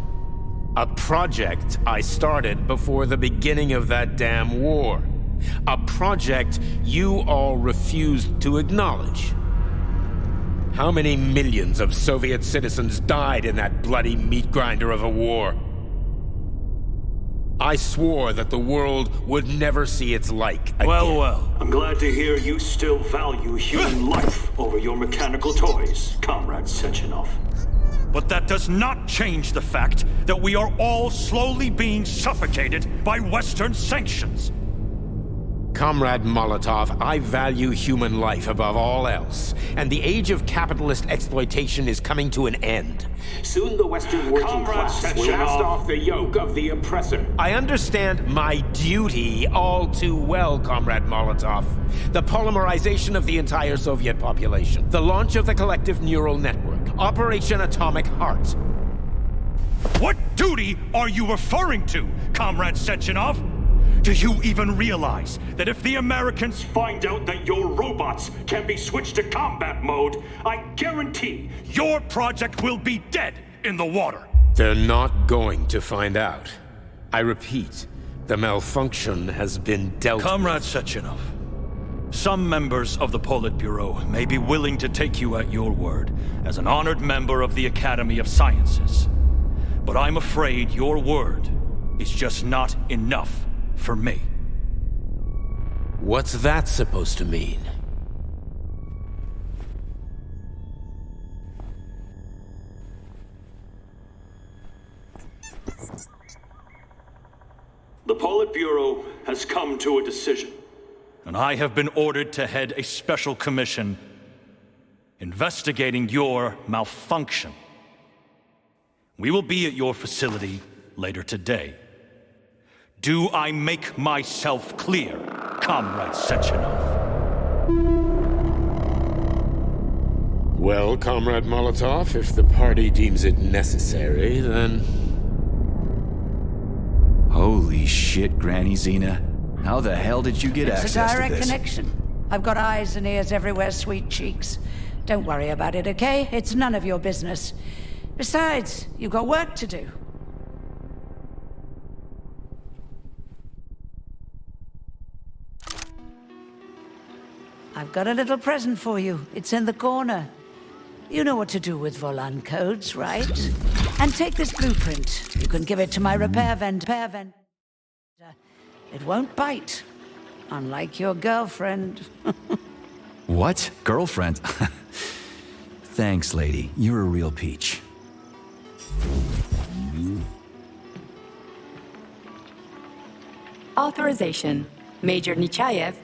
A project I started before the beginning of that damn war. A project you all refused to acknowledge. How many millions of Soviet citizens died in that bloody meat grinder of a war? I swore that the world would never see its like again. Well. I'm glad to hear you still value human life over your mechanical toys, Comrade Sechenov. But that does not change the fact that we are all slowly being suffocated by Western sanctions. Comrade Molotov, I value human life above all else, and the age of capitalist exploitation is coming to an end. Soon the Western working class will cast off the yoke of the oppressor. I understand my duty all too well, Comrade Molotov. The polymerization of the entire Soviet population, the launch of the collective neural network, Operation Atomic Heart. What duty are you referring to, Comrade Sechenov? Do you even realize that if the Americans find out that your robots can be switched to combat mode, I guarantee your project will be dead in the water? They're not going to find out. I repeat, the malfunction has been dealt with. Comrade Sechenov, some members of the Politburo may be willing to take you at your word as an honored member of the Academy of Sciences. But I'm afraid your word is just not enough for me. What's that supposed to mean? The Politburo has come to a decision. And I have been ordered to head a special commission investigating your malfunction. We will be at your facility later today. Do I make myself clear, Comrade Sechenov? Well, Comrade Molotov, if the party deems it necessary, then... Holy shit, Granny Xena. How the hell did you get access to this? It's a direct connection. I've got eyes and ears everywhere, sweet cheeks. Don't worry about it, okay? It's none of your business. Besides, you've got work to do. I've got a little present for you. It's in the corner. You know what to do with Volan codes, right? And take this blueprint. You can give it to my repair vendor. It won't bite. Unlike your girlfriend. What? Girlfriend? Thanks, lady. You're a real peach. Authorization. Major Nechaev.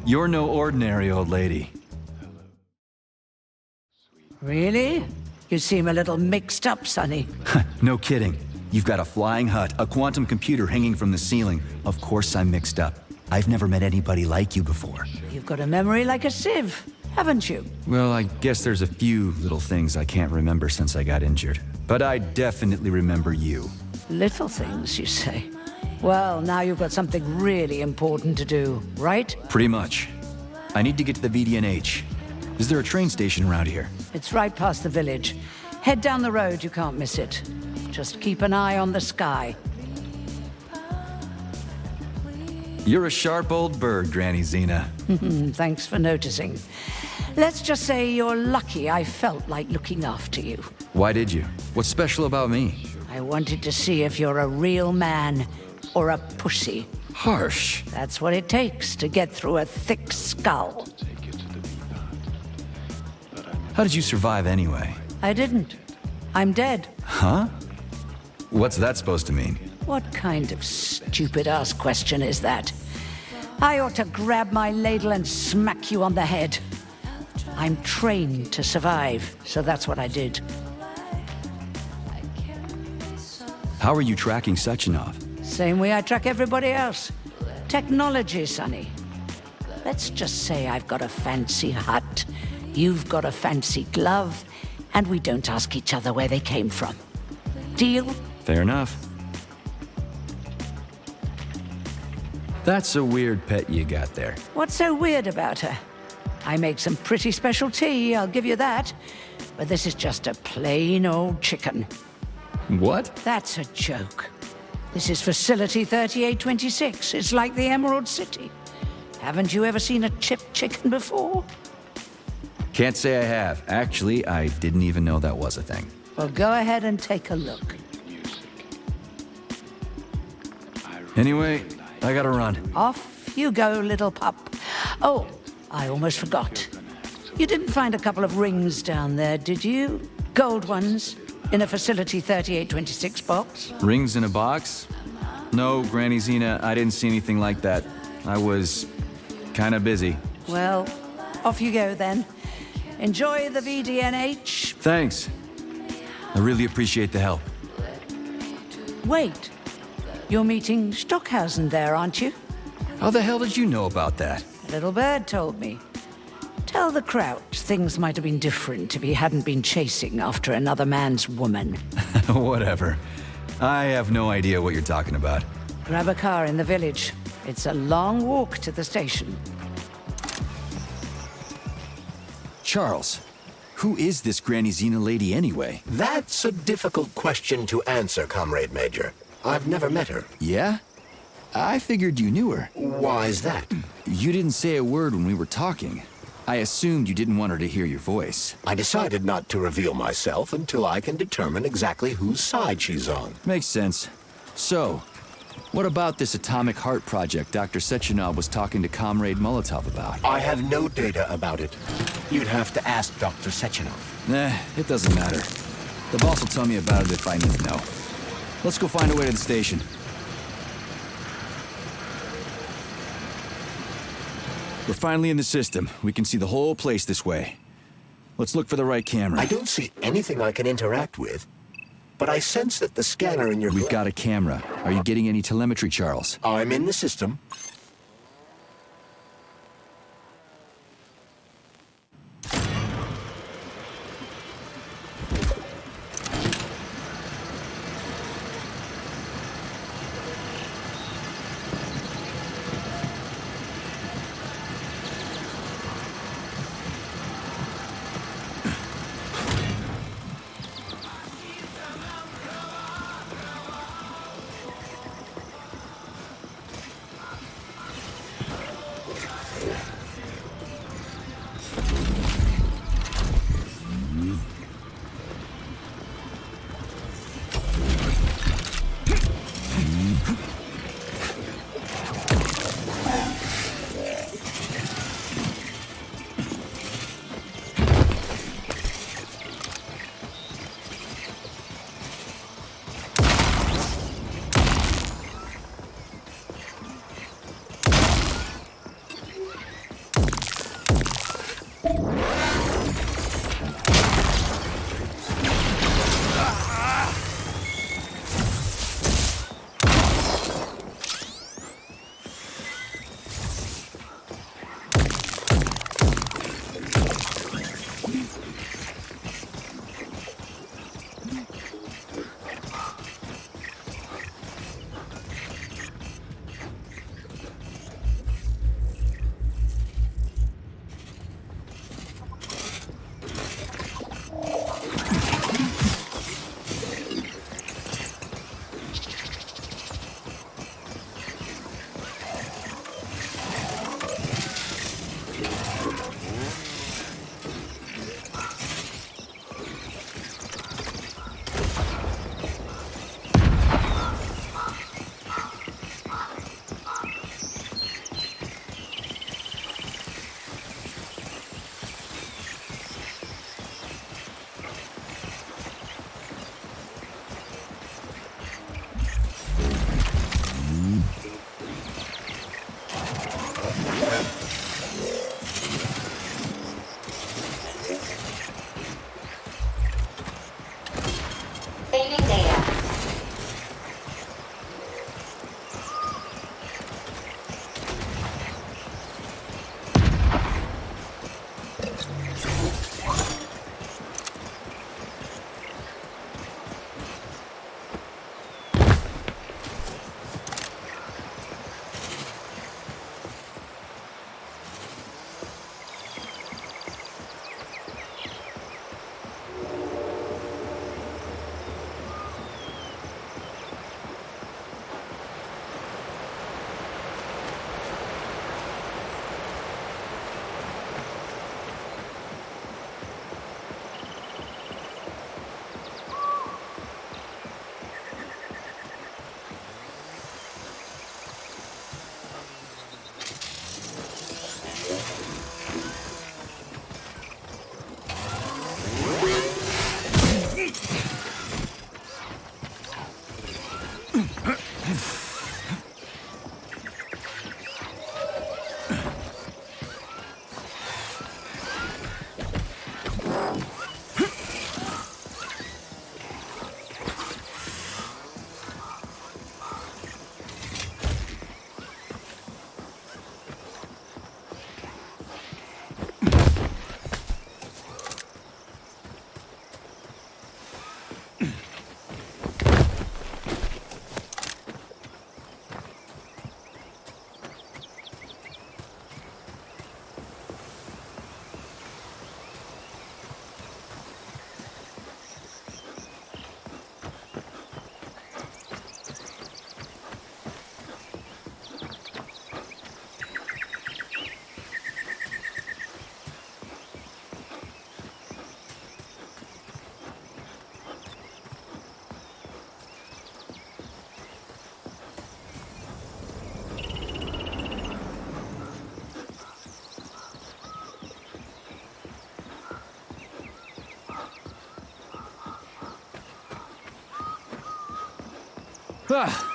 You're no ordinary old lady. Really? You seem a little mixed up, Sonny. No kidding. You've got a flying hut, a quantum computer hanging from the ceiling. Of course I'm mixed up. I've never met anybody like you before. You've got a memory like a sieve, haven't you? Well, I guess there's a few little things I can't remember since I got injured. But I definitely remember you. Little things, you say? Well, now you've got something really important to do, right? Pretty much. I need to get to the VDNH. Is there a train station around here? It's right past the village. Head down the road, you can't miss it. Just keep an eye on the sky. You're a sharp old bird, Granny Xena. Thanks for noticing. Let's just say you're lucky I felt like looking after you. Why did you? What's special about me? I wanted to see if you're a real man or a pussy. Harsh. That's what it takes to get through a thick skull. How did you survive anyway? I didn't. I'm dead. Huh? What's that supposed to mean? What kind of stupid-ass question is that? I ought to grab my ladle and smack you on the head. I'm trained to survive, so that's what I did. How are you tracking Sechenov? Same way I track everybody else. Technology, Sonny. Let's just say I've got a fancy hut, you've got a fancy glove, and we don't ask each other where they came from. Deal? Fair enough. That's a weird pet you got there. What's so weird about her? I make some pretty special tea, I'll give you that. But this is just a plain old chicken. What? That's a joke. This is Facility 3826. It's like the Emerald City. Haven't you ever seen a chipped chicken before? Can't say I have. Actually, I didn't even know that was a thing. Well, go ahead and take a look. Anyway, I gotta run. Off you go, little pup. Oh, I almost forgot. You didn't find a couple of rings down there, did you? Gold ones, in a Facility 3826 box? Rings in a box? No, Granny Xena, I didn't see anything like that. I was kinda busy. Well, off you go then. Enjoy the VDNH. Thanks. I really appreciate the help. Wait. You're meeting Stockhausen there, aren't you? How the hell did you know about that? A little bird told me. Tell the Crouch things might have been different if he hadn't been chasing after another man's woman. Whatever. I have no idea what you're talking about. Grab a car in the village. It's a long walk to the station. Charles, who is this Granny Xena lady anyway? That's a difficult question to answer, Comrade Major. I've never met her. Yeah? I figured you knew her. Why is that? You didn't say a word when we were talking. I assumed you didn't want her to hear your voice. I decided not to reveal myself until I can determine exactly whose side she's on. Makes sense. So, what about this atomic heart project Dr. Sechenov was talking to Comrade Molotov about? I have no data about it. You'd have to ask Dr. Sechenov. Nah, it doesn't matter. The boss will tell me about it if I need to know. Let's go find a way to the station. We're finally in the system. We can see the whole place this way. Let's look for the right camera. I don't see anything I can interact with, but I sense that the scanner in your... We've got a camera. Are you getting any telemetry, Charles? I'm in the system.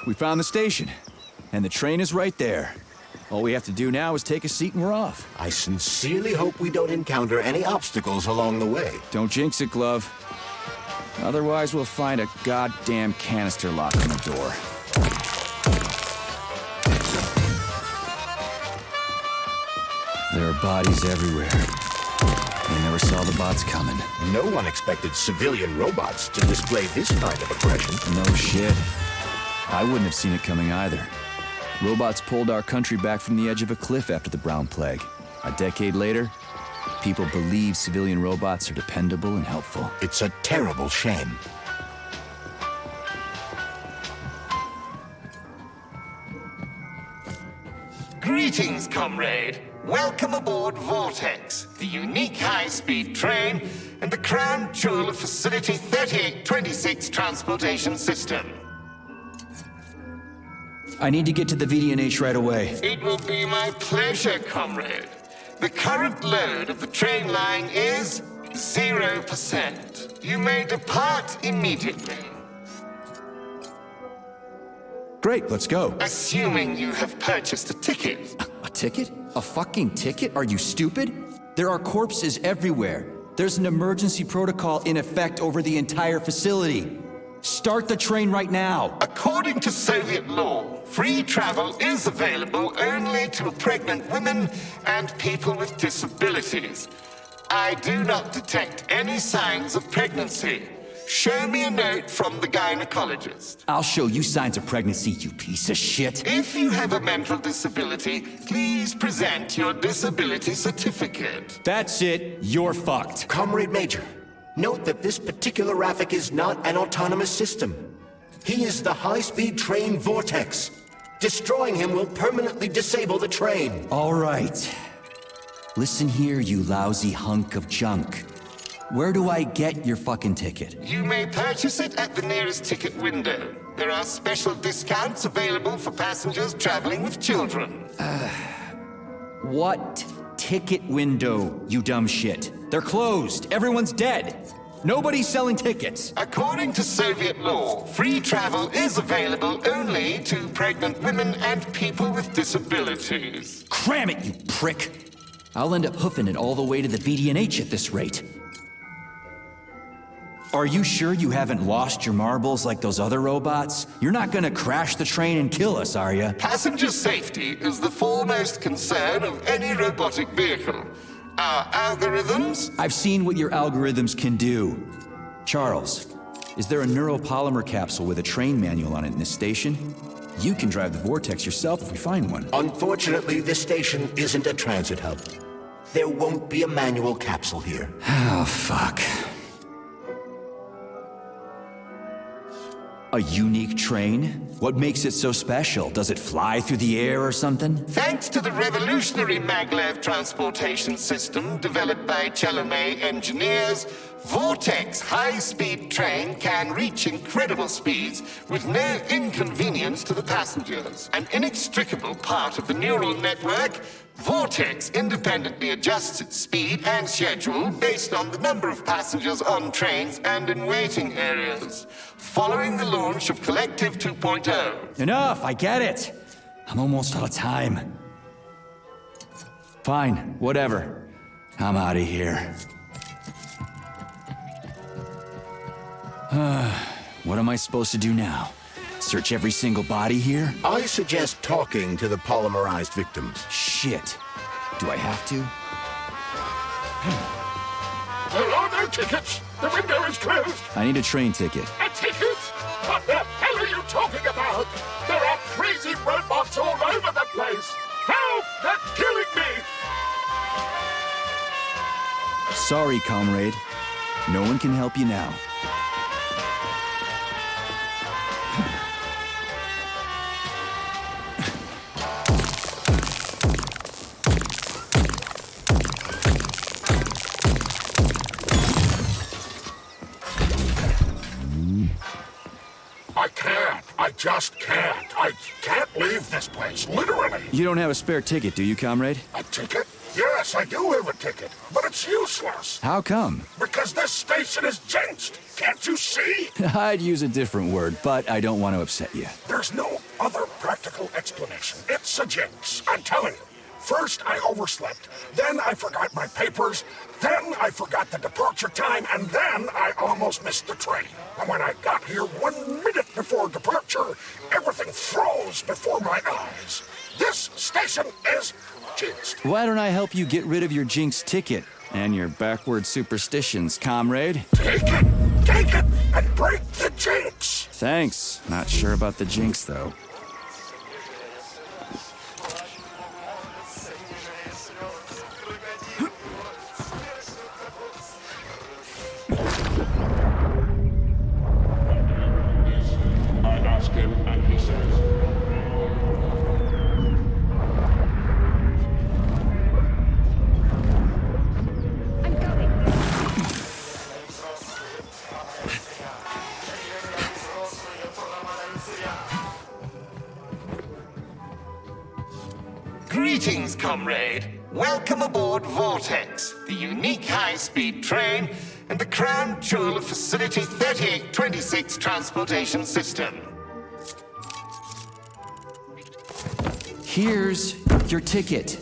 We found the station. And the train is right there. All we have to do now is take a seat and we're off. I sincerely hope we don't encounter any obstacles along the way. Don't jinx it, Glove. Otherwise, we'll find a goddamn canister lock on the door. There are bodies everywhere. I never saw the bots coming. No one expected civilian robots to display this kind of aggression. No shit. I wouldn't have seen it coming either. Robots pulled our country back from the edge of a cliff after the Brown Plague. A decade later, people believe civilian robots are dependable and helpful. It's a terrible shame. Greetings, comrade. Welcome aboard Vortex, the unique high-speed train and the crown jewel of Facility 3826 Transportation System. I need to get to the VDNH right away. It will be my pleasure, comrade. The current load of the train line is 0%. You may depart immediately. Great, let's go. Assuming you have purchased a ticket. A ticket? A fucking ticket? Are you stupid? There are corpses everywhere. There's an emergency protocol in effect over the entire facility. Start the train right now. According to Soviet law, free travel is available only to pregnant women and people with disabilities. I do not detect any signs of pregnancy. Show me a note from the gynecologist. I'll show you signs of pregnancy, you piece of shit. If you have a mental disability, please present your disability certificate. That's it. You're fucked. Comrade Major, note that this particular Raffic is not an autonomous system. He is the high-speed train Vortex. Destroying him will permanently disable the train. All right. Listen here, you lousy hunk of junk. Where do I get your fucking ticket? You may purchase it at the nearest ticket window. There are special discounts available for passengers traveling with children. What ticket window, you dumb shit? They're closed. Everyone's dead. Nobody's selling tickets. According to Soviet law, free travel is available only to pregnant women and people with disabilities. Cram it, you prick. I'll end up hoofing it all the way to the VDNH at this rate. Are you sure you haven't lost your marbles like those other robots? You're not gonna crash the train and kill us, are you? Passenger safety is the foremost concern of any robotic vehicle. Our algorithms? I've seen what your algorithms can do. Charles, is there a neuropolymer capsule with a train manual on it in this station? You can drive the Vortex yourself if we find one. Unfortunately, this station isn't a transit hub. There won't be a manual capsule here. Oh, fuck. A unique train? What makes it so special? Does it fly through the air or something? Thanks to the revolutionary maglev transportation system developed by Chalamet engineers, Vortex high-speed train can reach incredible speeds with no inconvenience to the passengers. An inextricable part of the neural network, Vortex independently adjusts its speed and schedule based on the number of passengers on trains and in waiting areas. Following the launch of Collective 2.0. Enough, I get it. I'm almost out of time. Fine, whatever. I'm out of here. What am I supposed to do now? Search every single body here? I suggest talking to the polymerized victims. Shit. Do I have to? There are no tickets. The window is closed. I need a train ticket. A ticket? What the hell are you talking about? There are crazy robots all over the place. Help! They're killing me! Sorry, comrade. No one can help you now. I just can't. I can't leave this place, literally. You don't have a spare ticket, do you, comrade? A ticket? Yes, I do have a ticket, but it's useless. How come? Because this station is jinxed. Can't you see? I'd use a different word, but I don't want to upset you. There's no other practical explanation. It's a jinx, I'm telling you. First, I overslept. Then I forgot my papers. Then I forgot the departure time. And then I almost missed the train. And when I got here 1 minute before departure, everything froze before my eyes. This station is jinxed. Why don't I help you get rid of your jinx ticket and your backward superstitions, comrade? Take it, and break the jinx. Thanks. Not sure about the jinx, though. I ask him, and he says. Greetings, comrade. Welcome aboard Vortex, the unique high-speed train and the crown jewel of Facility 3826 Transportation System. Here's your ticket.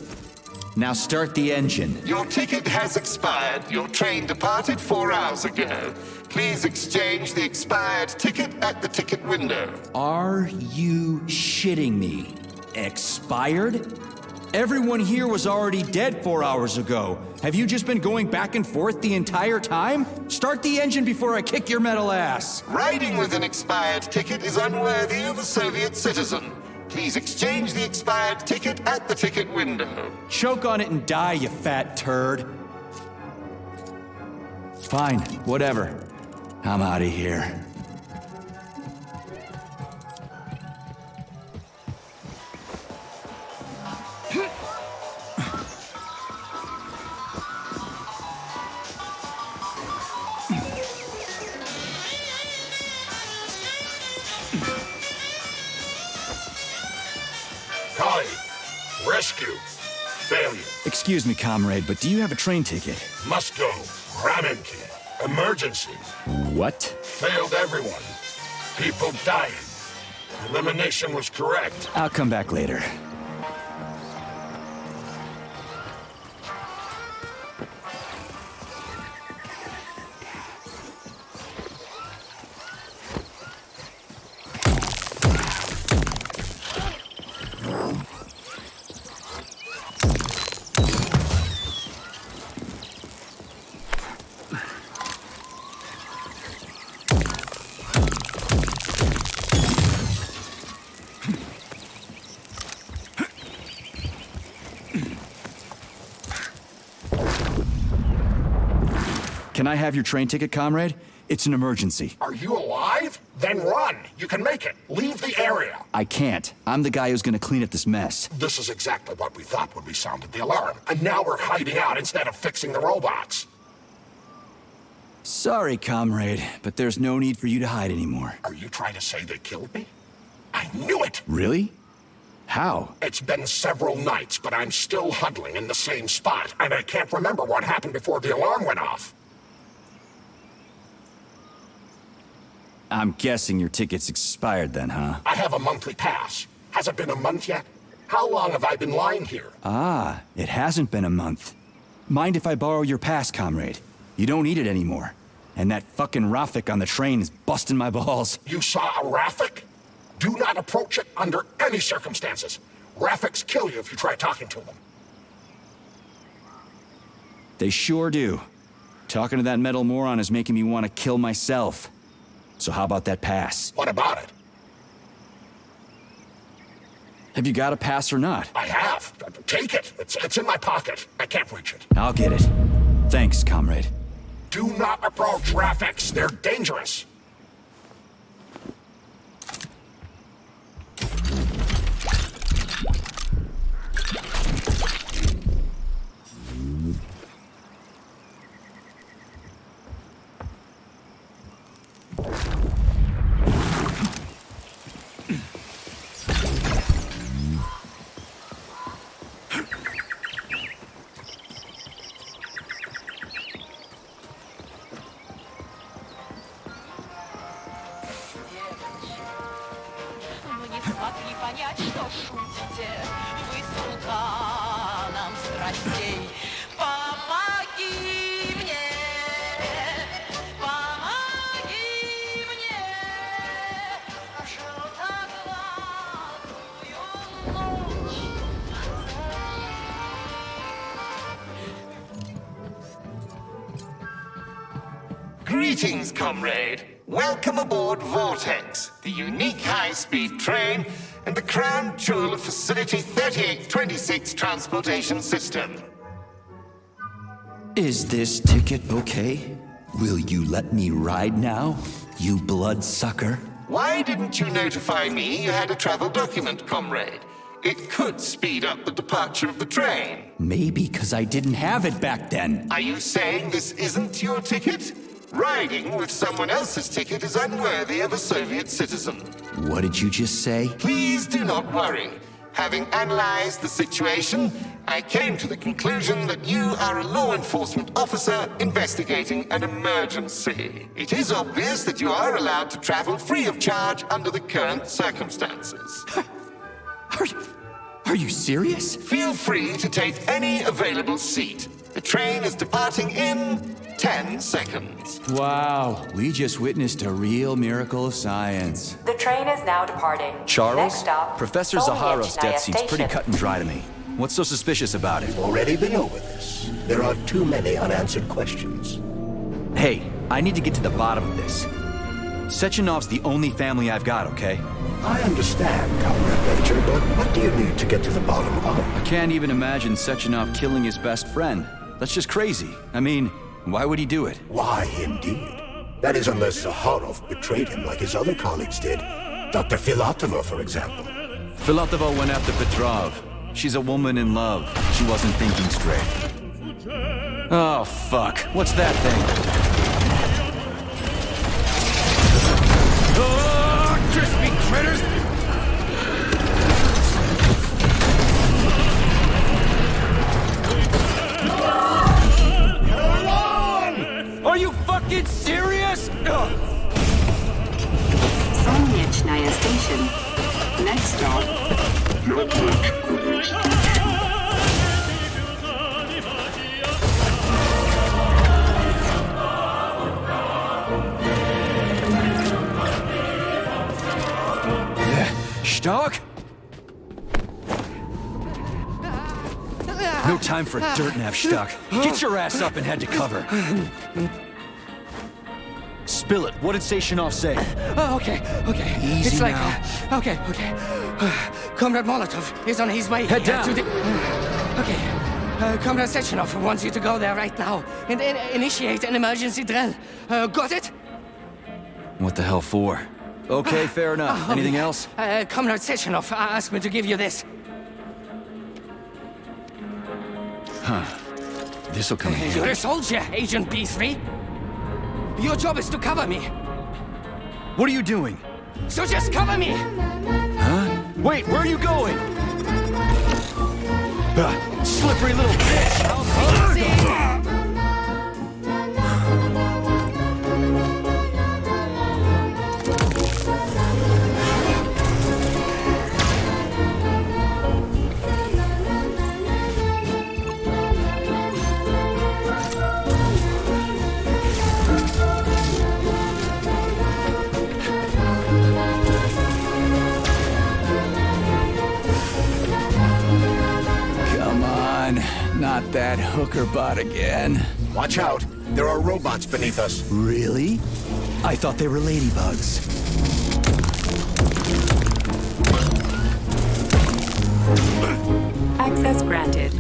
Now start the engine. Your ticket has expired. Your train departed 4 hours ago. Please exchange the expired ticket at the ticket window. Are you shitting me? Expired? Everyone here was already dead 4 hours ago. Have you just been going back and forth the entire time? Start the engine before I kick your metal ass. Riding with an expired ticket is unworthy of a Soviet citizen. Please exchange the expired ticket at the ticket window. Choke on it and die, you fat turd. Fine, whatever. I'm out of here. Rescue. Failure. Excuse me, comrade, but do you have a train ticket? Must go. Ramenki. Emergency. What? Failed everyone. People dying. Elimination was correct. I'll come back later. Can I have your train ticket, comrade? It's an emergency. Are you alive? Then run. You can make it. Leave the area. I can't. I'm the guy who's gonna clean up this mess. This is exactly what we thought when we sounded the alarm. And now we're hiding out instead of fixing the robots. Sorry, comrade, but there's no need for you to hide anymore. Are you trying to say they killed me? I knew it! Really? How? It's been several nights, but I'm still huddling in the same spot, and I can't remember what happened before the alarm went off. I'm guessing your ticket's expired then, huh? I have a monthly pass. Has it been a month yet? How long have I been lying here? Ah, it hasn't been a month. Mind if I borrow your pass, comrade? You don't need it anymore. And that fucking Rafik on the train is busting my balls. You saw a Rafik? Do not approach it under any circumstances. Rafiks kill you if you try talking to them. They sure do. Talking to that metal moron is making me want to kill myself. So how about that pass? What about it? Have you got a pass or not? I have. Take it. It's in my pocket. I can't reach it. I'll get it. Thanks, comrade. Do not approach Rafiks. They're dangerous. понять, что шутите. Вы султаном страстей. Помоги мне, Greetings, comrade. Welcome aboard Vortex, the unique high-speed train and the crown jewel of Facility 3826 transportation system. Is this ticket okay? Will you let me ride now, you bloodsucker? Why didn't you notify me you had a travel document, comrade? It could speed up the departure of the train. Maybe because I didn't have it back then. Are you saying this isn't your ticket? Riding with someone else's ticket is unworthy of a Soviet citizen. What did you just say? Please do not worry. Having analyzed the situation, I came to the conclusion that you are a law enforcement officer investigating an emergency. It is obvious that you are allowed to travel free of charge under the current circumstances. Are you serious? Feel free to take any available seat. The train is departing in 10 seconds. Wow, we just witnessed a real miracle of science. The train is now departing. Charles, Next stop, Professor Zaharov's death seems pretty cut and dry to me. What's so suspicious about it? Already been over this. There are too many unanswered questions. Hey, I need to get to the bottom of this. Sechenov's the only family I've got, okay? I understand, Comrade Major, but what do you need to get to the bottom of? I can't even imagine Sechenov killing his best friend. That's just crazy. I mean, why would he do it? Why, indeed. That is unless Zaharov betrayed him like his other colleagues did. Dr. Filatova, for example. Filatova went after Petrov. She's a woman in love. She wasn't thinking straight. Oh, fuck. What's that thing? Oh, crispy critters! Are you fucking serious? Solnechnaya station. Next stop, Stark? No time for dirt, Navstak. Get your ass up and head to cover. Spill it. What did Sechenov say? Okay. Easy it's like, now. Okay. Comrade Molotov is on his way. Head down. To the... Okay. Comrade Sechenov wants you to go there right now and initiate an emergency drill. Got it? What the hell for? Okay, fair enough. Anything else? Comrade Sechenov asked me to give you this. Huh. This'll come in handy. You're a soldier, Agent B3. Your job is to cover me. What are you doing? So just cover me! Huh? Wait, where are you going? Slippery little bitch! Not that hooker bot again. Watch out. There are robots beneath us. Really? I thought they were ladybugs. Access granted.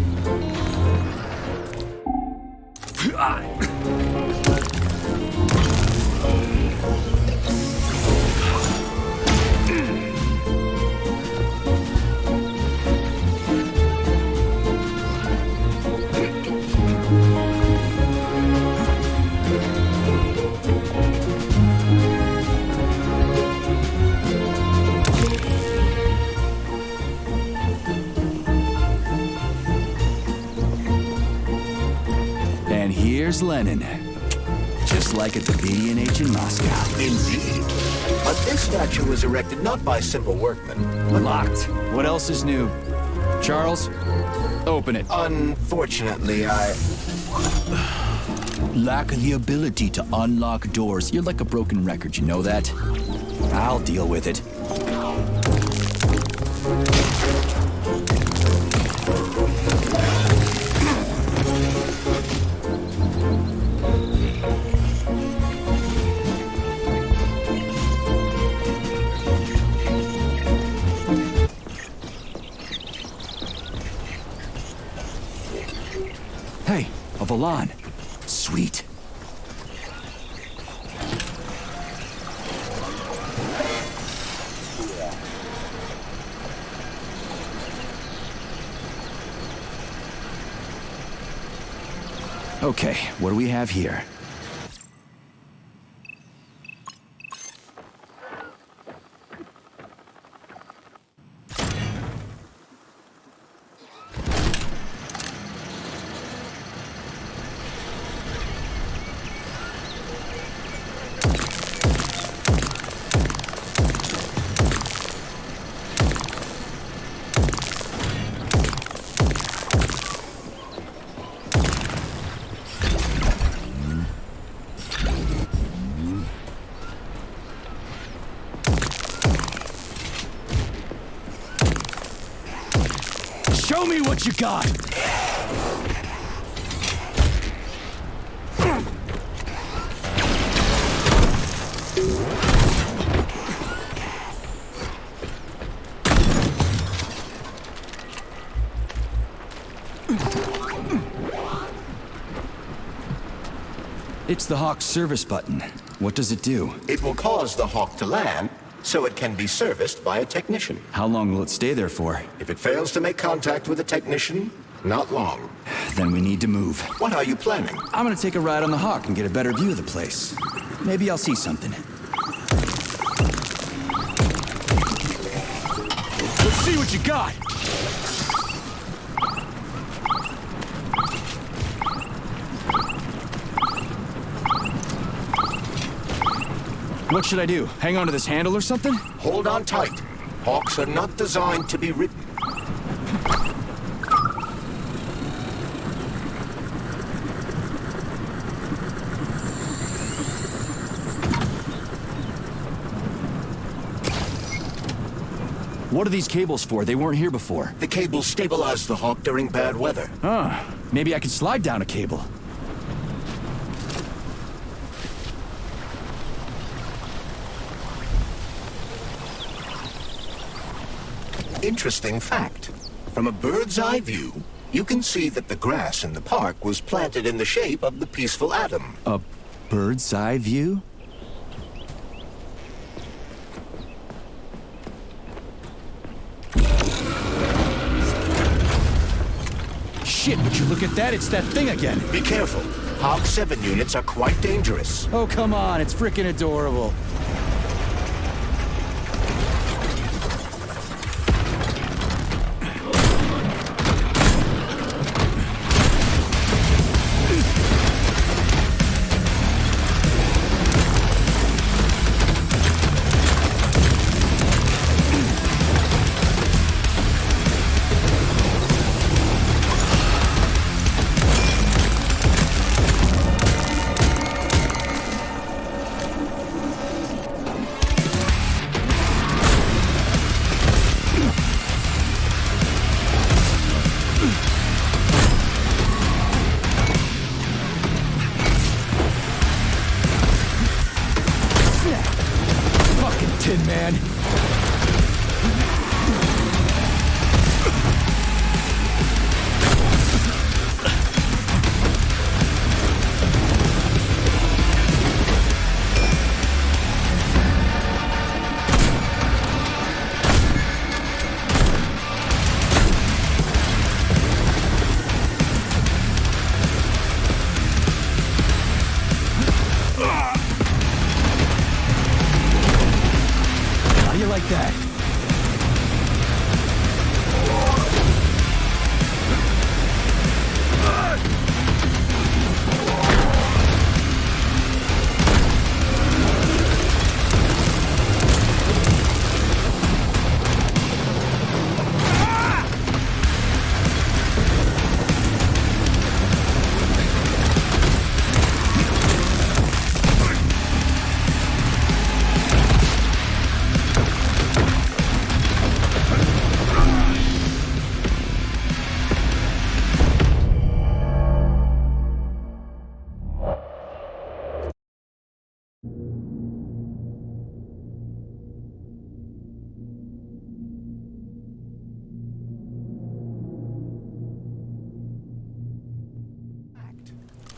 And here's Lenin. Just like at the BD&H in Moscow. Indeed. But this statue was erected not by simple workmen. Locked. What else is new? Charles, open it. Unfortunately, I lack the ability to unlock doors. You're like a broken record, you know that? I'll deal with it. Hey, a Volan. Sweet. Okay, what do we have here? Show me what you got! It's the Hawk's service button. What does it do? It will cause the Hawk to land, so it can be serviced by a technician. How long will it stay there for? If it fails to make contact with a technician, not long. Then we need to move. What are you planning? I'm gonna take a ride on the Hawk and get a better view of the place. Maybe I'll see something. Let's see what you got! What should I do? Hang on to this handle or something? Hold on tight. Hawks are not designed to be ridden. What are these cables for? They weren't here before. The cables stabilize the Hawk during bad weather. Huh. Maybe I could slide down a cable. Interesting fact. From a bird's eye view, you can see that the grass in the park was planted in the shape of the peaceful atom. A bird's eye view? Shit, would you look at that? It's that thing again. Be careful. Hawk 7 units are quite dangerous. Oh, come on. It's frickin' adorable.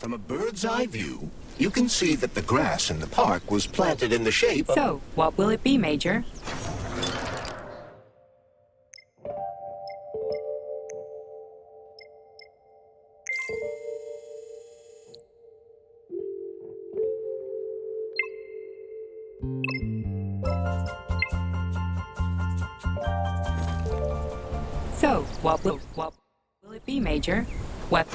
From a bird's eye view, you can see that the grass in the park was planted in the shape of... So, what will it be, Major? So, what will it be, Major? What?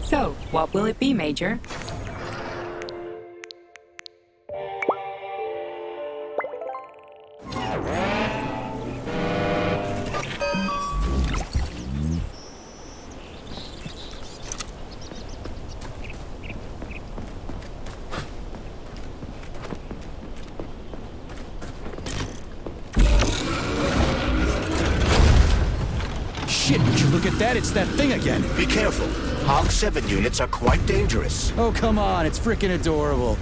So, what will it be, Major? Shit, would you look at that? It's that thing again. Be careful. Hog 7 units are quite dangerous. Oh, come on. It's freaking adorable.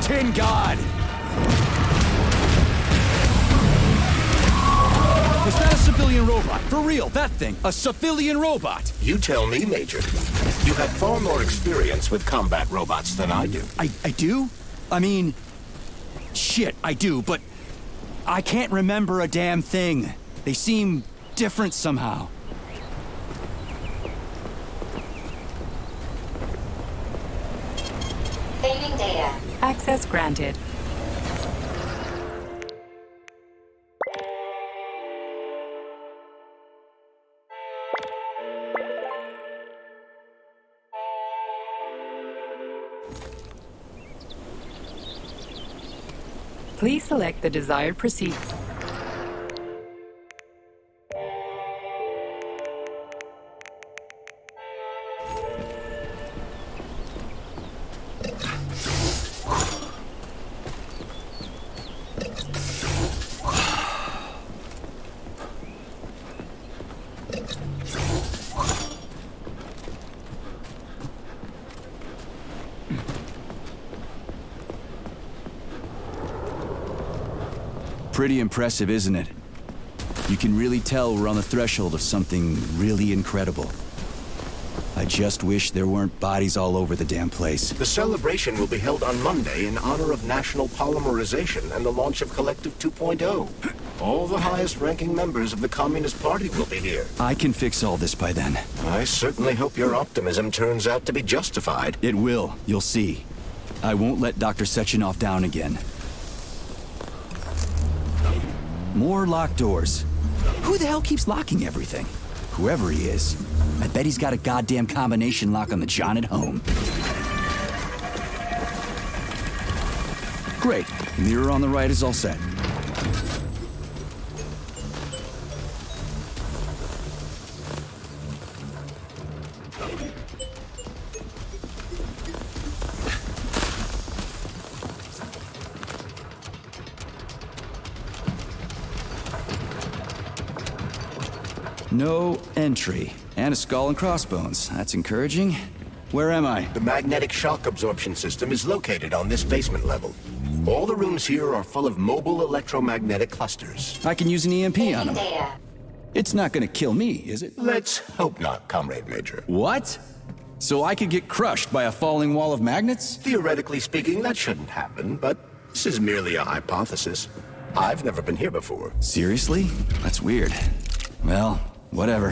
Tin God! Is that a civilian robot? For real, that thing. A civilian robot. You tell me, Major. You have far more experience with combat robots than I do. I do? I mean... Shit, I do, but... I can't remember a damn thing. They seem different somehow. Saving data. Access granted. Please select the desired procedure. Pretty impressive, isn't it? You can really tell we're on the threshold of something really incredible. I just wish there weren't bodies all over the damn place. The celebration will be held on Monday in honor of National Polymerization and the launch of Collective 2.0. All the highest-ranking members of the Communist Party will be here. I can fix all this by then. I certainly hope your optimism turns out to be justified. It will. You'll see. I won't let Dr. Sechenov down again. More locked doors. Who the hell keeps locking everything? Whoever he is. I bet he's got a goddamn combination lock on the John at home. Great. The mirror on the right is all set. No entry. And a skull and crossbones. That's encouraging. Where am I? The magnetic shock absorption system is located on this basement level. All the rooms here are full of mobile electromagnetic clusters. I can use an EMP on them. It's not gonna kill me, is it? Let's hope not, Comrade Major. What? So I could get crushed by a falling wall of magnets? Theoretically speaking, that shouldn't happen, but this is merely a hypothesis. I've never been here before. Seriously? That's weird. Well, whatever.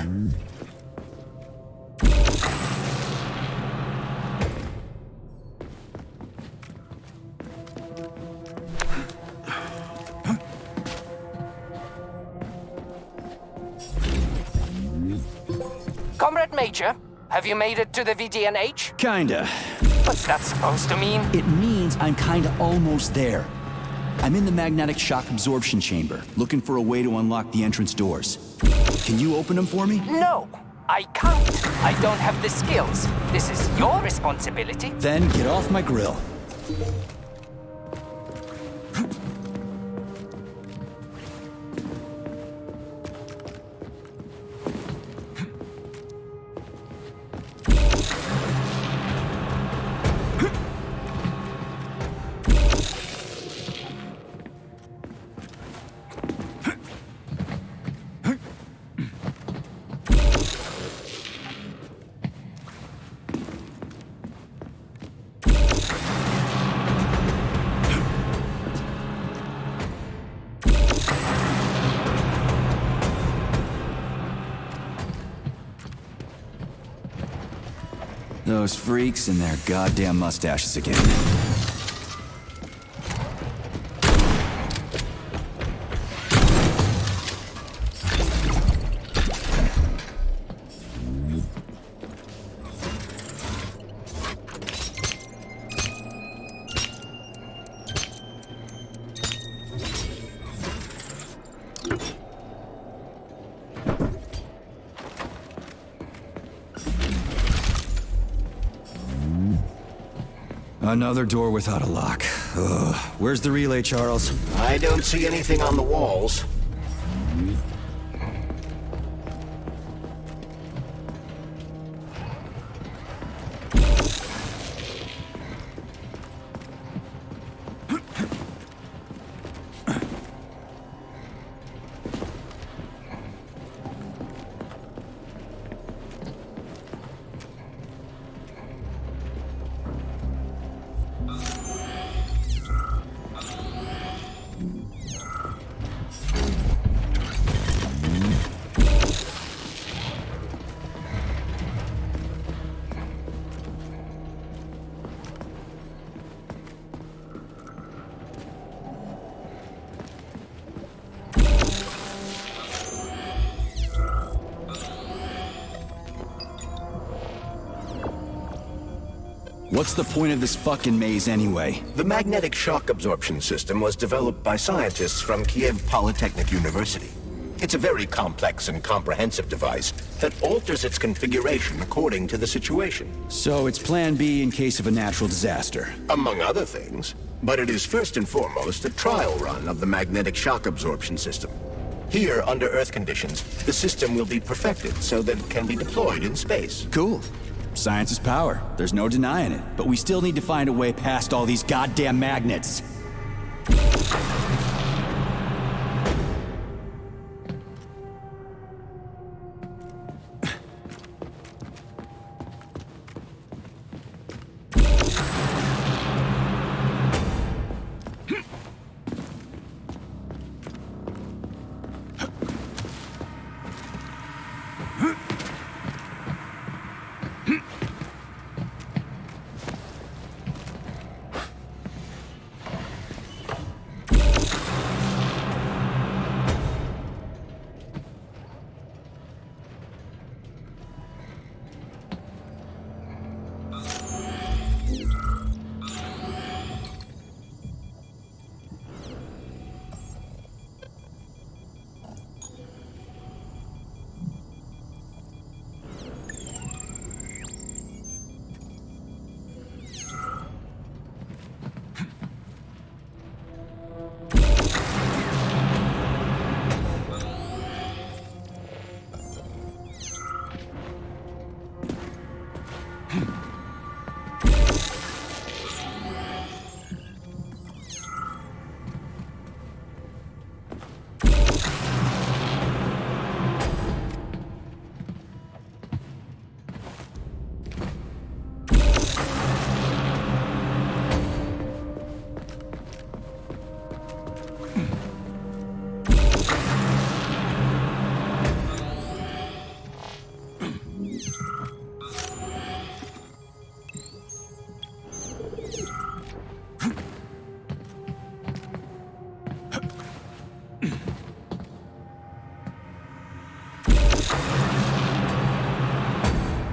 Comrade Major, have you made it to the VDNH? Kinda. What's that supposed to mean? It means I'm kinda almost there. I'm in the magnetic shock absorption chamber, looking for a way to unlock the entrance doors. Can you open them for me? No, I can't. I don't have the skills. This is your responsibility. Then get off my grill. Those freaks and their goddamn mustaches again. Another door without a lock. Ugh. Where's the relay, Charles? I don't see anything on the walls. What's the point of this fucking maze anyway? The magnetic shock absorption system was developed by scientists from Kiev Polytechnic University. It's a very complex and comprehensive device that alters its configuration according to the situation. So it's plan B in case of a natural disaster. Among other things. But it is first and foremost a trial run of the magnetic shock absorption system. Here, under Earth conditions, the system will be perfected so that it can be deployed in space. Cool. Science is power. There's no denying it. But we still need to find a way past all these goddamn magnets.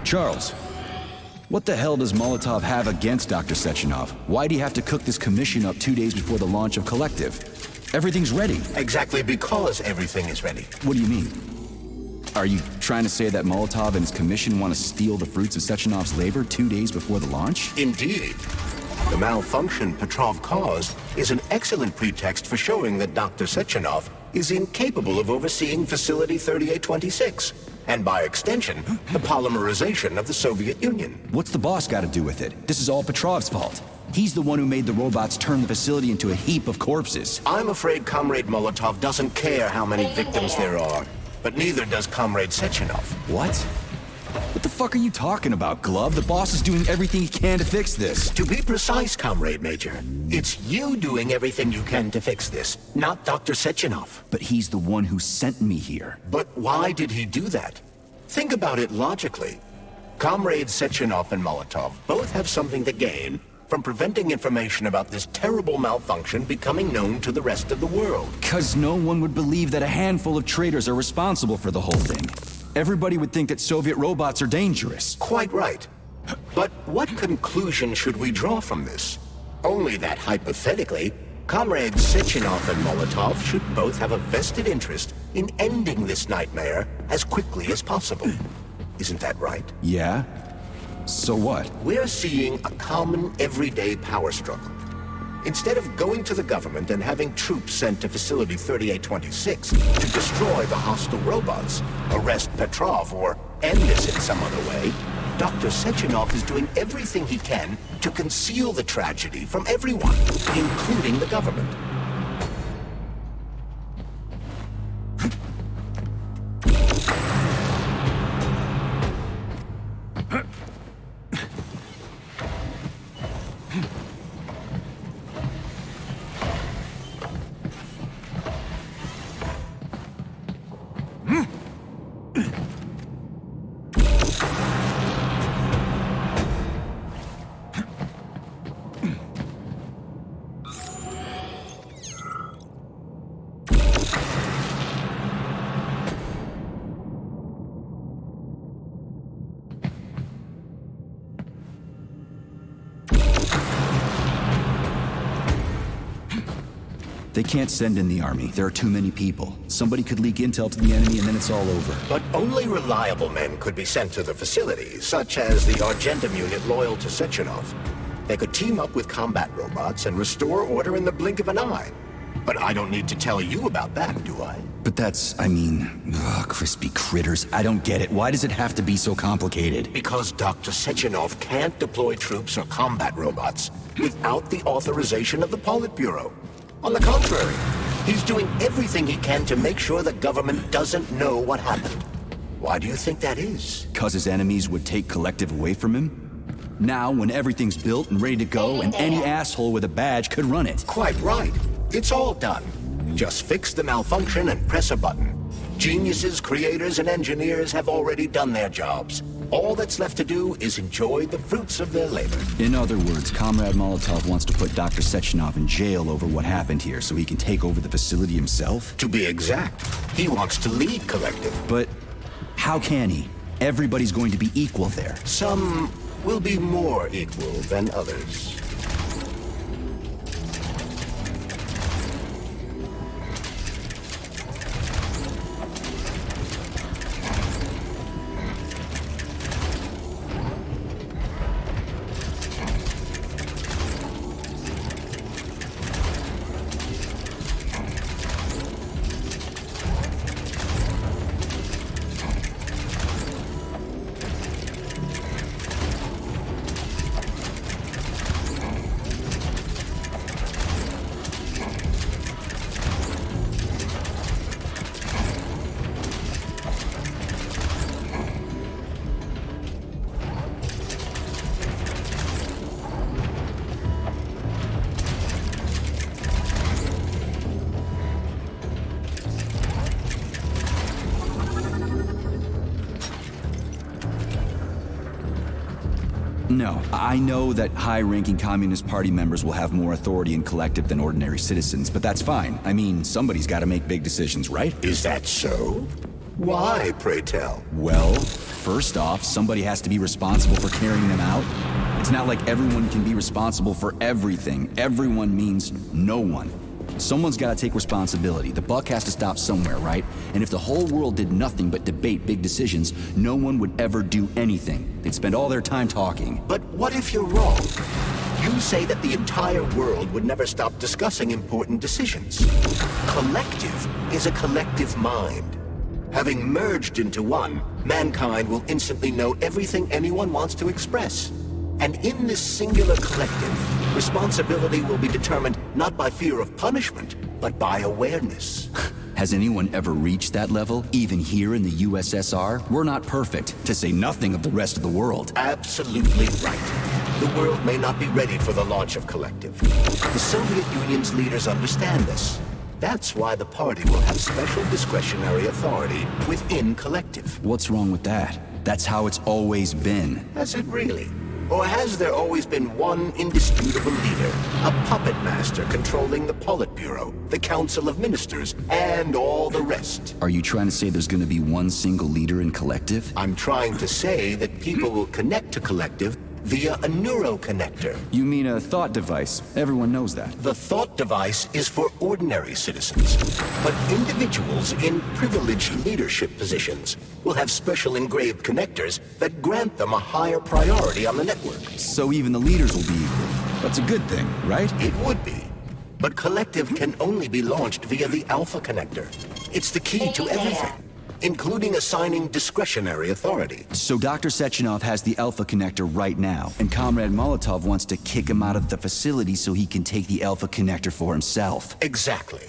Charles, what the hell does Molotov have against Dr. Sechenov? Why'd he have to cook this commission up 2 days before the launch of Collective? Everything's ready. Exactly because everything is ready. What do you mean? Are you trying to say that Molotov and his commission want to steal the fruits of Sechenov's labor 2 days before the launch? Indeed. The malfunction Petrov caused is an excellent pretext for showing that Dr. Sechenov is incapable of overseeing Facility 3826, and by extension, the polymerization of the Soviet Union. What's the boss got to do with it? This is all Petrov's fault. He's the one who made the robots turn the facility into a heap of corpses. I'm afraid Comrade Molotov doesn't care how many victims there are, but neither does Comrade Sechenov. What? What the fuck are you talking about, Glove? The boss is doing everything he can to fix this. To be precise, Comrade Major, it's you doing everything you can to fix this, not Dr. Sechenov. But he's the one who sent me here. But why did he do that? Think about it logically. Comrades Sechenov and Molotov both have something to gain from preventing information about this terrible malfunction becoming known to the rest of the world. 'Cause no one would believe that a handful of traitors are responsible for the whole thing. Everybody would think that Soviet robots are dangerous. Quite right. But what conclusion should we draw from this? Only that hypothetically, Comrades Sechenov and Molotov should both have a vested interest in ending this nightmare as quickly as possible. Isn't that right? Yeah? So what? We're seeing a common, everyday power struggle. Instead of going to the government and having troops sent to Facility 3826 to destroy the hostile robots, arrest Petrov, or end this in some other way, Dr. Sechenov is doing everything he can to conceal the tragedy from everyone, including the government. They can't send in the army. There are too many people. Somebody could leak intel to the enemy and then it's all over. But only reliable men could be sent to the facility, such as the Argentum unit loyal to Sechenov. They could team up with combat robots and restore order in the blink of an eye. But I don't need to tell you about that, do I? But that's, I mean, crispy critters. I don't get it. Why does it have to be so complicated? Because Dr. Sechenov can't deploy troops or combat robots without the authorization of the Politburo. On the contrary, he's doing everything he can to make sure the government doesn't know what happened. Why do you think that is? Because his enemies would take Collective away from him? Now, when everything's built and ready to go, and any asshole with a badge could run it. Quite right. It's all done. Just fix the malfunction and press a button. Geniuses, creators, and engineers have already done their jobs. All that's left to do is enjoy the fruits of their labor. In other words, Comrade Molotov wants to put Dr. Sechenov in jail over what happened here so he can take over the facility himself? To be exact, he wants to lead Collective. But how can he? Everybody's going to be equal there. Some will be more equal than others. No, I know that high-ranking Communist Party members will have more authority in Collective than ordinary citizens, but that's fine. I mean, somebody's got to make big decisions, right? Is that so? Why, pray tell? Well, first off, somebody has to be responsible for carrying them out. It's not like everyone can be responsible for everything. Everyone means no one. Someone's got to take responsibility. The buck has to stop somewhere, right? And if the whole world did nothing but debate big decisions, no one would ever do anything. They'd spend all their time talking. But what if you're wrong? You say that the entire world would never stop discussing important decisions. Collective is a collective mind. Having merged into one, mankind will instantly know everything anyone wants to express. And in this singular collective, responsibility will be determined not by fear of punishment, but by awareness. Has anyone ever reached that level, even here in the USSR? We're not perfect, to say nothing of the rest of the world. Absolutely right. The world may not be ready for the launch of Collective. The Soviet Union's leaders understand this. That's why the party will have special discretionary authority within Collective. What's wrong with that? That's how it's always been. Has it really? Or has there always been one indisputable leader, a puppet master controlling the Politburo, the Council of Ministers, and all the rest? Are you trying to say there's going to be one single leader in Collective? I'm trying to say that people will connect to Collective via a neuroconnector. You mean a thought device? Everyone knows that. The thought device is for ordinary citizens, but individuals in privileged leadership positions will have special engraved connectors that grant them a higher priority on the network. So even the leaders will be equal. That's a good thing, right? It would be. But Collective can only be launched via the Alpha Connector. It's the key to everything, including assigning discretionary authority. So Dr. Sechenov has the Alpha Connector right now, and Comrade Molotov wants to kick him out of the facility so he can take the Alpha Connector for himself. Exactly.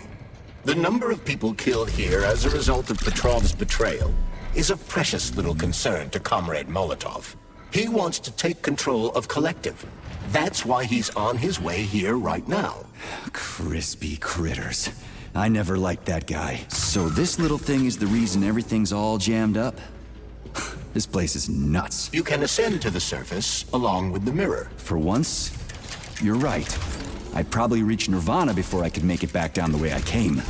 The number of people killed here as a result of Petrov's betrayal is a precious little concern to Comrade Molotov. He wants to take control of Collective. That's why he's on his way here right now. Crispy critters. I never liked that guy. So this little thing is the reason everything's all jammed up? This place is nuts. You can ascend to the surface along with the mirror. For once, you're right. I'd probably reach Nirvana before I could make it back down the way I came.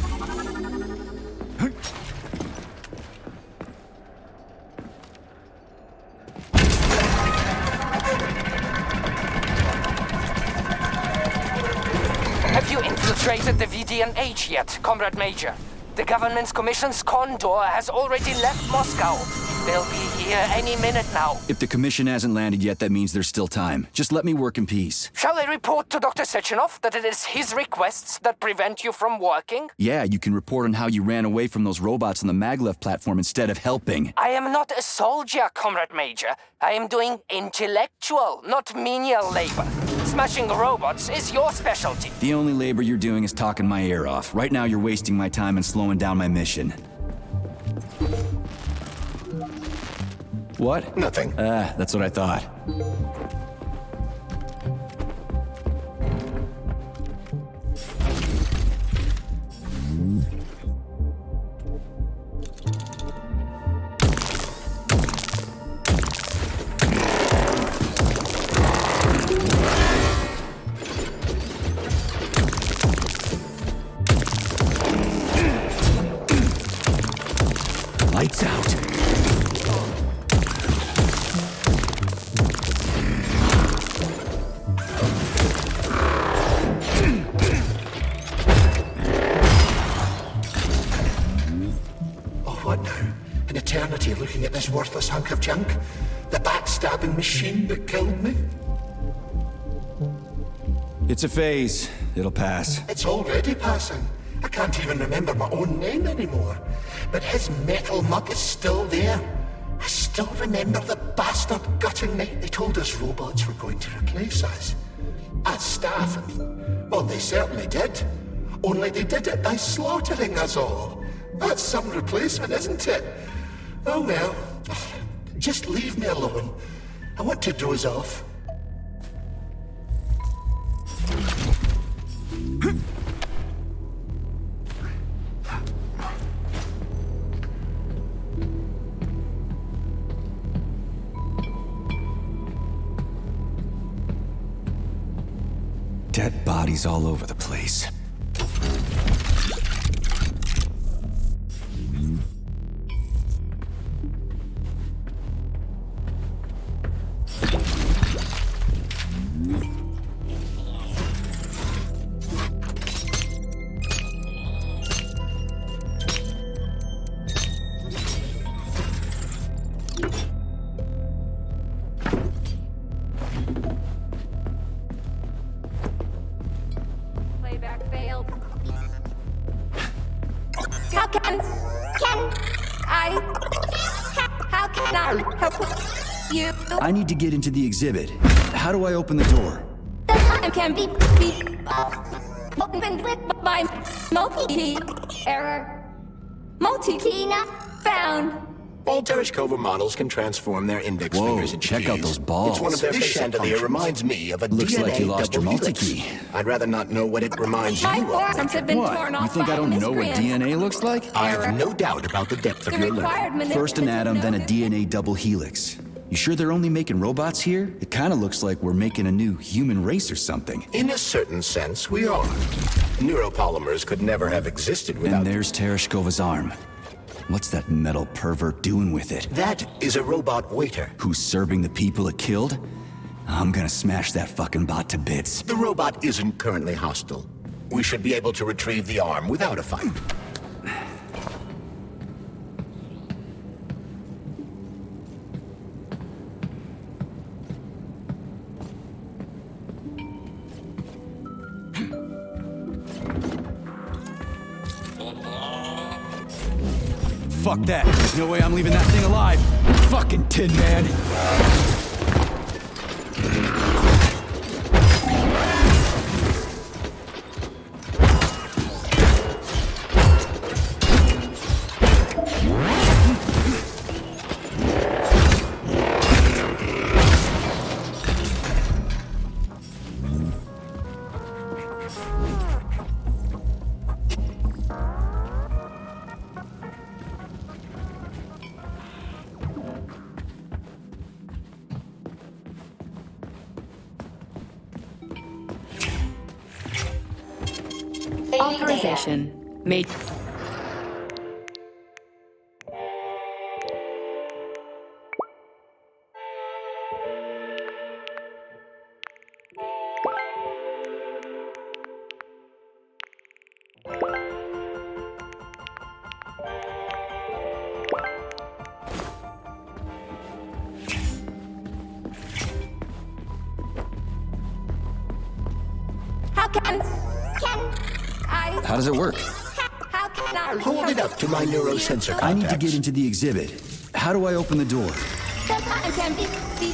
Have you infiltrated infiltrated the VDNH yet, Comrade Major. The government's commission's condor has already left Moscow. They'll be here any minute now. If the commission hasn't landed yet, that means there's still time. Just let me work in peace. Shall I report to Dr. Sechenov that it is his requests that prevent you from working? Yeah, you can report on how you ran away from those robots on the maglev platform instead of helping. I am not a soldier, Comrade Major. I am doing intellectual, not menial labor. Smashing robots is your specialty. The only labor you're doing is talking my ear off. Right now you're wasting my time and slowing down my mission. What? Nothing. That's what I thought. Lights out. Oh, what now? An eternity looking at this worthless hunk of junk? The backstabbing machine that killed me? It's a phase. It'll pass. It's already passing. I can't even remember my own name anymore. But his metal mug is still there. I still remember the bastard gutting me. They told us robots were going to replace us. As staff, I mean. Well, they certainly did. Only they did it by slaughtering us all. That's some replacement, isn't it? Oh well. Just leave me alone. I want to doze off. Dead bodies all over the place. Playback failed. How can I help you? I need to get into the exhibit. How do I open the door? The time can be opened with by multi-key error. Multi-key not found. All Tereshkova models can transform their index fingers into check keys. out those balls. It's one of their This basic chandelier functions. reminds me of a Looks DNA like you lost your double helix. multi-key. I'd rather not know what it reminds you My of. forearms have been torn You off think by I don't know what miscreants. DNA looks like? I have no doubt about the depth of The your required learning. First an atom, then a DNA double helix. You sure they're only making robots here? It kind of looks like we're making a new human race or something. In a certain sense, we are. Neuropolymers could never have existed without... And there's Tereshkova's arm. What's that metal pervert doing with it? That is a robot waiter. Who's serving the people it killed? I'm gonna smash that fucking bot to bits. The robot isn't currently hostile. We should be able to retrieve the arm without a fight. Fuck that. There's no way I'm leaving that thing alive. Fucking Tin Man. Authorization. Major. How does it work? How can I Hold it up to my neurosensor contacts. I need to get into the exhibit. How do I open the door? can be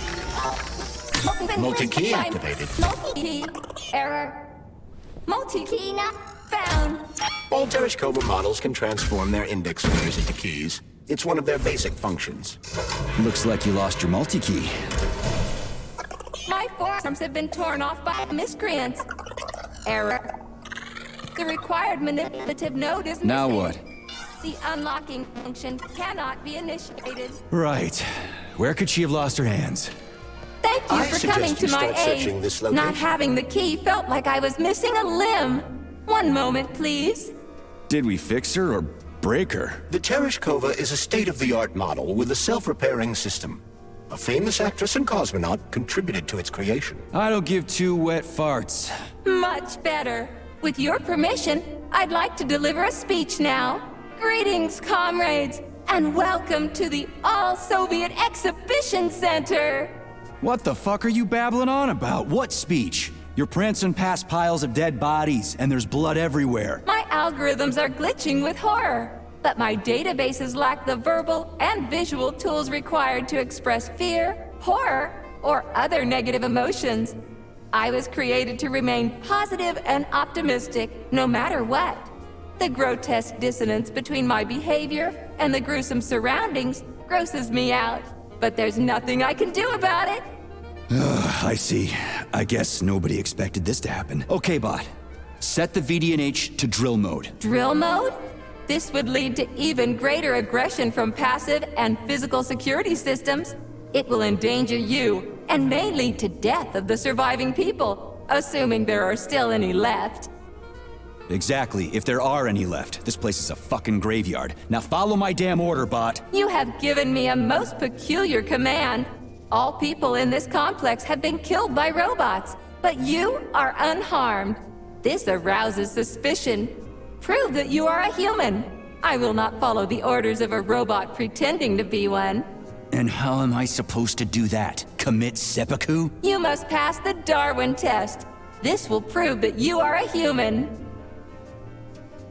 open Multi-key by activated. Multi-key error. Multi-key not found. All Tereshkova models can transform their index fingers into keys. It's one of their basic functions. Looks like you lost your multi-key. My forearms have been torn off by miscreants. Error. The required manipulative node is missing. Now what? The unlocking function cannot be initiated. Right. Where could she have lost her hands? Thank you I for coming suggest to you my start searching aid. this location. Not having the key felt like I was missing a limb. One moment, please. Did we fix her or break her? The Tereshkova is a state-of-the-art model with a self-repairing system. A famous actress and cosmonaut contributed to its creation. I don't give two wet farts. Much better. With your permission, I'd like to deliver a speech now. Greetings, comrades, and welcome to the All-Soviet Exhibition Center. What the fuck are you babbling on about? What speech? You're prancing past piles of dead bodies, and there's blood everywhere. My algorithms are glitching with horror, but my databases lack the verbal and visual tools required to express fear, horror, or other negative emotions. I was created to remain positive and optimistic, no matter what. The grotesque dissonance between my behavior and the gruesome surroundings grosses me out, but there's nothing I can do about it. I see. I guess nobody expected this to happen. Okay, bot. Set the VDNH to drill mode. Drill mode? This would lead to even greater aggression from passive and physical security systems. It will endanger you, and may lead to death of the surviving people, assuming there are still any left. Exactly, if there are any left. This place is a fucking graveyard. Now follow my damn order, bot. You have given me a most peculiar command. All people in this complex have been killed by robots, but you are unharmed. This arouses suspicion. Prove that you are a human. I will not follow the orders of a robot pretending to be one. And how am I supposed to do that? Commit seppuku? You must pass the Darwin test. This will prove that you are a human.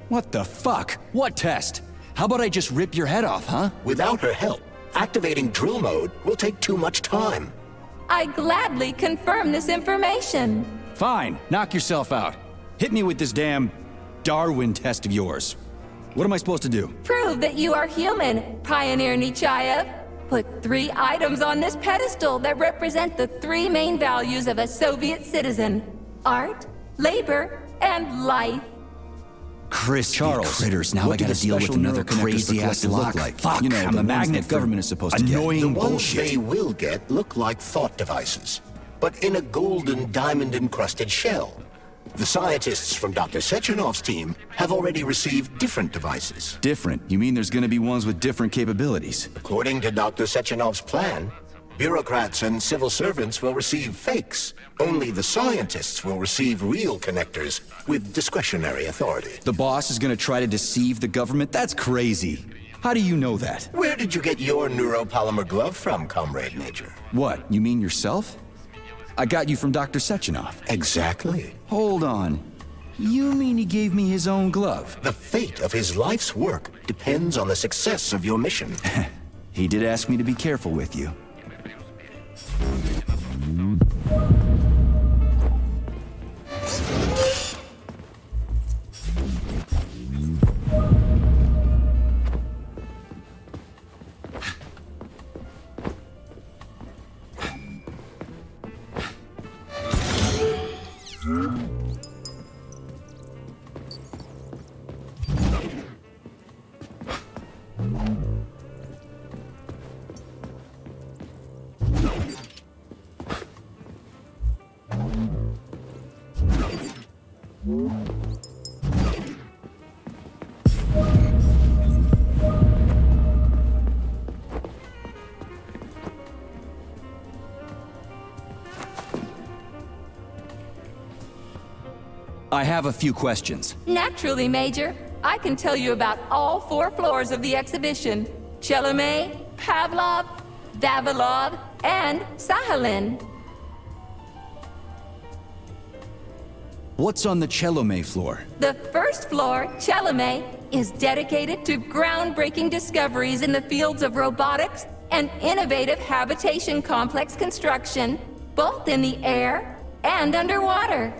What the fuck? What test? How about I just rip your head off, huh? Without her help, activating drill mode will take too much time. I gladly confirm this information. Fine, knock yourself out. Hit me with this damn Darwin test of yours. What am I supposed to do? Prove that you are human, Pioneer Nechaev. Put 3 items on this pedestal that represent the 3 main values of a Soviet citizen: art, labor, and life. Chris, Charles, critters. Now I gotta deal with another crazy-ass lock. Like, fuck, you know, I'm a magnet government is supposed to get. The ones bullshit. they will get look like thought devices, but in a golden diamond-encrusted shell. The scientists from Dr. Sechenov's team have already received different devices. Different? You mean there's gonna be ones with different capabilities? According to Dr. Sechenov's plan, bureaucrats and civil servants will receive fakes. Only the scientists will receive real connectors with discretionary authority. The boss is gonna try to deceive the government? That's crazy. How do you know that? Where did you get your neuropolymer glove from, Comrade Major? What, you mean yourself? I got you from Dr. Sechenov. Exactly. Hold on. You mean he gave me his own glove? The fate of his life's work depends on the success of your mission. He did ask me to be careful with you. I have a few questions. Naturally, Major. I can tell you about all 4 floors of the exhibition. Chelomey, Pavlov, Vavilov, and Sahalin. What's on the Chelomey floor? The first floor, Chelomey, is dedicated to groundbreaking discoveries in the fields of robotics and innovative habitation complex construction, both in the air and underwater.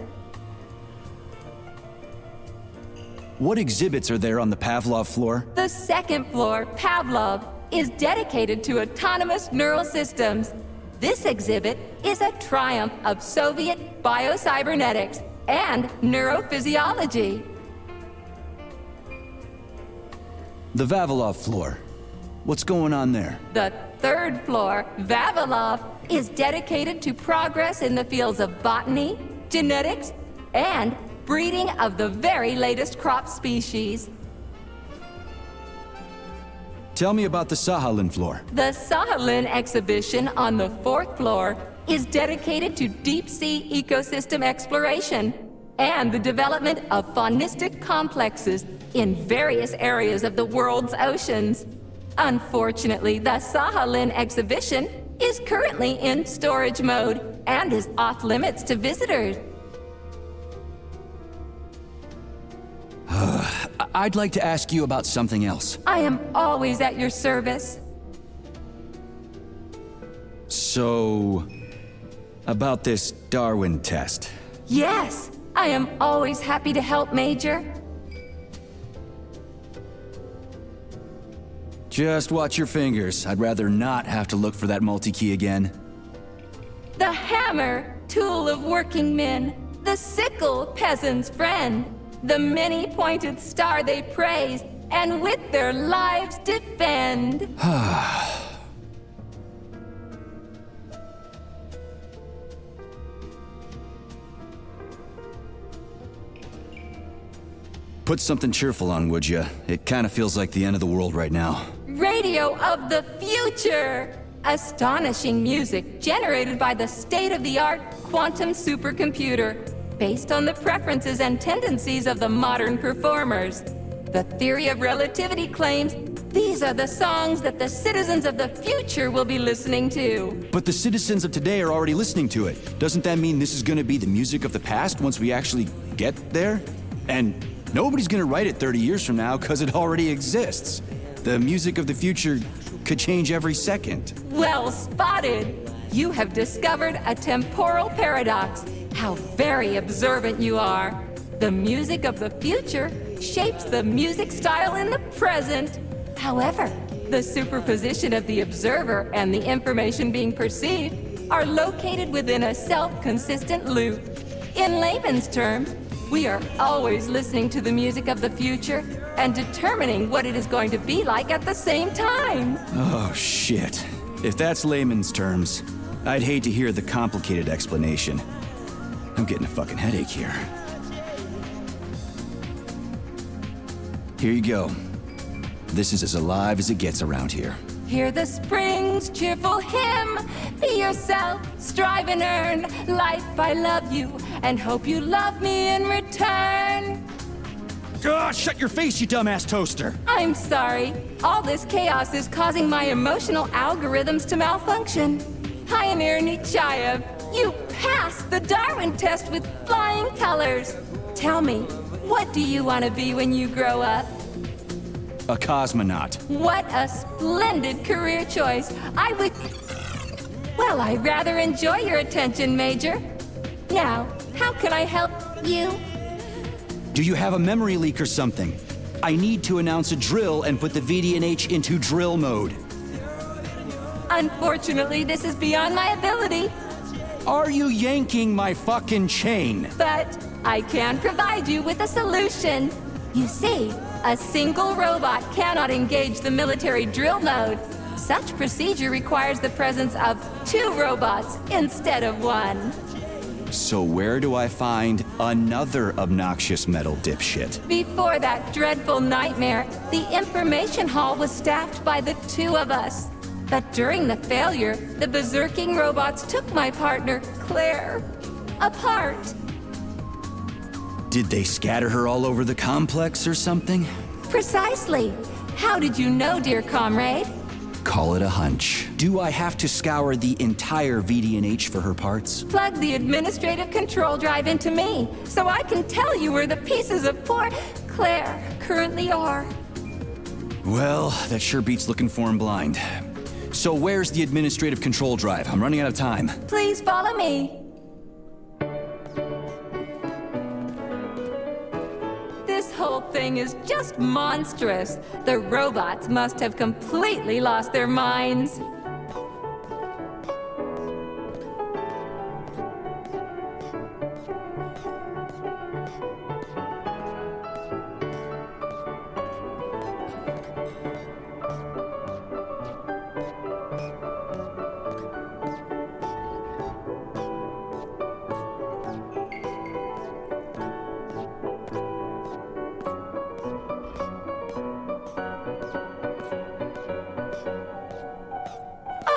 What exhibits are there on the Pavlov floor? The second floor, Pavlov, is dedicated to autonomous neural systems. This exhibit is a triumph of Soviet biocybernetics and neurophysiology. The Vavilov floor. What's going on there? The third floor, Vavilov, is dedicated to progress in the fields of botany, genetics, and breeding of the very latest crop species. Tell me about the Sahalin floor. The Sahalin exhibition on the 4th floor is dedicated to deep-sea ecosystem exploration and the development of faunistic complexes in various areas of the world's oceans. Unfortunately, the Sahalin exhibition is currently in storage mode and is off-limits to visitors. I'd like to ask you about something else. I am always at your service. So, about this Darwin test. Yes, I am always happy to help, Major. Just watch your fingers. I'd rather not have to look for that multi-key again. The hammer, tool of working men. The sickle, peasant's friend. The many-pointed star they praise, and with their lives defend. Put something cheerful on, would ya? It kind of feels like the end of the world right now. Radio of the future! Astonishing music generated by the state-of-the-art quantum supercomputer, based on the preferences and tendencies of the modern performers. The theory of relativity claims these are the songs that the citizens of the future will be listening to. But the citizens of today are already listening to it. Doesn't that mean this is gonna be the music of the past once we actually get there? And nobody's gonna write it 30 years from now because it already exists. The music of the future could change every second. Well spotted! You have discovered a temporal paradox. How very observant you are. The music of the future shapes the music style in the present. However, the superposition of the observer and the information being perceived are located within a self-consistent loop. In layman's terms, we are always listening to the music of the future and determining what it is going to be like at the same time. Oh, shit. If that's layman's terms, I'd hate to hear the complicated explanation. I'm getting a fucking headache here. Here you go. This is as alive as it gets around here. Hear the spring's cheerful hymn. Be yourself, strive and earn. Life, I love you, and hope you love me in return. Shut your face, you dumbass toaster! I'm sorry. All this chaos is causing my emotional algorithms to malfunction. Pioneer Nechaev, you passed the Darwin test with flying colors. Tell me, what do you want to be when you grow up? A cosmonaut. What a splendid career choice. Well, I rather enjoy your attention, Major. Now, how can I help you? Do you have a memory leak or something? I need to announce a drill and put the VDNH into drill mode. Unfortunately, this is beyond my ability. Are you yanking my fucking chain? But I can provide you with a solution. You see, a single robot cannot engage the military drill mode. Such procedure requires the presence of 2 robots instead of 1. So where do I find another obnoxious metal dipshit? Before that dreadful nightmare, the information hall was staffed by the 2 of us. But during the failure, the berserking robots took my partner, Claire, apart. Did they scatter her all over the complex or something? Precisely. How did you know, dear comrade? Call it a hunch. Do I have to scour the entire VDNH for her parts? Plug the administrative control drive into me, so I can tell you where the pieces of poor Claire currently are. Well, that sure beats looking for him blind. So where's the administrative control drive? I'm running out of time. Please follow me. This whole thing is just monstrous. The robots must have completely lost their minds.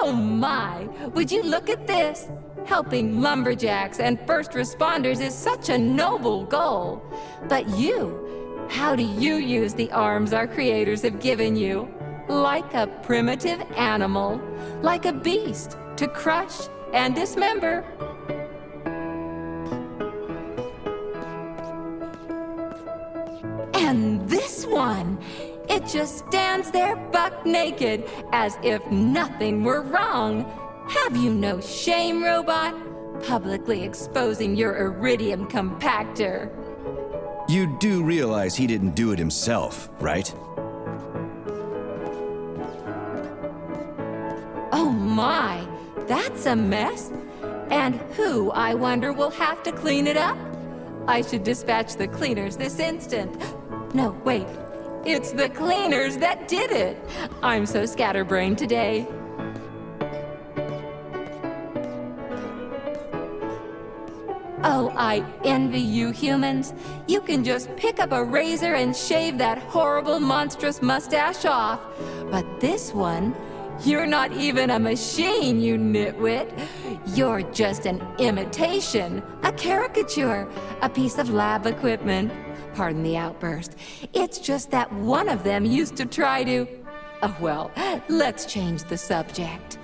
Oh my! Would you look at this? Helping lumberjacks and first responders is such a noble goal. But you, how do you use the arms our creators have given you? Like a primitive animal, like a beast, to crush and dismember. And this one, it just stands there buck naked, as if nothing were wrong. Have you no shame, robot? Publicly exposing your iridium compactor. You do realize he didn't do it himself, right? Oh my, that's a mess. And who, I wonder, will have to clean it up? I should dispatch the cleaners this instant. No, wait. It's the cleaners that did it. I'm so scatterbrained today. Oh, I envy you humans. You can just pick up a razor and shave that horrible, monstrous mustache off. But this one, you're not even a machine, you nitwit. You're just an imitation, a caricature, a piece of lab equipment. Pardon the outburst. It's just that one of them used to try to... Oh, well, let's change the subject.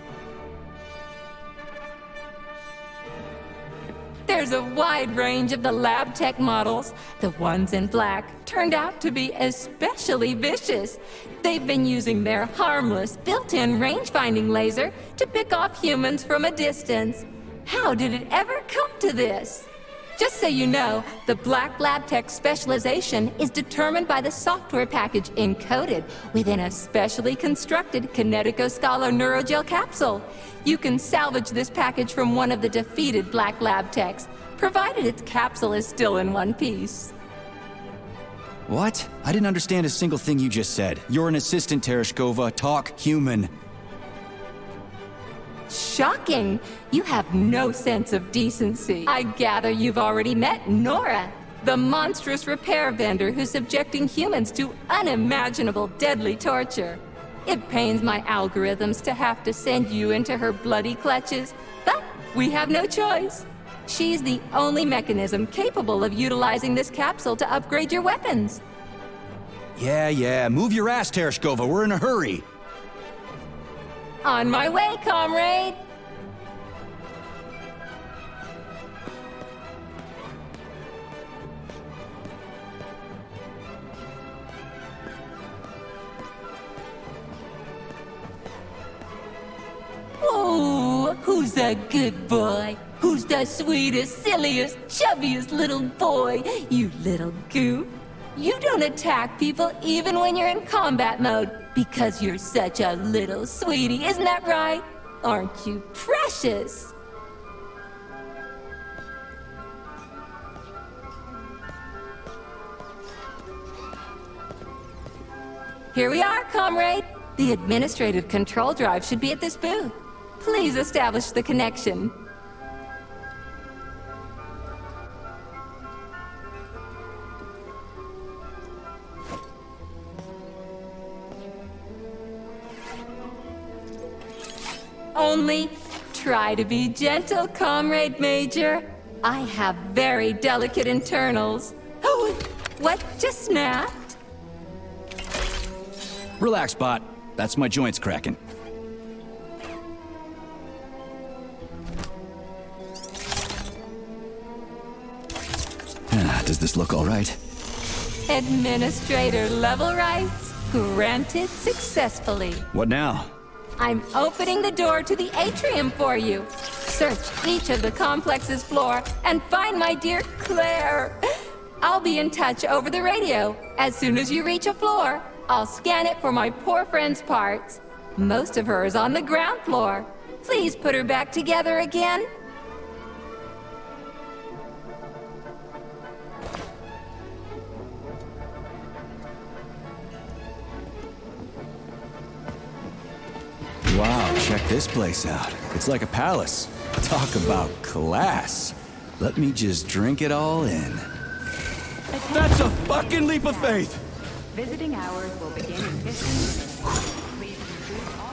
There's a wide range of the lab tech models. The ones in black turned out to be especially vicious. They've been using their harmless, built-in range-finding laser to pick off humans from a distance. How did it ever come to this? Just so you know, the Black Lab Tech specialization is determined by the software package encoded within a specially constructed Kinetico-Scala Neurogel capsule. You can salvage this package from one of the defeated Black Lab Techs, provided its capsule is still in one piece. What? I didn't understand a single thing you just said. You're an assistant, Tereshkova. Talk human. Shocking! You have no sense of decency. I gather you've already met Nora, the monstrous repair vendor who's subjecting humans to unimaginable deadly torture. It pains my algorithms to have to send you into her bloody clutches, but we have no choice. She's the only mechanism capable of utilizing this capsule to upgrade your weapons. Yeah, move your ass, Tereshkova. We're in a hurry. On my way, comrade! Oh, who's a good boy? Who's the sweetest, silliest, chubbiest little boy? You little goof. You don't attack people even when you're in combat mode because you're such a little sweetie, isn't that right? Aren't you precious? Here we are, comrade. The administrative control drive should be at this booth. Please establish the connection. Only try to be gentle, Comrade Major. I have very delicate internals. Oh, what just snapped? Relax, bot. That's my joints cracking. Does this look all right? Administrator level rights granted successfully. What now? I'm opening the door to the atrium for you. Search each of the complex's floor and find my dear Claire. I'll be in touch over the radio. As soon as you reach a floor, I'll scan it for my poor friend's parts. Most of her is on the ground floor. Please put her back together again. Wow, check this place out. It's like a palace. Talk about class. Let me just drink it all in. That's a fucking leap of faith! Visiting hours will begin in 15 minutes. Please include all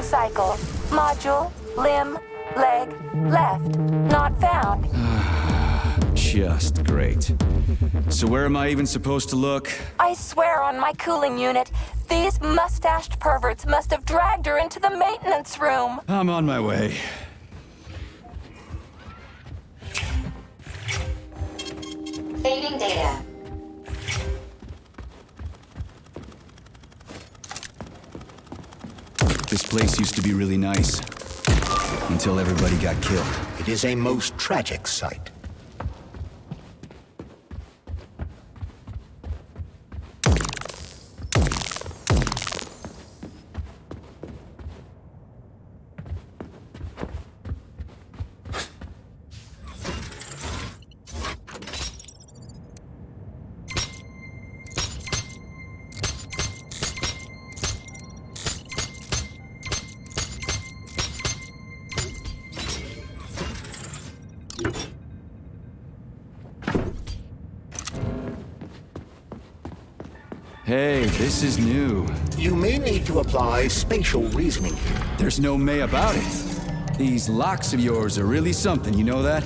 cycle. Module, limb, leg, left. Not found. Just great. So where am I even supposed to look? I swear on my cooling unit, these mustached perverts must have dragged her into the maintenance room. I'm on my way. Saving data. This place used to be really nice. Until everybody got killed. It is a most tragic sight. Hey, this is new. You may need to apply spatial reasoning. There's no may about it. These locks of yours are really something, you know that?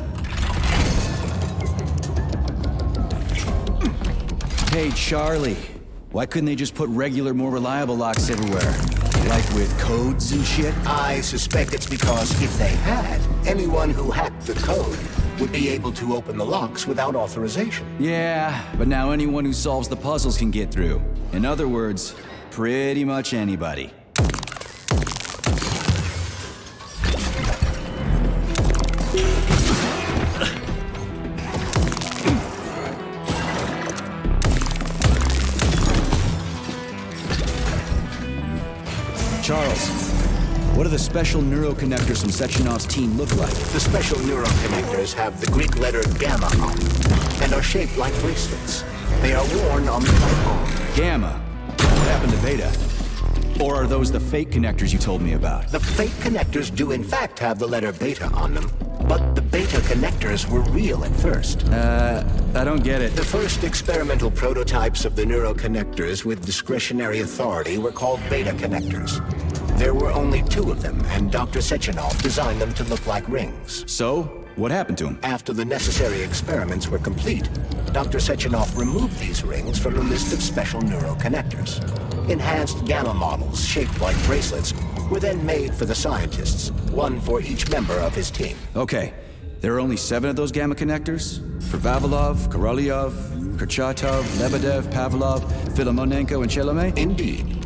Hey, Charlie. Why couldn't they just put regular, more reliable locks everywhere? Like with codes and shit? I suspect it's because if they had, anyone who hacked the code would be able to open the locks without authorization. Yeah, but now anyone who solves the puzzles can get through. In other words, pretty much anybody. Charles, what do the special neuroconnectors from Sechenov's team look like? The special neuroconnectors have the Greek letter gamma on them and are shaped like bracelets. They are worn on the right arm. Gamma? What happened to Beta? Or are those the fake connectors you told me about? The fake connectors do in fact have the letter beta on them, but the beta connectors were real at first. I don't get it. The first experimental prototypes of the neuroconnectors with discretionary authority were called beta connectors. There were only 2 of them, and Dr. Sechenov designed them to look like rings. So? What happened to him? After the necessary experiments were complete, Dr. Sechenov removed these rings from the list of special neuroconnectors. Enhanced gamma models, shaped like bracelets, were then made for the scientists, one for each member of his team. Okay, there are only 7 of those gamma connectors? For Vavilov, Korolyov, Kurchatov, Lebedev, Pavlov, Filomonenko, and Chelomey? Indeed.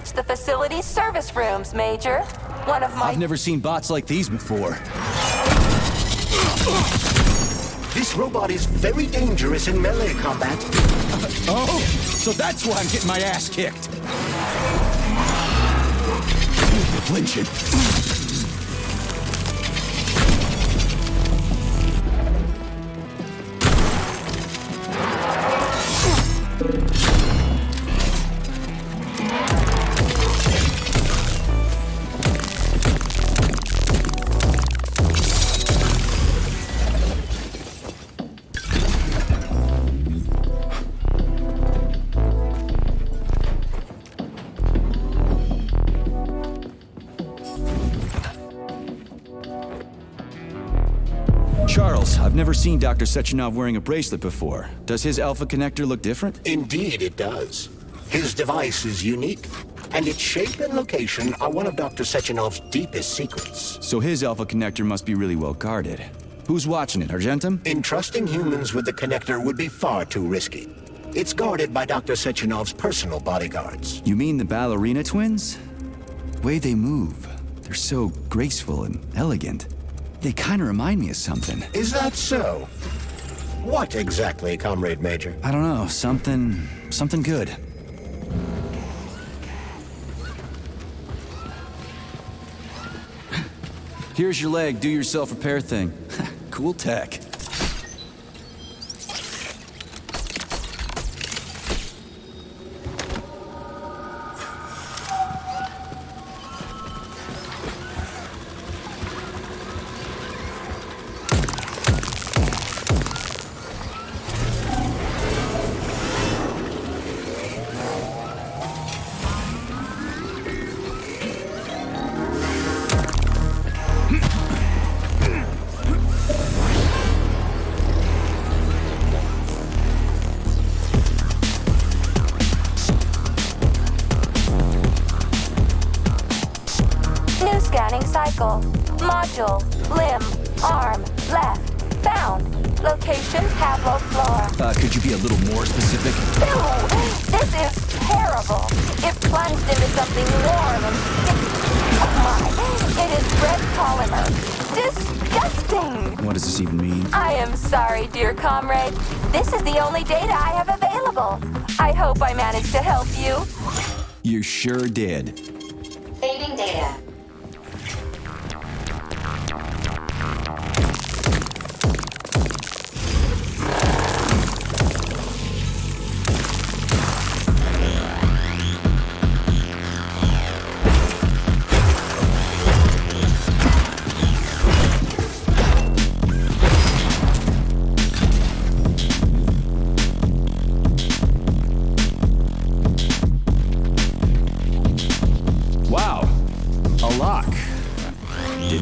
reach the facility's service rooms, Major. One of my... I've never seen bots like these before. This robot is very dangerous in melee combat. Oh, so that's why I'm getting my ass kicked. Flinching. Charles, I've never seen Dr. Sechenov wearing a bracelet before. Does his alpha connector look different? Indeed it does. His device is unique, and its shape and location are one of Dr. Sechenov's deepest secrets. So his alpha connector must be really well guarded. Who's watching it, Argentum? Entrusting humans with the connector would be far too risky. It's guarded by Dr. Sechenov's personal bodyguards. You mean the ballerina twins? The way they move, they're so graceful and elegant. They kind of remind me of something. Is that so? What exactly, Comrade Major? I don't know, something good. Here's your leg, do your self-repair thing. Cool tech. Cycle. Module. Limb. Arm. Left. Found. Location. Tableau floor. Could you be a little more specific? Ew! This is terrible. It plunged into something warm and sticky. Oh my. It is red polymer. Disgusting! What does this even mean? I am sorry, dear comrade. This is the only data I have available. I hope I managed to help you. You sure did. Saving data.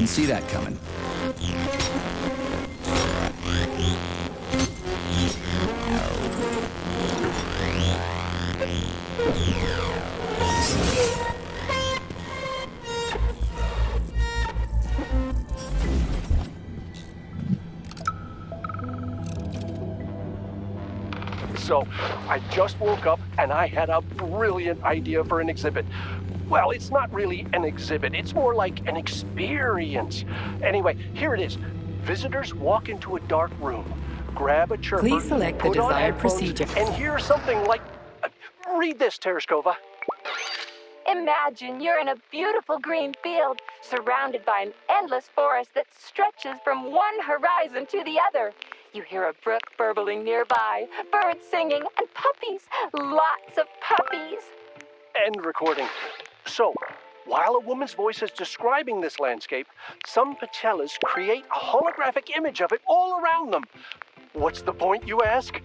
See that coming. So, I just woke up and I had a brilliant idea for an exhibit. Well, it's not really an exhibit. It's more like an experience. Anyway, here it is. Visitors walk into a dark room, grab a chirper, Please select the put on desired headphones, procedure. and hear something like... read this, Tereshkova. Imagine you're in a beautiful green field, surrounded by an endless forest that stretches from one horizon to the other. You hear a brook burbling nearby, birds singing, and puppies. Lots of puppies. End recording. So, while a woman's voice is describing this landscape, some Pacellas create a holographic image of it all around them. What's the point, you ask?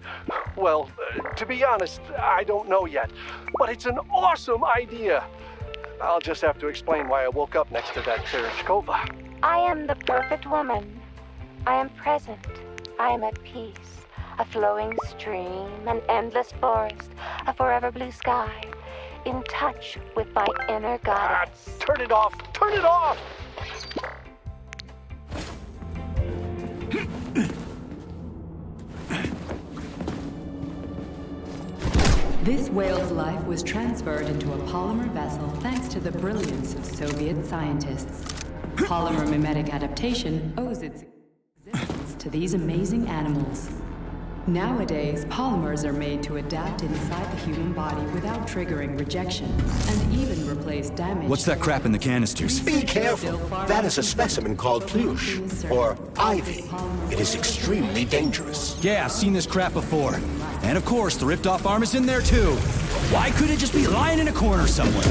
Well, to be honest, I don't know yet. But it's an awesome idea. I'll just have to explain why I woke up next to that Tereshkova. I am the perfect woman. I am present. I am at peace. A flowing stream, an endless forest, a forever blue sky. In touch with my inner goddess. Turn it off! Turn it off! This whale's life was transferred into a polymer vessel thanks to the brilliance of Soviet scientists. Polymer mimetic adaptation owes its existence to these amazing animals. Nowadays, polymers are made to adapt inside the human body without triggering rejection, and even replace damage. What's that crap in the canisters? Be careful. That is a specimen called pluche, or ivy. It is extremely dangerous. Yeah, I've seen this crap before. And of course, the ripped-off arm is in there too. Why couldn't it just be lying in a corner somewhere?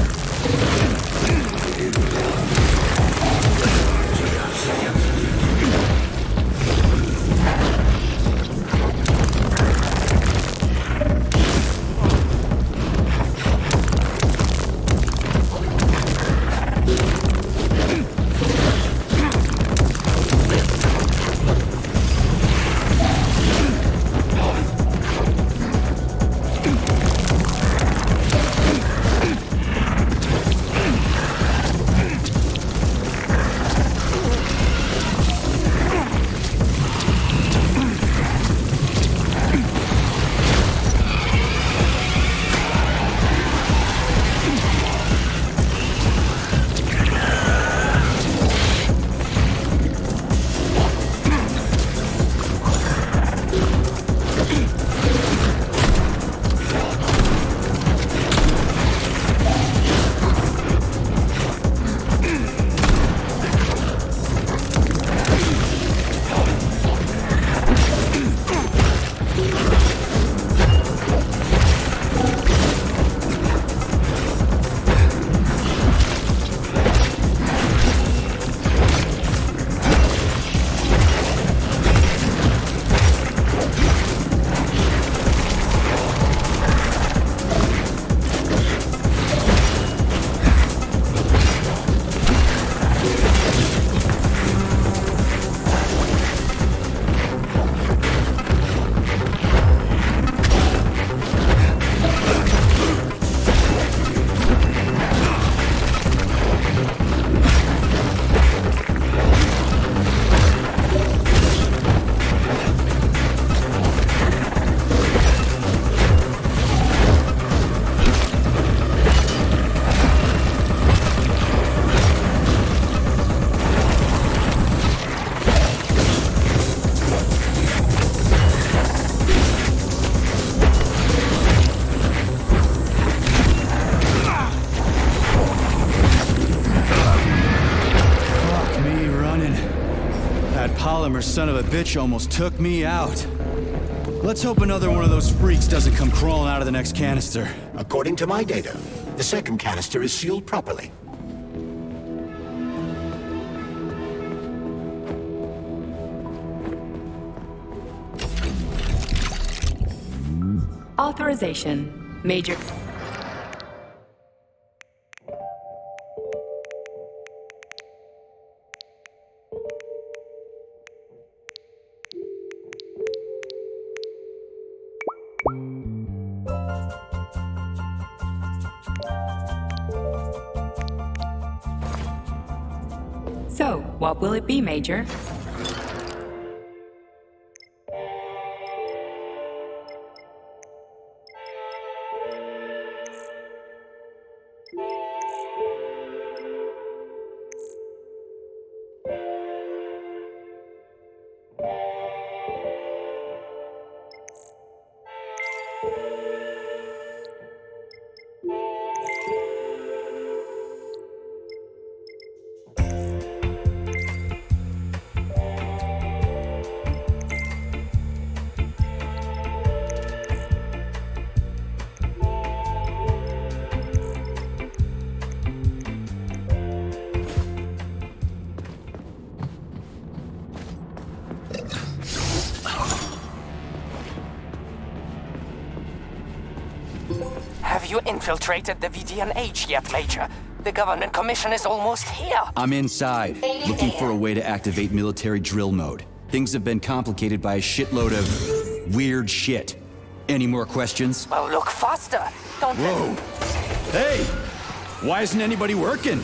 Son of a bitch almost took me out. Let's hope another one of those freaks doesn't come crawling out of the next canister. According to my data, the second canister is sealed properly. Authorization. Major... So, what will it be, Major? Have you infiltrated the VDNH yet, Major? The government commission is almost here. I'm inside, looking for a way to activate military drill mode. Things have been complicated by a shitload of weird shit. Any more questions? Well, look faster. Don't... Whoa! Hey! Why isn't anybody working?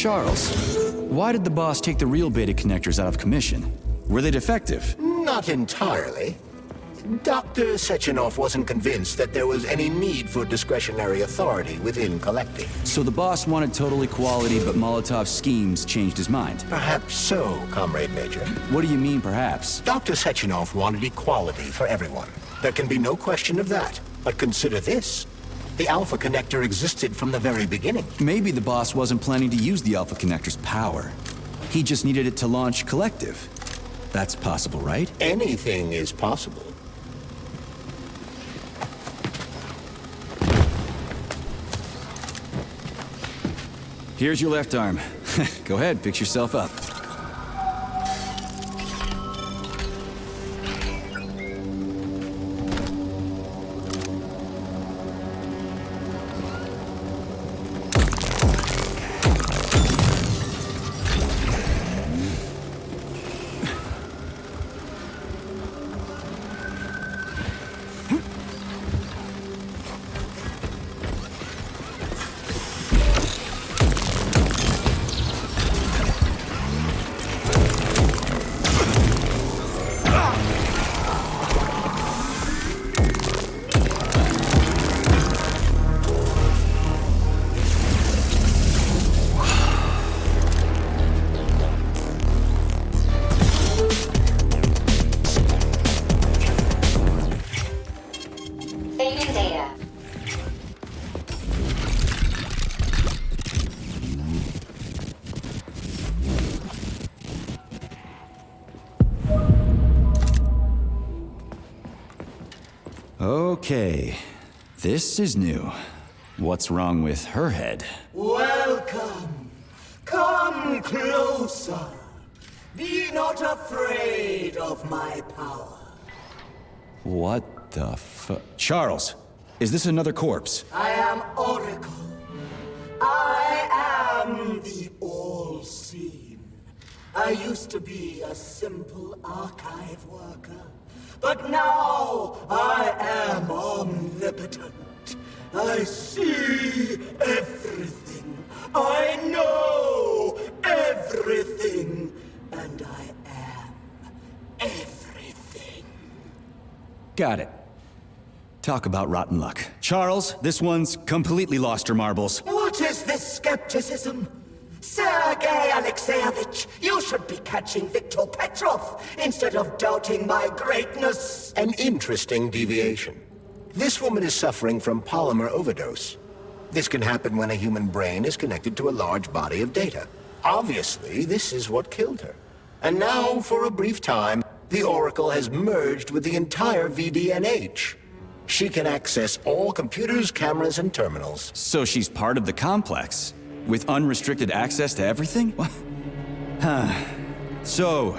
Charles, why did the boss take the real beta connectors out of commission? Were they defective? Not entirely. Dr. Sechenov wasn't convinced that there was any need for discretionary authority within collecting. So the boss wanted total equality, but Molotov's schemes changed his mind. Perhaps so, Comrade Major. What do you mean, perhaps? Dr. Sechenov wanted equality for everyone. There can be no question of that. But consider this. The Alpha Connector existed from the very beginning. Maybe the boss wasn't planning to use the Alpha Connector's power. He just needed it to launch Collective. That's possible, right? Anything is possible. Here's your left arm. Go ahead, fix yourself up. Saving data. Okay, this is new. What's wrong with her head? Welcome. Come closer. Be not afraid of my power. What the Charles, is this another corpse? I am Oracle. I am the all-seeing. I used to be a simple archive worker, but now I am omnipotent. I see everything. I know everything. And I am everything. Got it. Talk about rotten luck. Charles, this one's completely lost her marbles. What is this skepticism? Sergei Alexeyevich, you should be catching Viktor Petrov instead of doubting my greatness. An interesting deviation. This woman is suffering from polymer overdose. This can happen when a human brain is connected to a large body of data. Obviously, this is what killed her. And now, for a brief time, the Oracle has merged with the entire VDNH. She can access all computers, cameras, and terminals. So she's part of the complex, with unrestricted access to everything? What? Huh. So,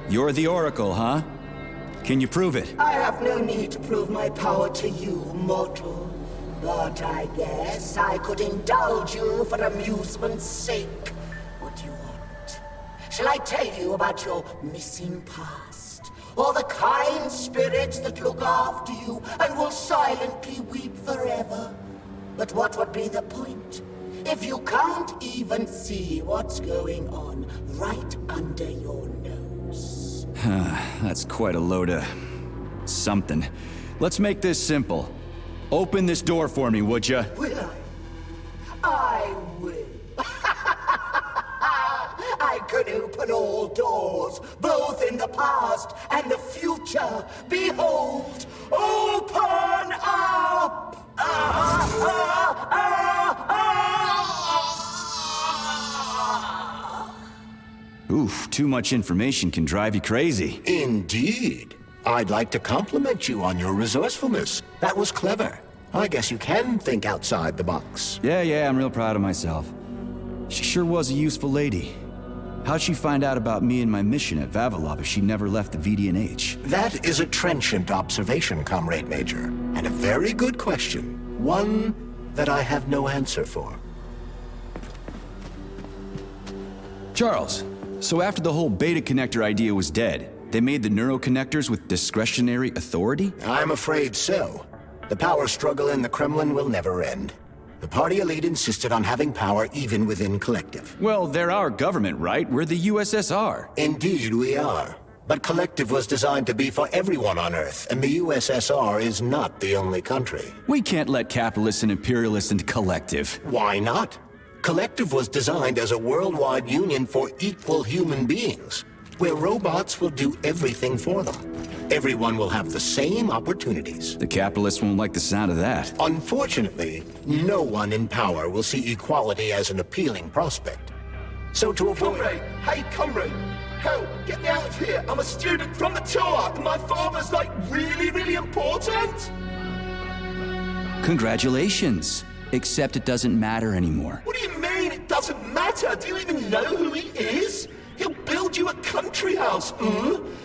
you're the Oracle, huh? Can you prove it? I have no need to prove my power to you, mortal. But I guess I could indulge you for amusement's sake. What do you want? Shall I tell you about your missing past? Or the kind spirits that look after you and will silently weep forever? But what would be the point if you can't even see what's going on right under your nose? That's quite a load of something. Let's make this simple. Open this door for me, would ya? Will I? I will. I can open all doors, both in the past and the future. Behold, open up! Oof, too much information can drive you crazy. Indeed. I'd like to compliment you on your resourcefulness. That was clever. I guess you can think outside the box. Yeah, I'm real proud of myself. She sure was a useful lady. How'd she find out about me and my mission at Vavilov if she never left the VDNH? That is a trenchant observation, Comrade Major. And a very good question. One that I have no answer for. Charles, so after the whole beta connector idea was dead, they made the neuroconnectors with discretionary authority? I'm afraid so. The power struggle in the Kremlin will never end. The party elite insisted on having power even within Collective. Well, they're our government, right? We're the USSR. Indeed, we are. But Collective was designed to be for everyone on Earth, and the USSR is not the only country. We can't let capitalists and imperialists into Collective. Why not? Collective was designed as a worldwide union for equal human beings, where robots will do everything for them. Everyone will have the same opportunities. The capitalists won't like the sound of that. Unfortunately, no one in power will see equality as an appealing prospect. So to avoid... Comrade! Hey, comrade! Help! Get me out of here! I'm a student from the tour, and my father's, like, really, really important! Congratulations. Except it doesn't matter anymore. What do you mean it doesn't matter? Do you even know who he is? He'll build you a country house,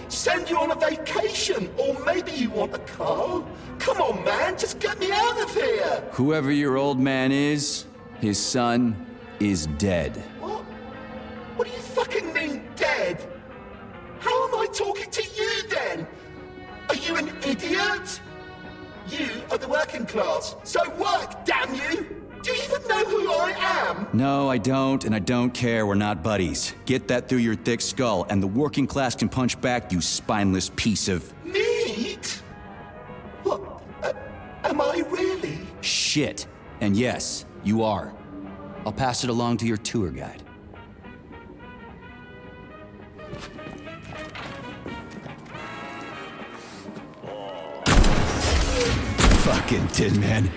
send you on a vacation, or maybe you want a car. Come on, man, just get me out of here! Whoever your old man is, his son is dead. What? What do you fucking mean, dead? How am I talking to you, then? Are you an idiot? You are the working class, so work, damn you! Do you even know who I am? No, I don't, and I don't care. We're not buddies. Get that through your thick skull, and the working class can punch back, you spineless piece of... Meat? What? Am I really? Shit. And yes, you are. I'll pass it along to your tour guide. Fucking Tin Man.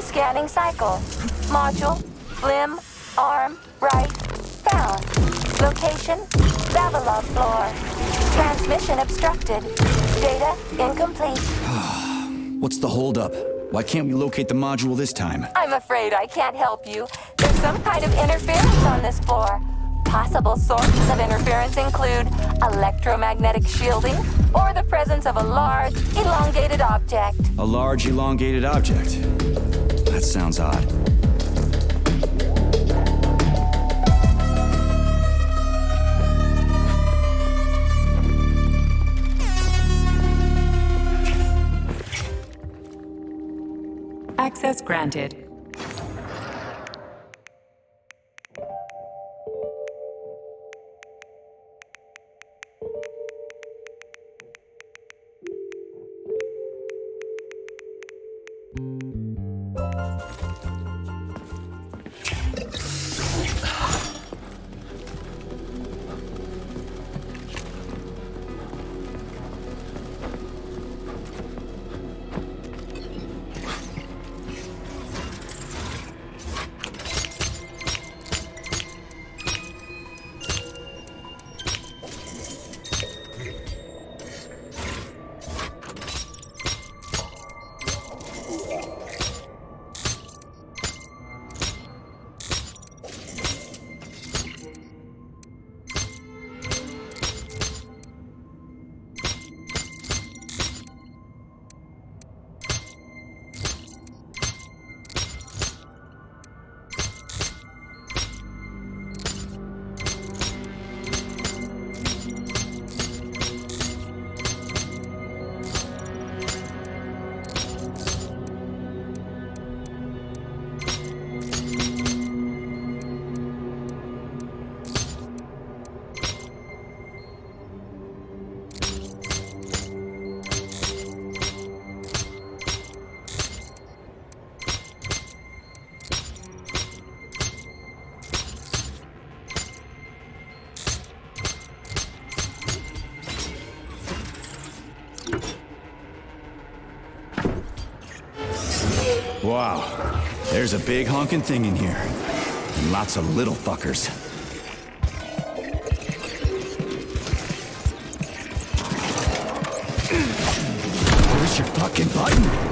Scanning cycle. Module, limb, arm, right, found. Location, Vavilov floor. Transmission obstructed. Data incomplete. What's the holdup? Why can't we locate the module this time? I'm afraid I can't help you. There's some kind of interference on this floor. Possible sources of interference include electromagnetic shielding or the presence of a large, elongated object. A large, elongated object? That sounds odd. Access granted. Wow. There's a big honking thing in here. And lots of little fuckers. Where's your fucking button?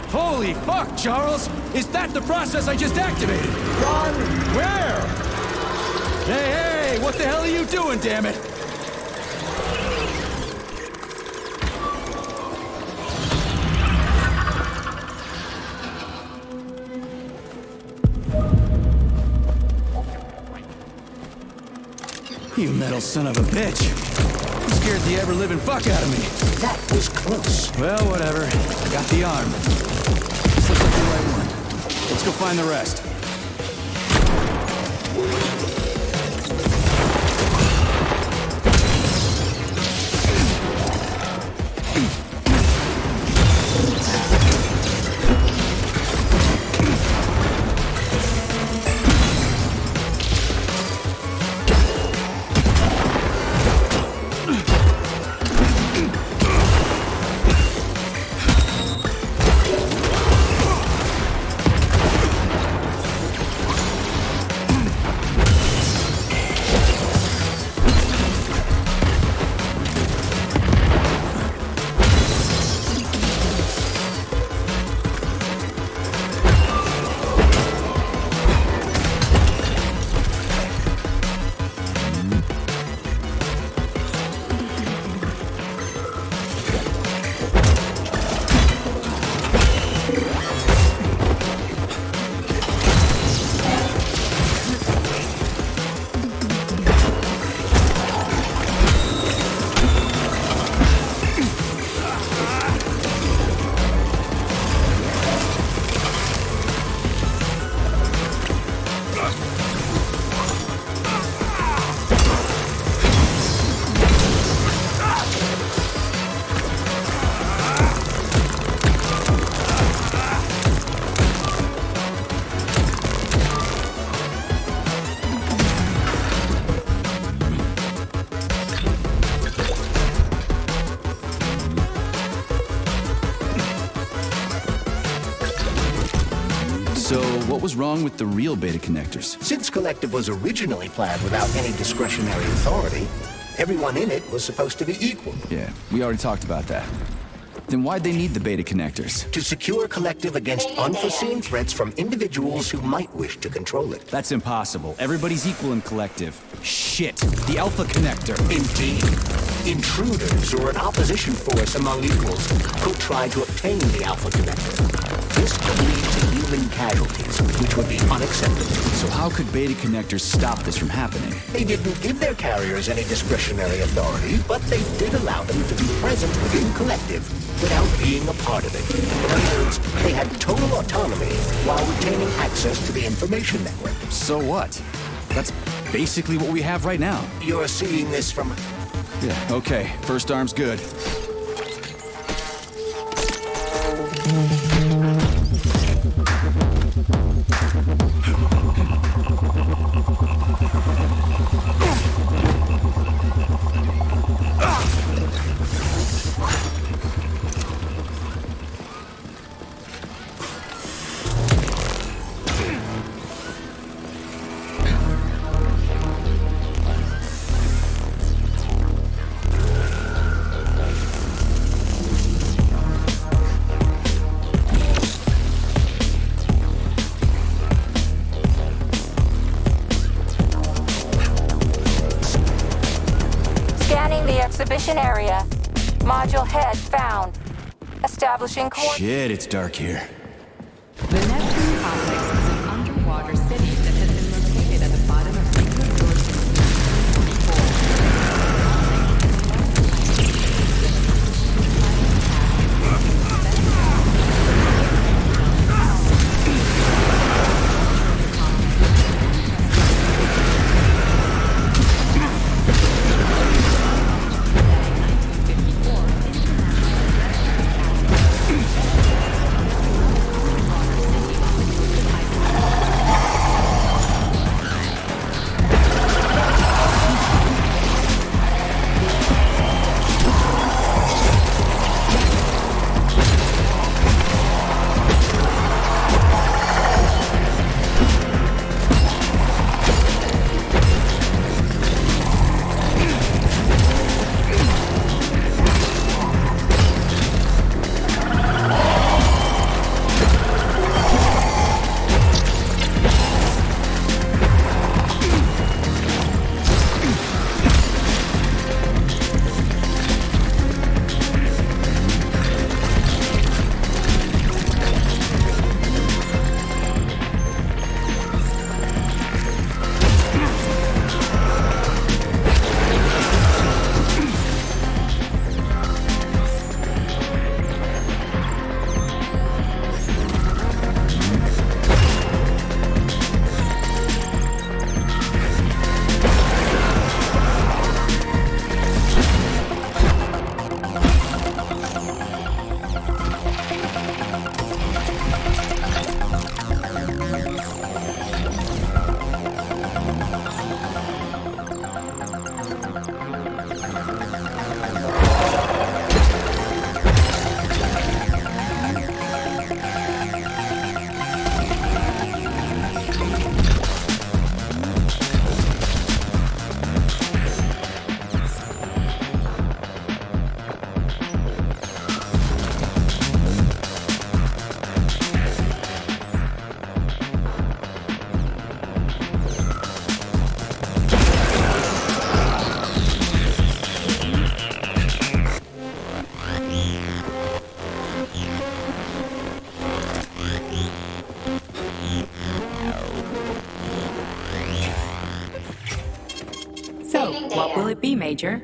Holy fuck, Charles! Is that the process I just activated? Run! Where? Hey, what the hell are you doing, damn it? You metal son of a bitch. You scared the ever-living fuck out of me. That was close. Well, whatever. I got the arm. This looks like the right one. Let's go find the rest. So, what was wrong with the real beta connectors? Since Collective was originally planned without any discretionary authority, everyone in it was supposed to be equal. Yeah, we already talked about that. Then why'd they need the beta connectors? To secure Collective against unforeseen threats from individuals who might wish to control it. That's impossible. Everybody's equal in Collective. Shit! The Alpha Connector! Indeed. Intruders or an opposition force among equals could try to obtain the Alpha Connector. This could lead to human casualties, which would be unacceptable. So how could beta connectors stop this from happening? They didn't give their carriers any discretionary authority, but they did allow them to be present within Collective without being a part of it. In other words, they had total autonomy while retaining access to the information network. So what? That's basically what we have right now. You're seeing this from... Yeah, okay. First arm's good. Destination area. Module head found. Establishing coordinates. Shit, it's dark here. The Neptune complex is an underwater city that has been located at the bottom of Lake Lozor since 2024. So, what will it be, Major?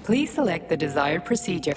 Please select the desired procedure.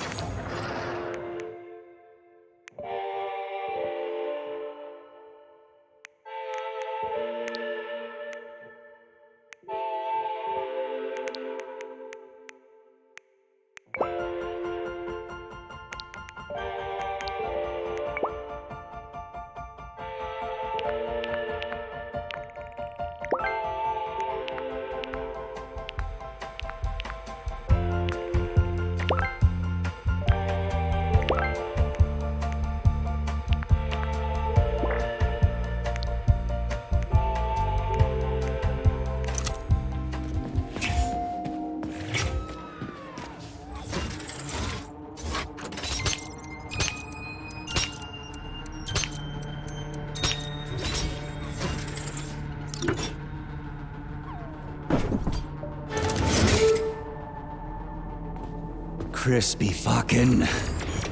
Crispy fucking.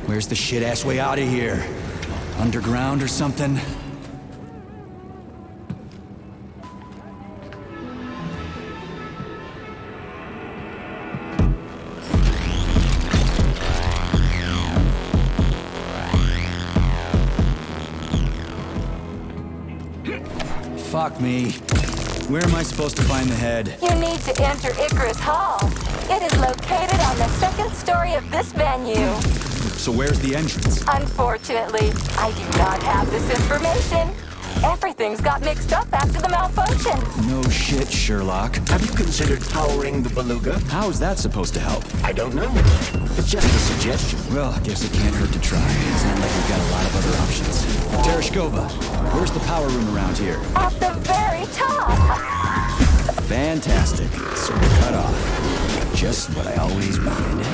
Where's the shit-ass way out of here? Underground or something? Fuck me. Where am I supposed to find the head? You need to enter Icarus Hall. It is located on the second story of this venue. So where's the entrance? Unfortunately, I do not have this information. Everything's got mixed up after the malfunction. No shit, Sherlock. Have you considered powering the beluga? How is that supposed to help? I don't know. It's just a suggestion. Well, I guess it can't hurt to try. It's not like we've got a lot of other options. Tereshkova, where's the power room around here? At the very top. Fantastic. So we're cut off. Just what I always wanted.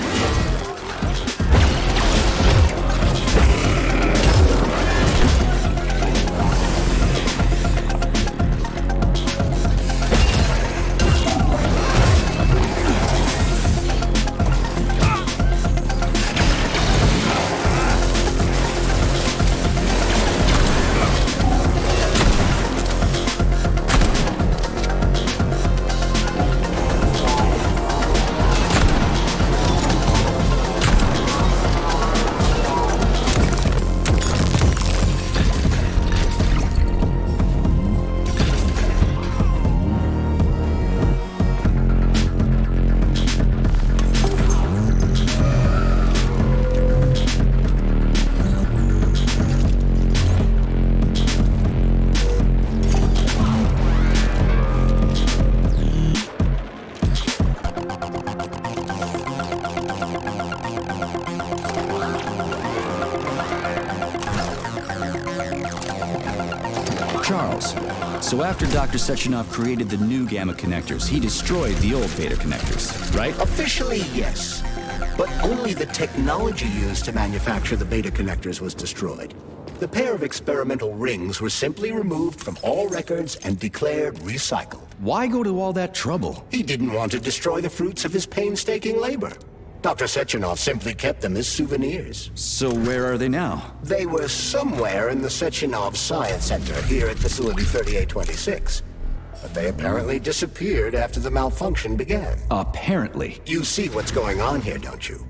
Charles, so after Dr. Sechenov created the new gamma connectors, he destroyed the old beta connectors, right? Officially, yes. But only the technology used to manufacture the beta connectors was destroyed. The pair of experimental rings were simply removed from all records and declared recycled. Why go to all that trouble? He didn't want to destroy the fruits of his painstaking labor. Dr. Sechenov simply kept them as souvenirs. So where are they now? They were somewhere in the Sechenov Science Center here at Facility 3826. But they apparently disappeared after the malfunction began. Apparently. You see what's going on here, don't you?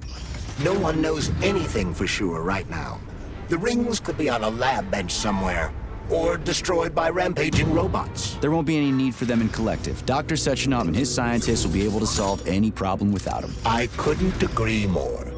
No one knows anything for sure right now. The rings could be on a lab bench somewhere, or destroyed by rampaging robots. There won't be any need for them in collective. Dr. Sechenov and his scientists will be able to solve any problem without them. I couldn't agree more.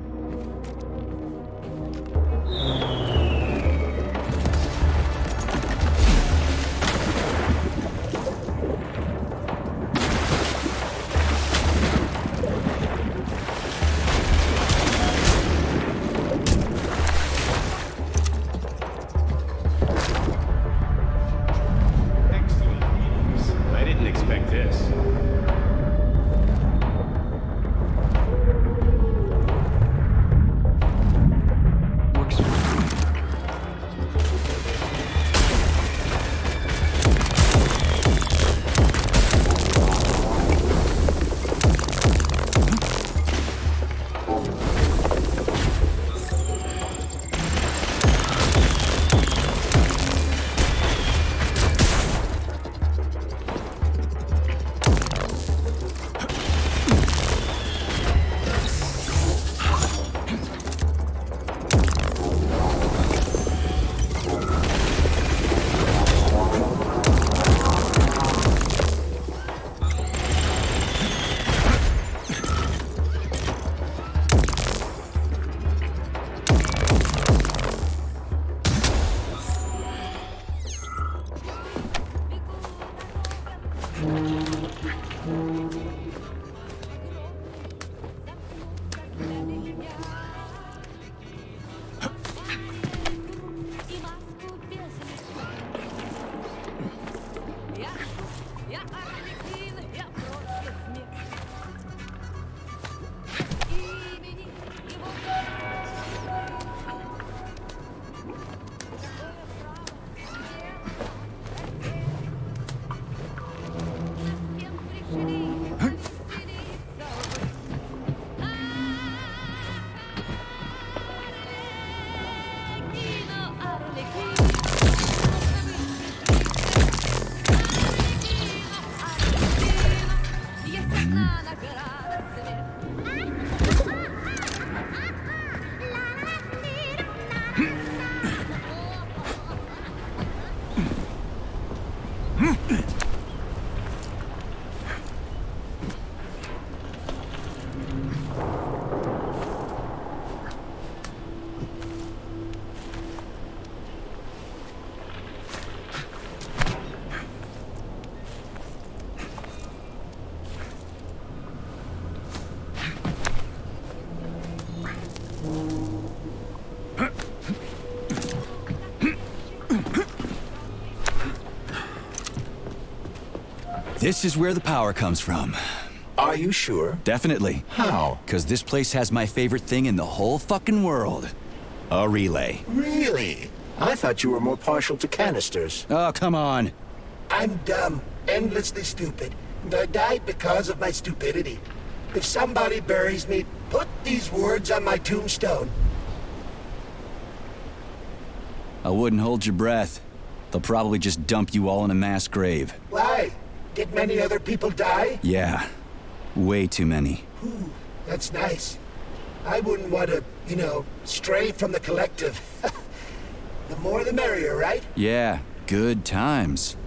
Shitty. This is where the power comes from. Are you sure? Definitely. How? Because this place has my favorite thing in the whole fucking world. A relay. Really? I thought you were more partial to canisters. Oh, come on. I'm dumb, endlessly stupid, and I died because of my stupidity. If somebody buries me, put these words on my tombstone. I wouldn't hold your breath. They'll probably just dump you all in a mass grave. Why? Did many other people die? Yeah. Way too many. Ooh, that's nice. I wouldn't want to, stray from the collective. The more the merrier, right? Yeah, good times.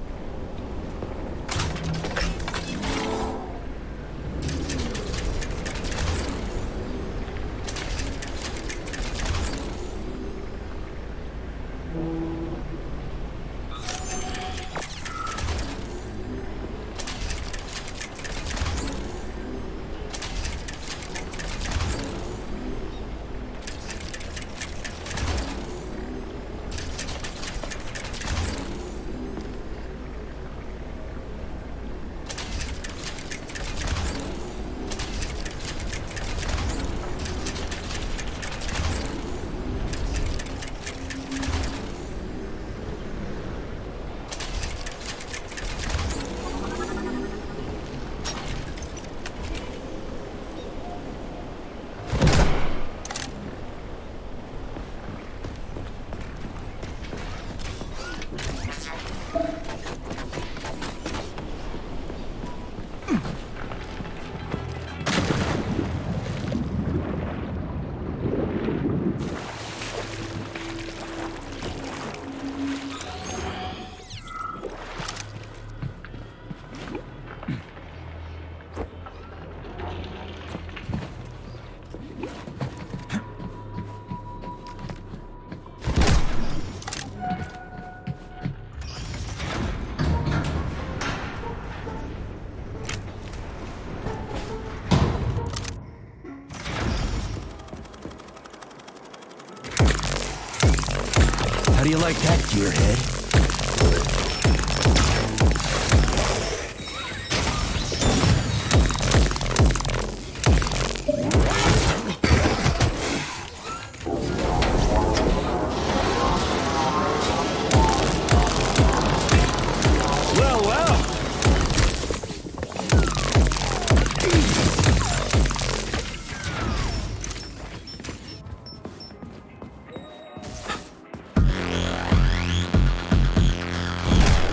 How do you like that, gearhead?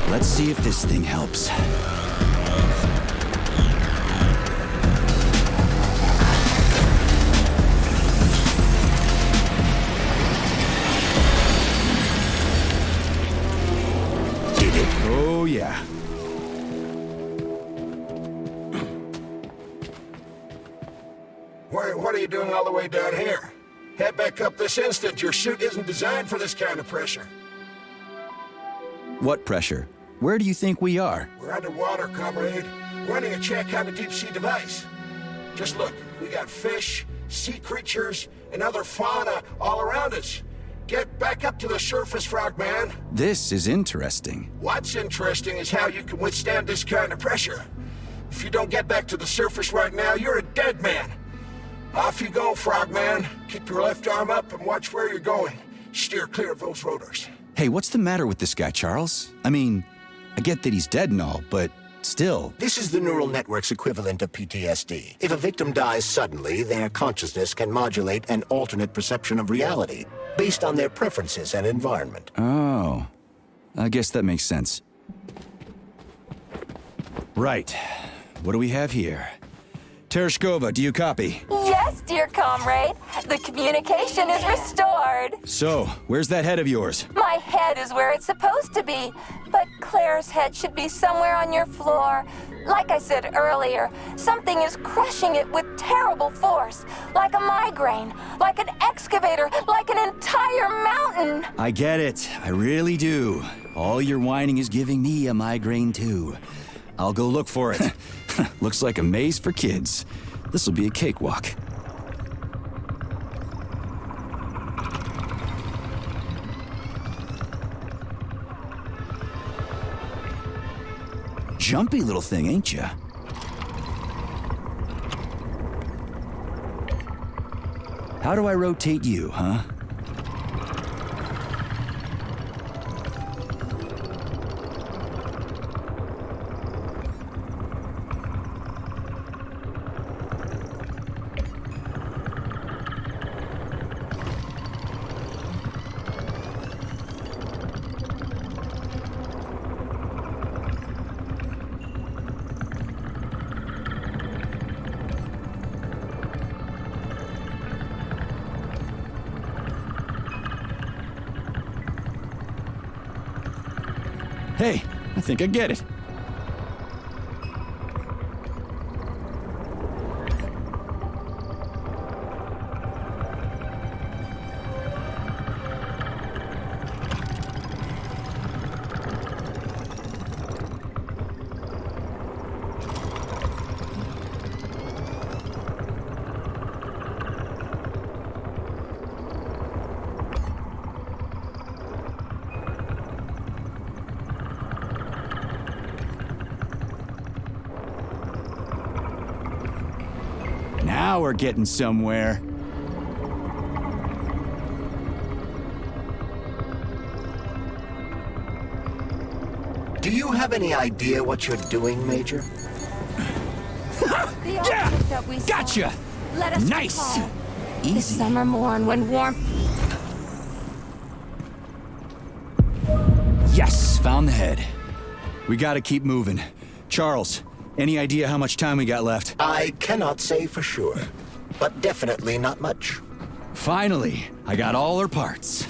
Let's see if this thing helps. Did it? Oh, yeah. What are you doing all the way down here? Head back up this instant. Your suit isn't designed for this kind of pressure. What pressure? Where do you think we are? We're underwater, comrade. Running a check on a deep-sea device. Just look, we got fish, sea creatures, and other fauna all around us. Get back up to the surface, Frogman. This is interesting. What's interesting is how you can withstand this kind of pressure. If you don't get back to the surface right now, you're a dead man. Off you go, Frogman. Keep your left arm up and watch where you're going. Steer clear of those rotors. Hey, what's the matter with this guy, Charles? I mean, I get that he's dead and all, but still. This is the neural network's equivalent of PTSD. If a victim dies suddenly, their consciousness can modulate an alternate perception of reality based on their preferences and environment. Oh, I guess that makes sense. Right. What do we have here? Tereshkova, do you copy? Yes, dear comrade. The communication is restored. So, where's that head of yours? My head is where it's supposed to be, but Claire's head should be somewhere on your floor. Like I said earlier, something is crushing it with terrible force. Like a migraine, like an excavator, like an entire mountain. I get it. I really do. All your whining is giving me a migraine, too. I'll go look for it. Looks like a maze for kids. This'll be a cakewalk. jumpy little thing, ain't ya? How do I rotate you, huh? Hey, I think I get it. Now we're getting somewhere. Do you have any idea what you're doing, Major? Yeah! That we Gotcha! Let us Nice! recall. Easy. This summer morn when warm... Yes, found the head. We gotta keep moving. Charles, any idea how much time we got left? I cannot say for sure, but definitely not much. Finally, I got all her parts.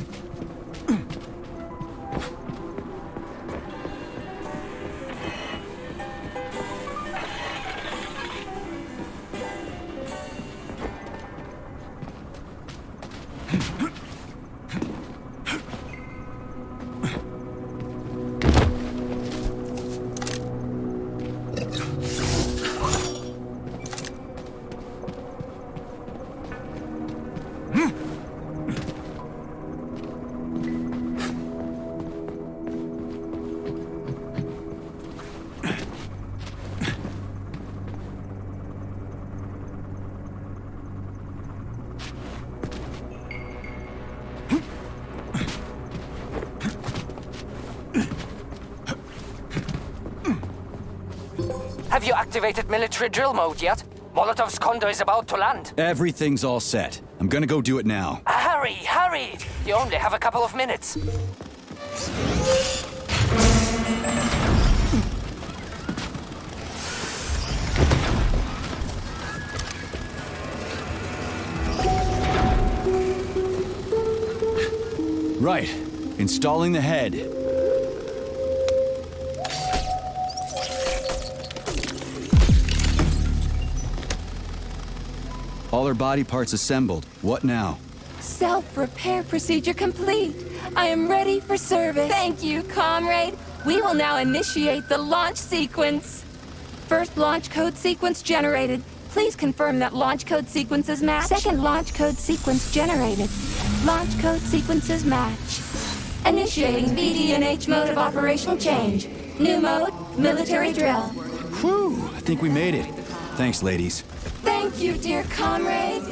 Have you activated military drill mode yet? Molotov's condo is about to land. Everything's all set. I'm gonna go do it now. Hurry, hurry! You only have a couple of minutes. Right. Installing the head. All her body parts assembled. What now? Self-repair procedure complete. I am ready for service. Thank you, comrade. We will now initiate the launch sequence. First launch code sequence generated. Please confirm that launch code sequences match. Second launch code sequence generated. Launch code sequences match. Initiating VDNH mode of operational change. New mode, military drill. Whew, I think we made it. Thanks, ladies. Thank you, dear comrade.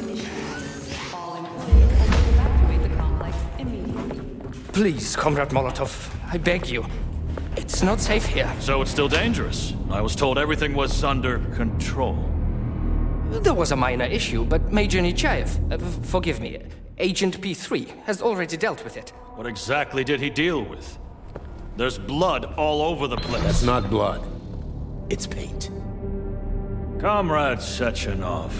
Please, Comrade Molotov, I beg you. It's not safe here. So it's still dangerous. I was told everything was under control. There was a minor issue, but Major Nechaev, forgive me, Agent P3, has already dealt with it. What exactly did he deal with? There's blood all over the place. That's not blood. It's paint. Comrade Sechenov,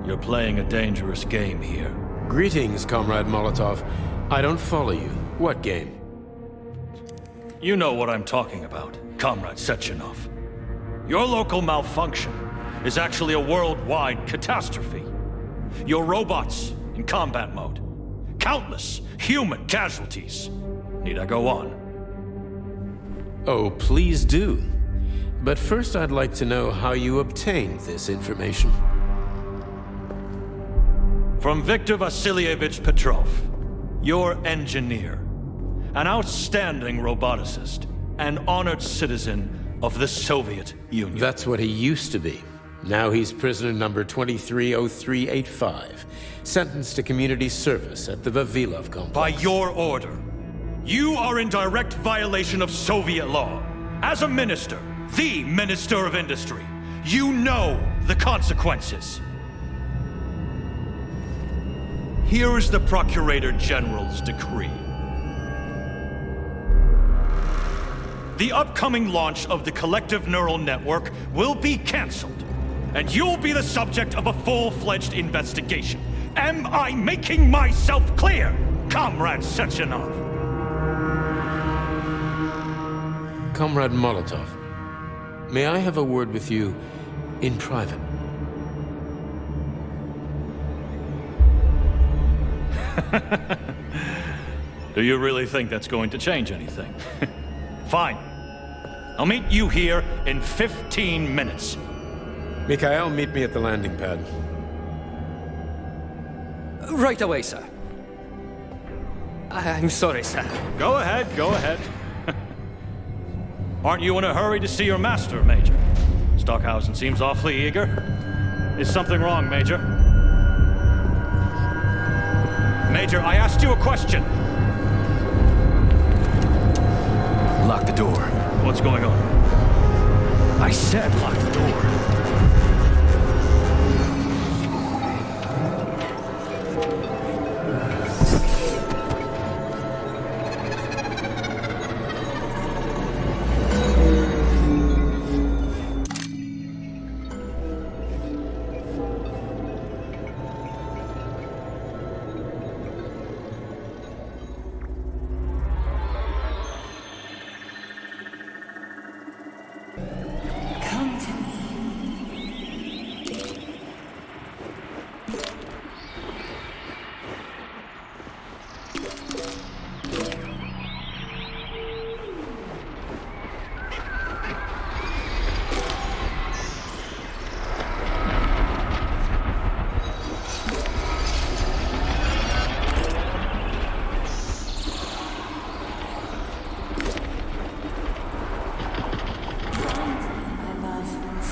you're playing a dangerous game here. Greetings, Comrade Molotov. I don't follow you. What game? You know what I'm talking about, Comrade Sechenov. Your local malfunction is actually a worldwide catastrophe. Your robots in combat mode. Countless human casualties. Need I go on? Oh, please do. But first I'd like to know how you obtained this information. From Viktor Vasilievich Petrov, your engineer, an outstanding roboticist, an honored citizen of the Soviet Union. That's what he used to be. Now he's prisoner number 230385, sentenced to community service at the Vavilov complex. By your order. You are in direct violation of Soviet law. As a minister, the Minister of Industry, you know the consequences. Here is the Procurator General's decree. The upcoming launch of the collective neural network will be cancelled, and you'll be the subject of a full-fledged investigation. Am I making myself clear, Comrade Sechenov? Comrade Molotov, may I have a word with you in private? Do you really think that's going to change anything? Fine. I'll meet you here in 15 minutes. Mikhail, meet me at the landing pad. Right away, sir. I'm sorry, sir. Go ahead, go ahead. Aren't you in a hurry to see your master, Major? Stockhausen seems awfully eager. Is something wrong, Major? Major, I asked you a question. Lock the door. What's going on? I said lock the door.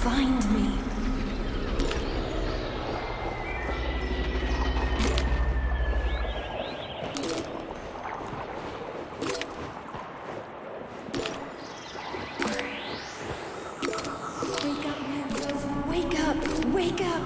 Find me. Wake up, my love. Wake up. Wake up.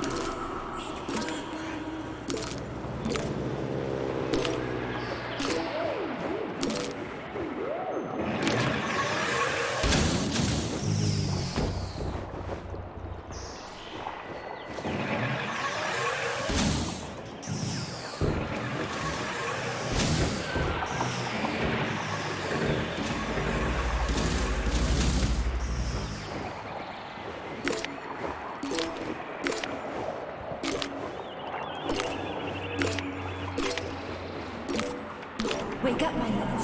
Wake up, my love.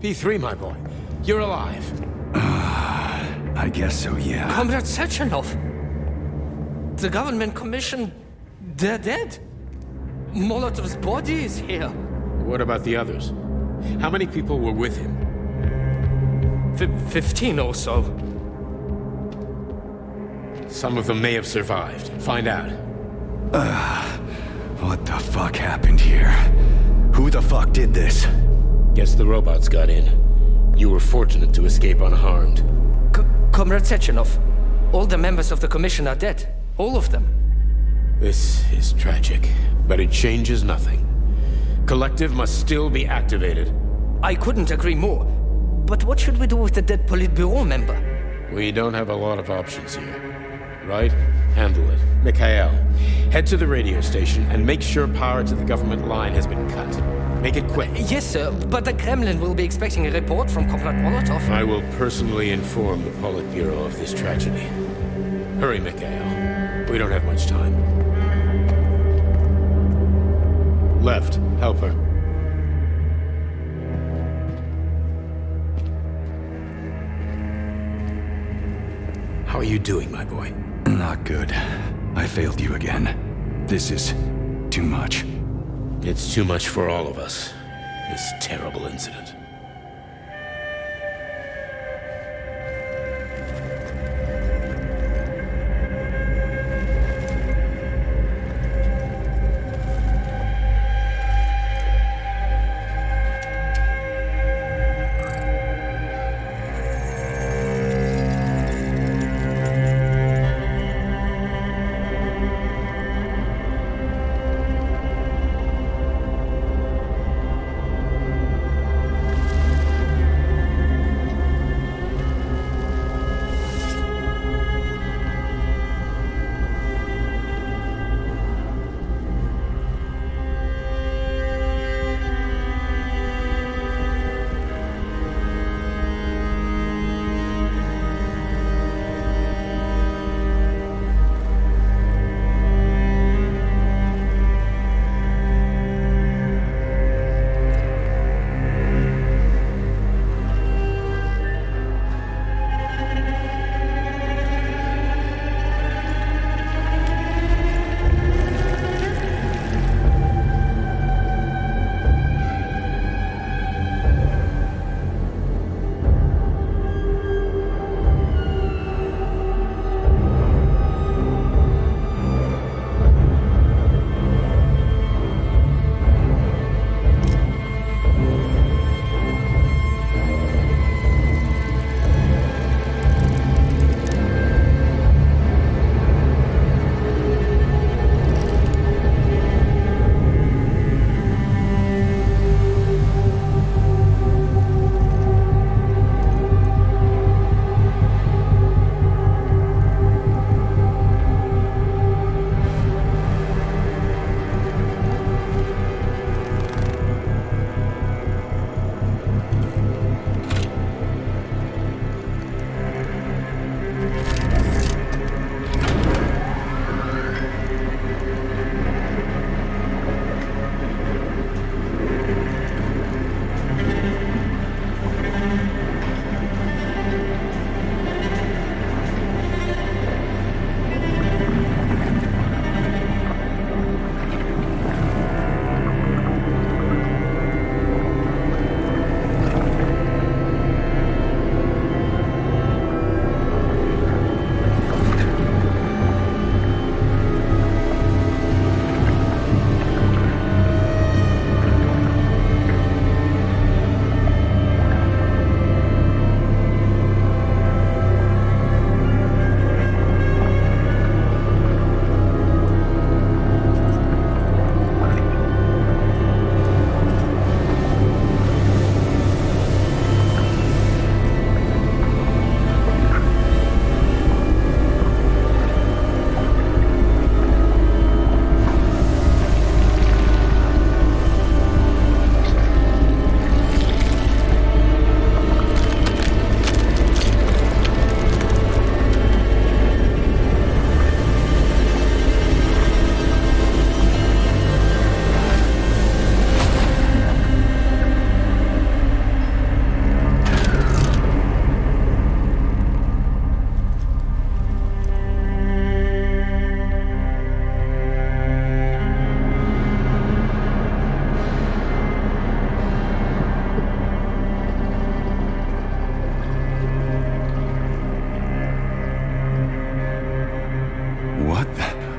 P3, my boy. You're alive. I guess so, yeah. Comrade Sechenov! The government commission, they're dead. Molotov's body is here. What about the others? How many people were with him? 15 or so. Some of them may have survived. Find out. What the fuck happened here? Who the fuck did this? Guess the robots got in. You were fortunate to escape unharmed. Comrade Sechenov, all the members of the commission are dead. All of them. This is tragic, but it changes nothing. Collective must still be activated. I couldn't agree more. But what should we do with the dead Politburo member? We don't have a lot of options here. Right? Handle it. Mikhail, head to the radio station and make sure power to the government line has been cut. Make it quick. Yes, sir, but the Kremlin will be expecting a report from Comrade Molotov. I will personally inform the Politburo of this tragedy. Hurry, Mikhail. We don't have much time. Left, help her. How are you doing, my boy? Not good. I failed you again. This is too much. It's too much for all of us, this terrible incident.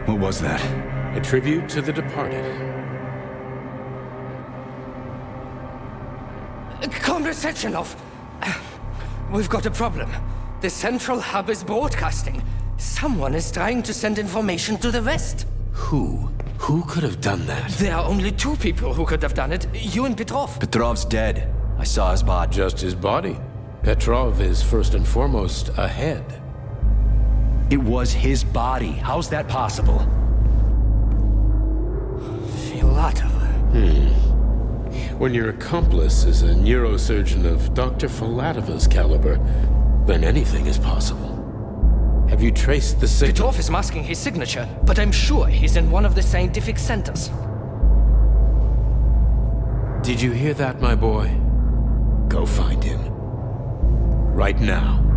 What was that? A tribute to the departed. Comrade Sechenov, we've got a problem. The central hub is broadcasting. Someone is trying to send information to the West. Who? Who could have done that? There are only two people who could have done it, you and Petrov. Petrov's dead. I saw his body. Just his body. Petrov is first and foremost ahead. It was his body. How's that possible? Filatova. When your accomplice is a neurosurgeon of Dr. Filatova's caliber, then anything is possible. Have you traced the signal? Petrov is masking his signature, but I'm sure he's in one of the scientific centers. Did you hear that, my boy? Go find him. Right now.